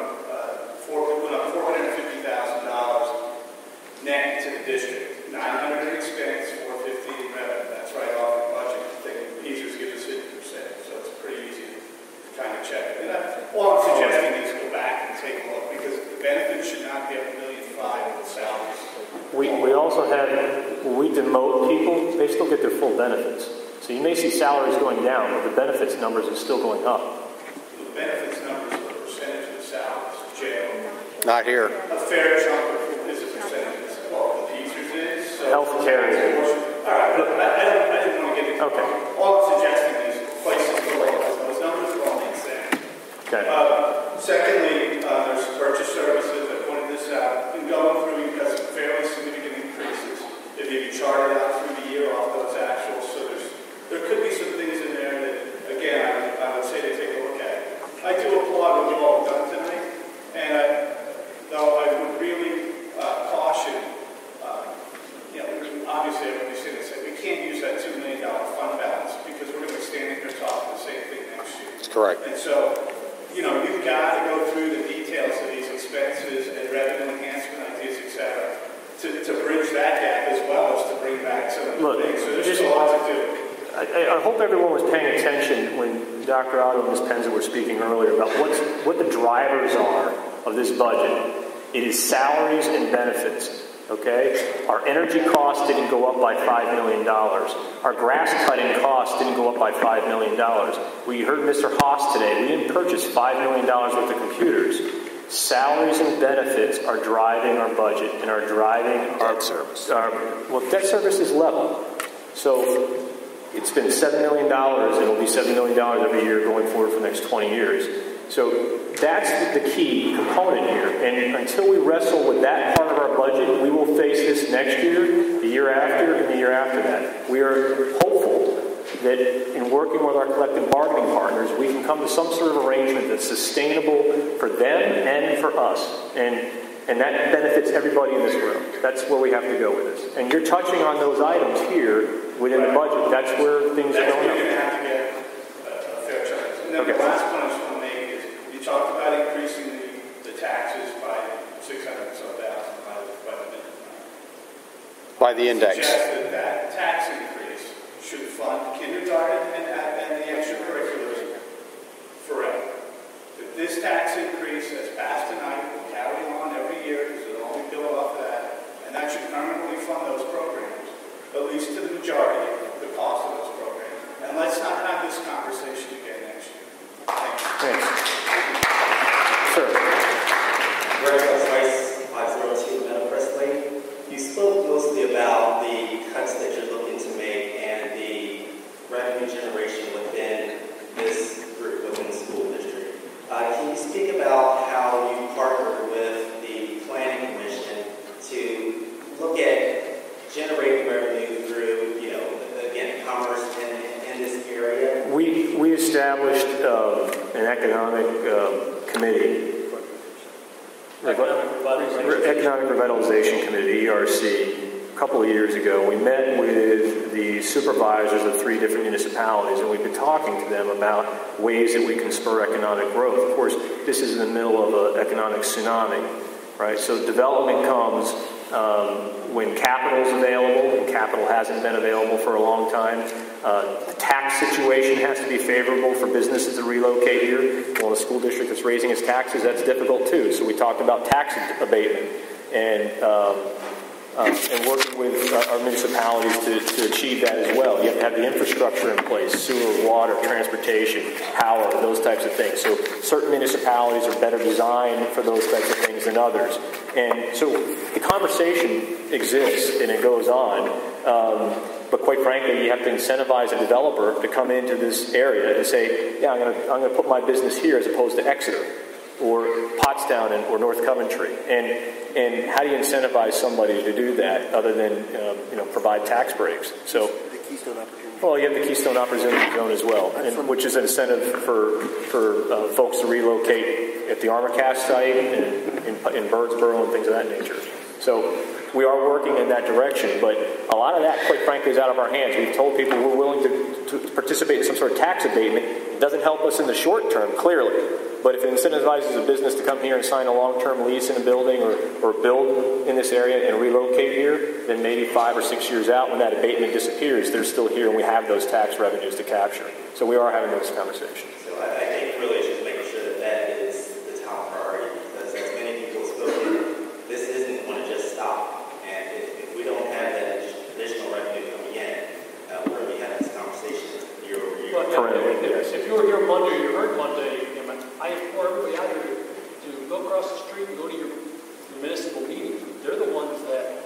$450,000 net to the district. $900 in expense, $450 in revenue. That's right off the budget. PSERS gives us 50%, so it's pretty easy to kind of check. And all I'm suggesting is go back and take a look, because the benefits should not be up $1.5 million with salaries. We also have, when we demote people, they still get their full benefits. So you may see salaries going down, but the benefits numbers are still going up. The benefits numbers are a percentage of the salaries. Jail. Not here. A fair chunk is a percentage. Well, the PSERS is. So health care is. All right. I didn't want to get into okay. All I'm suggesting is places to look at those numbers all make sense. Okay. Secondly, there's purchase services. I pointed this out. In going through, you've got some fairly significant increases. If you chart it out through the year off those actuals, so there could be some things in there that, again, I would say to take a look at. I do applaud what you've all done tonight, and though I would really caution, obviously everybody's going to say we can't use that $2 million fund balance because we're going to be standing here talking the same thing next year. That's correct. And so, you've got to go through the details of these expenses and revenue enhancement ideas, et cetera, to bridge that gap as well as to bring back some of the things. So there's just a lot to do. I hope everyone was paying attention when Dr. Otto and Ms. Penza were speaking earlier about what the drivers are of this budget. It is salaries and benefits. Okay? Our energy costs didn't go up by $5 million. Our grass cutting costs didn't go up by $5 million. We heard Mr. Haas today. We didn't purchase $5 million worth of computers. Salaries and benefits are driving our budget and are driving our debt service. Debt service is level. So it's been $7 million, and it'll be $7 million every year going forward for the next 20 years. So that's the key component here. And until we wrestle with that part of our budget, we will face this next year, the year after, and the year after that. We are hopeful that in working with our collective bargaining partners, we can come to some sort of arrangement that's sustainable for them and for us. And that benefits everybody in this room. That's where we have to go with this. And you're touching on those items here within the budget. That's where things are going up. That's where you're going to have to get a fair chance. And then the last point I just want to make is you talked about increasing the taxes by $600,000 by the minute. By the index. Suggested that tax increase should fund kindergarten and the extracurriculars forever. If this tax increase has passed tonight, will carry on every year because it'll only build off of that, and that should permanently fund those programs, at least to the majority of the cost of those programs. And let's not have this conversation again next year. Thanks. Sir. Greg Price, 502 Meadow Crest Lane. You spoke mostly about the cuts that you're looking to make and the revenue generation within this group, within the school district. Can you speak about how you partnered with the Planning Commission to look at generating revenue through, again, commerce in this area? We established an economic committee. Economic Revitalization Committee, ERC, a couple of years ago. We met with the supervisors of 3 different municipalities, and we've been talking to them about ways that we can spur economic growth. Of course, this is in the middle of an economic tsunami, right? So development comes when capital is available, and capital hasn't been available for a long time. The tax situation has to be favorable for businesses to relocate here. Well, a school district that's raising its taxes, that's difficult too. So we talked about tax abatement and working with our municipalities to achieve that as well. You have to have the infrastructure in place: sewer, water, transportation, power, those types of things. So certain municipalities are better designed for those types of things than others. And so the conversation exists and it goes on. But quite frankly, you have to incentivize a developer to come into this area and say, yeah, I'm going to put my business here as opposed to Exeter or Pottstown or North Coventry. And how do you incentivize somebody to do that other than provide tax breaks? So the Keystone Opportunity. Well, you have the Keystone Opportunity Zone as well, which is an incentive for folks to relocate at the Armorcast site and in Birdsboro and things of that nature. So we are working in that direction, but a lot of that, quite frankly, is out of our hands. We've told people we're willing to participate in some sort of tax abatement. It doesn't help us in the short term, clearly. But if it incentivizes a business to come here and sign a long-term lease in a building or build in this area and relocate here, then maybe 5 or 6 years out when that abatement disappears, they're still here and we have those tax revenues to capture. So we are having those conversations. So I think really it's just making sure that is the top priority, because as many people have spoken, this isn't going to just stop. And if we don't have that additional revenue coming in, we're going to be having this conversation year over year. If you were here Monday, you heard Monday, I implore everybody out here to go across the street and go to your municipal meetings. They're the ones that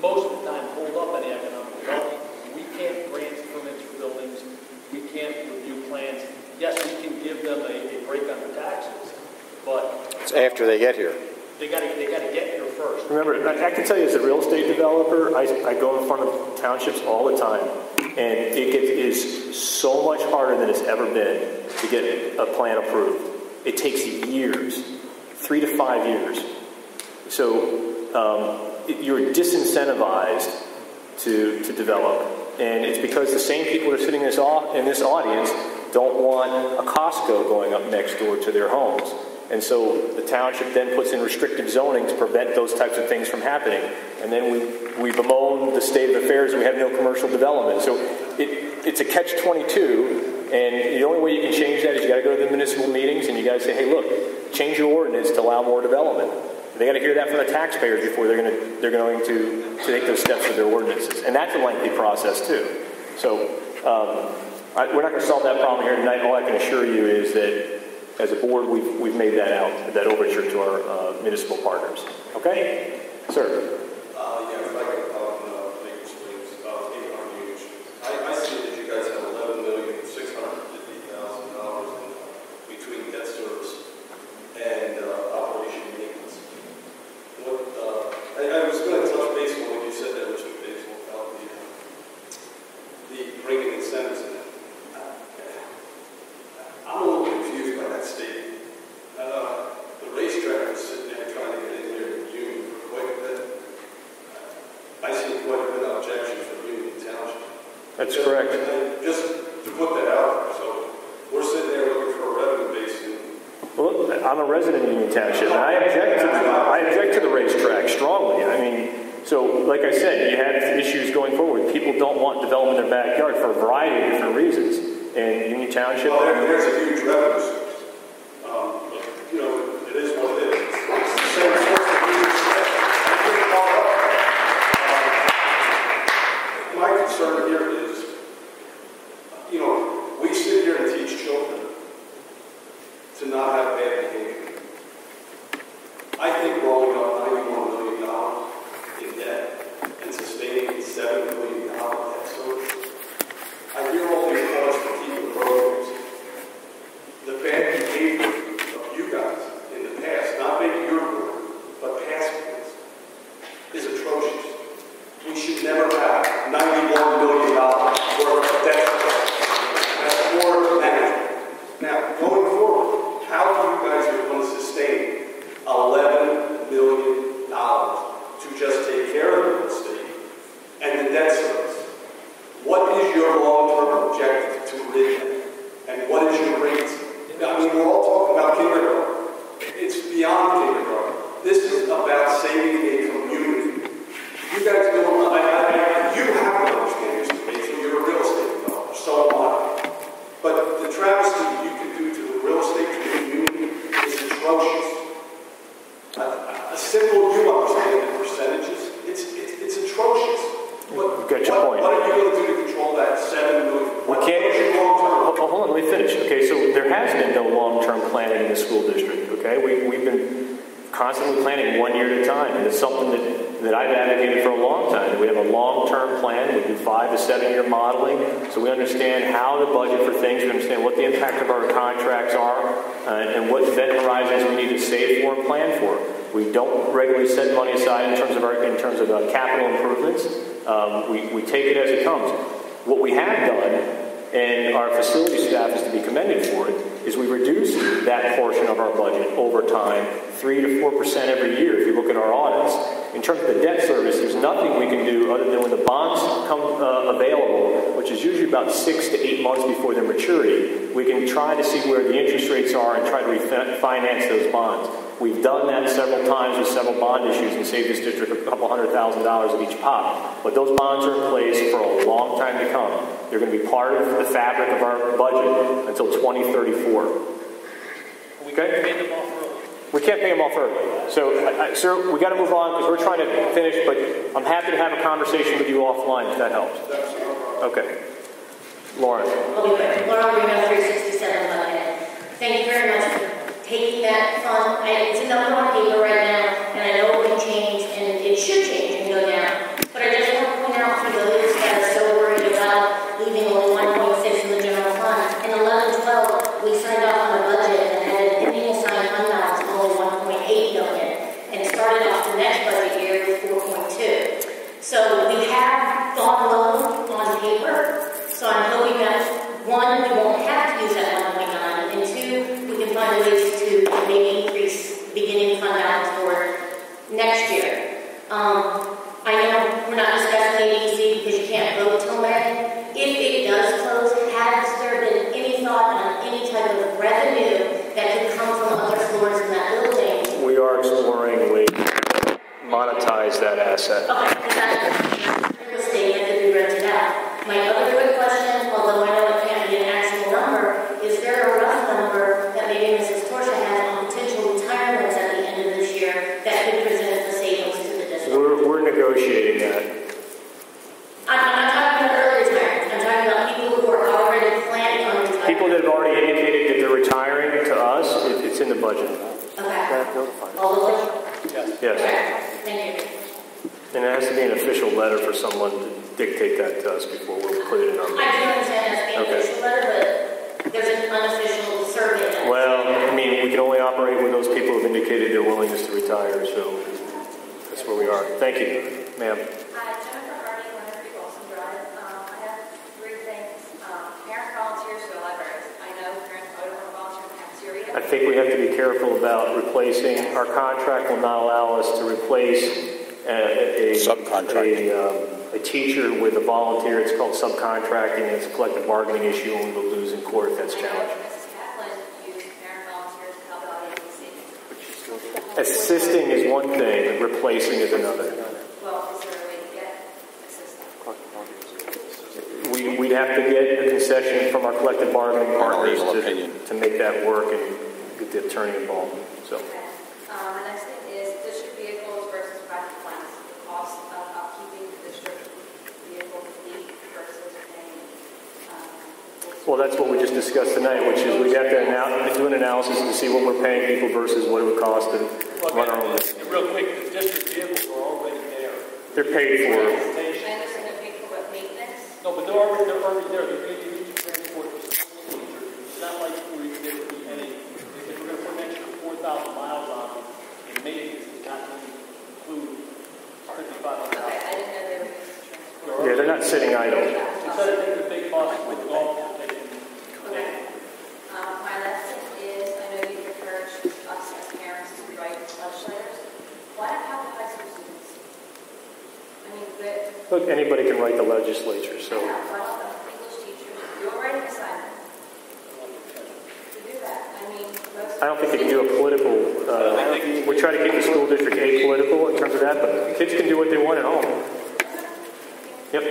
most of the time hold up any economic development. We can't grant permits for buildings. We can't review plans. Yes, we can give them a break on their taxes, but it's after they get here. They got to get here first. Remember, I can tell you as a real estate developer, I go in front of townships all the time, and it is so much harder than it's ever been to get a plan approved. It takes years, 3 to 5 years. So you're disincentivized to develop, and it's because the same people that are sitting in this audience don't want a Costco going up next door to their homes. And so the township then puts in restrictive zoning to prevent those types of things from happening. And then we bemoan the state of affairs and we have no commercial development. So it's a catch-22, and the only way you can change that is you got to go to the municipal meetings and you got to say, hey, look, change your ordinance to allow more development. They got to hear that from the taxpayers before they're going to take those steps with their ordinances. And that's a lengthy process, too. So we're not going to solve that problem here tonight. All I can assure you is that as a board, we've made that overture to our municipal partners. Okay? Sir? If I could talk on Baker Street, I see that you guys have $11,650,000 between debt service and operation maintenance. I was going to touch base on what you said there, Mr. Basil, about the bringing incentives in. I'm a little confused by that statement. The racetrack was sitting there trying to get in there with Union for quite a bit. I see quite a bit of objection from Union Township. That's correct. Just to put that out there, so we're sitting there looking for a revenue base. Well, I'm a resident of Union Township, and I object to the racetrack strongly. I mean, so like I said, you have issues going forward. People don't want development in their backyard for a variety of different reasons. And Union Township... Well, there's a huge revenue source. It is what it is. It's the same source that we expect. I pick it all up. My concern here is, you know, we sit here and teach children to not have bad behavior. I think we're only up $91 million in debt and sustaining $7 million debt service. I hear all these calls for keeping programs. The bad behavior of you guys in the past, not maybe your board, but past boards, is atrocious. We should never have $91 million worth of debt. That's poor management. Now, going forward, how are you guys going to sustain $11 million to just take care of the real estate and the debt service? What is your long-term objective to rid that? And what is your rate? I mean, we're all talking about kindergarten. It's beyond kindergarten. This is about saving a community. You guys don't, you have to understand Mr. Basil, you're a real estate developer, so am I. But the travesty you can do to the real estate community is atrocious. A simple, you understand the percentages, it's atrocious. But Got your point. What are you going to do to control that $7 million? We can't. Hold on, let me finish. Okay, so there has been no long-term planning in the school district. Okay, we've been constantly planning 1 year at a time, and it's something that I've advocated for a long time. We have a long-term plan. We do 5 to 7 year modeling, so we understand how to budget for things. We understand what the impact of our contracts are, and what event horizons we need to save for and plan for. We don't regularly set money aside in terms of capital improvements. We take it as it comes. What we have done, and our facility staff is to be commended for it, is we reduce that portion of our budget over time, 3 to 4% every year if you look at our audits. In terms of the debt service, there's nothing we can do other than when the bonds come available, which is usually about 6 to 8 months before their maturity, we can try to see where the interest rates are and try to refinance those bonds. We've done that several times with several bond issues and saved this district a couple $100,000 of each pop. But those bonds are in place for a long time to come. They're going to be part of the fabric of our budget until 2034. We can't pay them off early. We can't pay them off early. So, sir, we got to move on because we're trying to finish, but I'm happy to have a conversation with you offline if that helps. Okay. Lauren. I'll be quick. Lauren Reno, 367 Buckhead. Thank you very much for taking that fund. It's a number on paper right now, and I know it can change, and it should change and go down. But I just want to point out for those that are so worried about leaving only 1.6 in the general fund. In 11-12, we signed off on a budget that had an ending assigned fund balance of only $1.8 million, and it started off the next budget year with 4.2. So we have gone low on paper. So I'm hoping that, one, we won't have to use that 1.9, and two, we can find ways to maybe increase beginning fund balance for next year. I know we're not discussing ADC because you can't vote till May. If it does close, has there been any thought on any type of revenue that could come from other floors in that building? We are exploring ways to monetize that asset. Okay, because that's a mistake that could be rented out. My other quick question, although I know it can't be an actual number, is there a rough number that maybe Mrs. Torsha has on potential retirements at the end of this year that could present the savings to the district? We're negotiating that. I'm not talking about early retirement. I'm talking about people who are already planning on retiring. People that have already indicated that they're retiring to us, it's in the budget. Okay. All of them? Yes. Okay. Thank you. And it has to be an official letter for someone to dictate that to us before we'll put it in our budget. I do understand that's the official letter, but there's an unofficial survey that... Well, I mean, we can only operate when those people have indicated their willingness to retire, so that's where we are. Thank you, ma'am. Hi, Jennifer Hardy, 103 Wilson Drive. I have 3 things. Parent volunteers for the libraries. I know parents don't want to volunteer in the cafeteria. I think we have to be careful about replacing. Our contract will not allow us to replace a teacher with a volunteer. It's called subcontracting, and it's a collective bargaining issue, and we will lose in court if that's challenged. Mrs. Kaplan used parent volunteers to help out ADC. Assisting is one thing, replacing is another. Well, is there a way to get assistance? We'd have to get a concession from our collective bargaining partners to make that work and get the attorney involved. So. The next thing is district vehicles versus private plans. The cost of upkeeping the district vehicle fleet. Well, that's what we just discussed tonight, which is we'd have to do an analysis to see what we're paying people versus what it would cost to run our own business. Real quick, the district vehicles are already there. They're paid for. No, but they're already there. They're going to use to transport the school teachers. It's not like there would be any, if we're going to put an extra 4,000 miles on them, and maintenance is not going to include $5,500. Okay, I didn't know they were used to transport. Yeah, they're not sitting idle. Instead of taking the big bus with golf, they're taking. Okay. My last thing is, I know you've encouraged us as parents to write legislators. Why not have the high school students? I mean, Look, anybody can write the legislature, so. why not the English teachers? You're writing assignments. To do that, I mean, I don't think they can do a political, we try to keep the school district apolitical in terms of that, but kids can do what they want at home. Yep.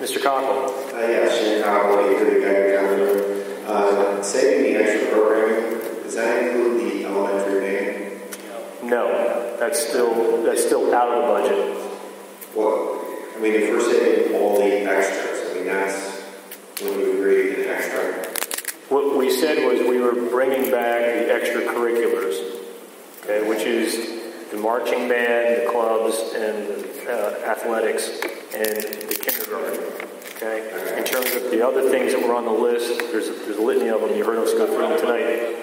Mr. Cockle. Yes, Shane Cockle, Eager County. Saving the extra programming, does that include the elementary band? No, that's still out of the budget. Well, I mean, if we're saving all the extras, I mean, that's when we agree an extra. What we said was we were bringing back the extracurriculars, okay, which is the marching band, the clubs, and the athletics, and the kindergarten. Okay. In terms of the other things that were on the list, there's a litany of them. You heard us go through them tonight.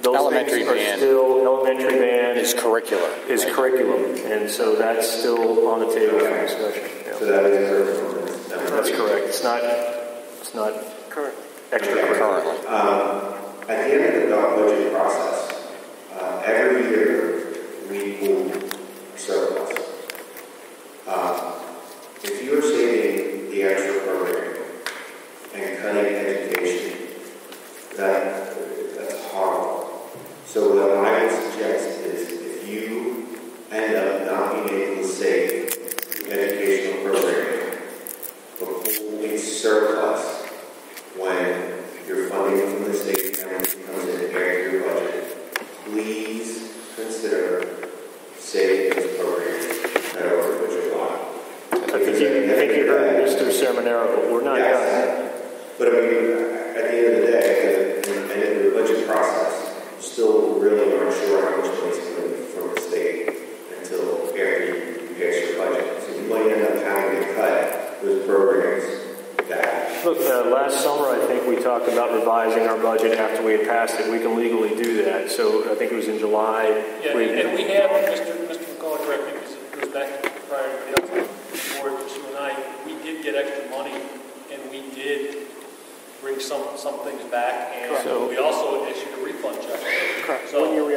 Those elementary things are band still elementary band is curriculum. Is curriculum, and so that's still on the table for discussion. Yeah. So that is curriculum. That's correct. It's not current. Currently. At the end of the budget process, every year we pull surplus. If you are saving the extra programming and cutting education, that's horrible. So what I would suggest is if you end up not being able to save the educational programming, but pull a surplus when your funding from the state and everything comes in after your budget, please consider saving those programs that are over budget line. I think you heard Mr. Seminaro, but we're not done. But I mean, at the end of the day, at the end of the budget process, you still really aren't sure how much money is coming from the state until after you fix your budget. So you might end up having to cut those programs back. Look, last summer I think we talked about revising our budget after we had passed it. We can legally do that. So I think it was in July. Yeah, and we have, Mr. McCullough, correct me, because it goes back prior to the other board, you and I, we did get extra money, and we did bring some things back, and so, we also issued a refund check. Correct. So we will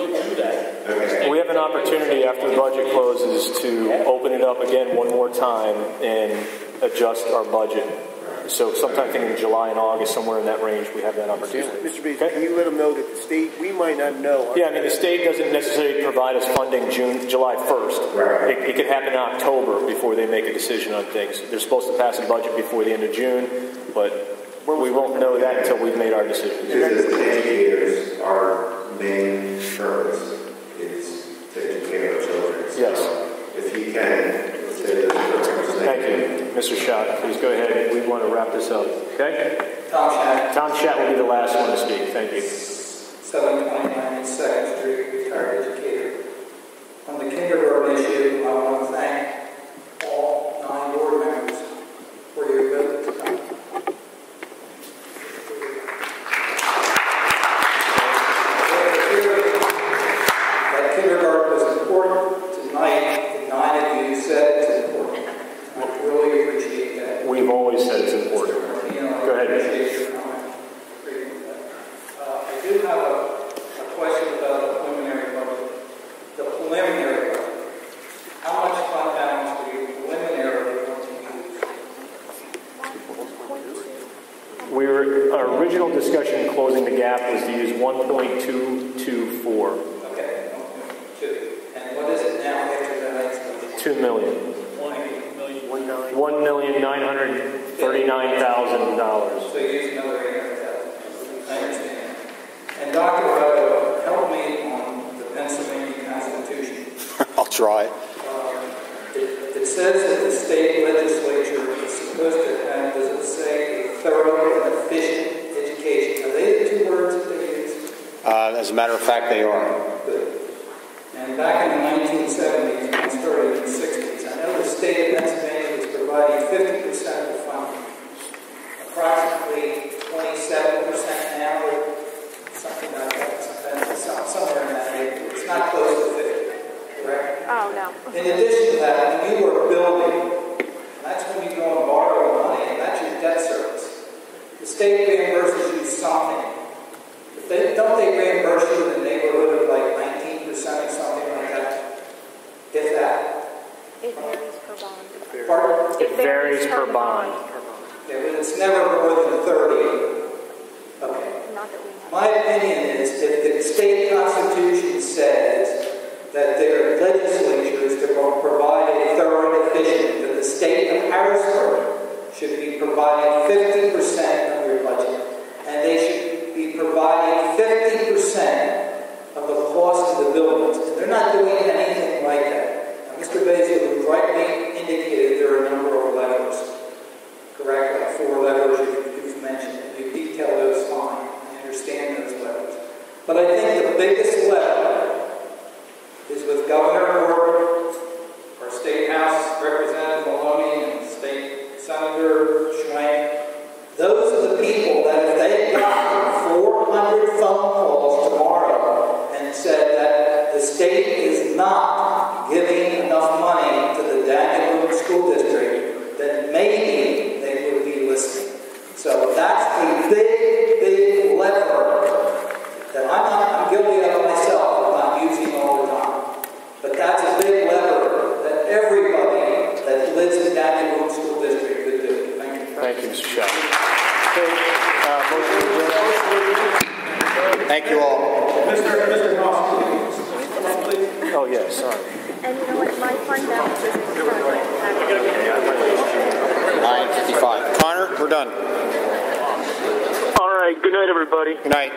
do that. Okay. we have an opportunity after the budget closes to open it up again one more time and adjust our budget. So sometime in July and August, somewhere in that range, we have that opportunity. Mr. Bates, can you let them know that the state, we might not know. Yeah, I mean, the state doesn't necessarily provide us funding July 1st. Right. It could happen in October before they make a decision on things. They're supposed to pass a budget before the end of June, but we won't know that until we've made our decisions. Because as educators, our main purpose is to educate our children. So Yes. if you can, say those programs. Thank you. Mr. Schott, please go ahead. We want to wrap this up. Okay? Tom Schott. Tom Schott will be the last one to speak. Thank you. 729 2nd Street, retired educator. On the kindergarten issue, I want to thank all 9 board members for your visit tonight. That kindergarten was important tonight. The 9 of you said it's important. I really appreciate that. We've always said it's important. Go ahead. I do have a question about the preliminary budget. The preliminary budget. How much fund balance do you preliminarily want to use? Our original discussion in closing the gap was to use 1.224. Okay, 1.2. And what is it now after that? 2 million. $1,939,000. So you use another 800,000. I understand. And Dr. Otto, help me on the Pennsylvania Constitution. I'll try. It says that the state legislature is supposed to have, does it say, a thorough and As a matter of fact, they are. And back in the 1970s, and started in the 60s, I know the state of Pennsylvania was providing 50% of the funding. Approximately 27% now, or something like that, somewhere in that neighborhood. It's not close to 50, correct? Oh, no. In addition to that, when you are building, that's when you go and borrow money, and that's your debt service. The state reimburses you something. Don't they reimburse you in the neighborhood of like 19% or something like that? If that. It varies per bond. Pardon? It varies per bond. Yeah, but it's never more than 30. Okay. Not that we have. My opinion is if the state constitution says that their legislature is to provide a thorough and efficient, that the state of Harrisburg should be providing 50% of your budget, and they should be providing 50% of the cost of the buildings. They're not doing anything like that. Now, Mr. Basil rightly indicated there are a number of levers. Correct? Like 4 levers you've mentioned. You detail those fine. I understand those levers. But I think the biggest lever is with Governor Gordon, our State House Representative Maloney, and State Senator Schwank. Those are the people that if they got 400 phone calls tomorrow and said that the state is not giving enough money to the Daniel Boone School District, then maybe they would be listening. So that's a big, big lever that I'm guilty of myself. I'm not using all the time. But that's a big lever that everybody that lives in Daniel Boone School District could do. Thank you. Thank you, Mr. Shaw. Thank you all. Mr. Moss, Oh, yeah, sorry. And you know what? My fund balance is currently 9:55. Connor, we're done. All right. Good night, everybody. Good night.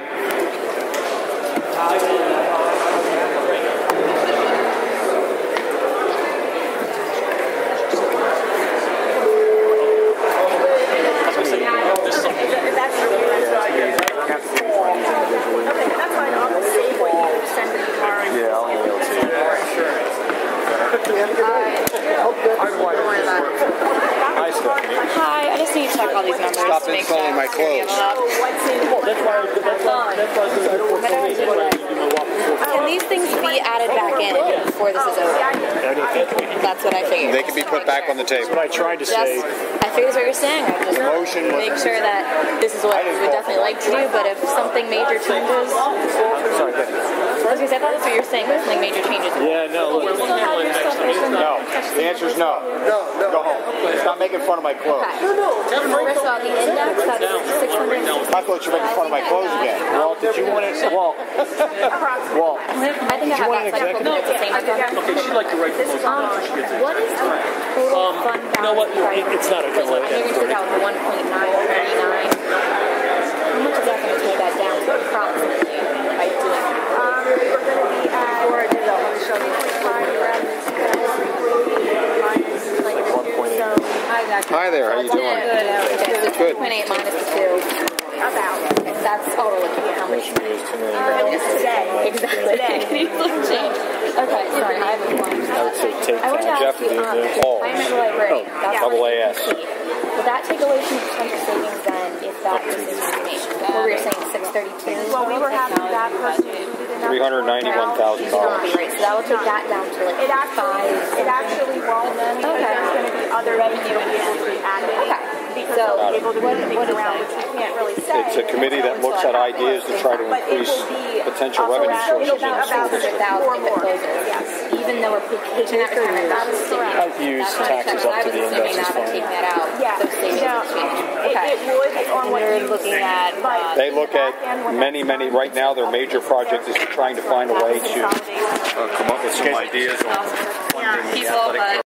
Hi, I just need to check all these numbers. Stop to make installing my clothes. Can these things be added back in before this is over? That's what I figured. They can be put back on the table. That's what I tried to say. I figured what you're saying. I just Motion make sure that this is what we would definitely like to do, but if something major changes... Sorry, go ahead. I thought that's what you're saying, but something major changes. Yeah, no. Will you still have your stuff open? No. The answer is no. Go home. Stop making fun of my clothes. Okay. First of all, the index, that's 600. I thought you were making fun of my clothes again. Walt, did you want to... Walt. I think I have that cycle, but it's the same as Okay, she'd like to write the motion. What is the total fund balance? You know what? It's not a good way. I think we took out 1.939. How much is that going to take that down to approximately by doing it? We're going to be at 2.5 around Hi there, how you doing? Good. 2.8 minus the 2. About. That's all we're looking at. How much? just today. Exactly. Today. Okay, sorry, I have a question. I would say take I want to Jeff ask you, and then Paul. I'm at the library. That's Double AS. Will that take away from potential savings then if that person is information? What were you saying, 632? Well, we were having that person included in $391,000. Right, so that will take that down to like It actually won't then because there's going to be other revenue able to be added. Okay. Because they'll be able to move things around, which we can't really say. It's a committee that looks at ideas to try to increase potential revenue sources in the school district. Yes. Even though we're taking that from I've used taxes up to the index is fine. taking that out. Yeah. Those savings are changing. Okay. It would on what They're you looking at. They look at many, right now their major project is trying to find a way to come up with some ideas on funding the athletic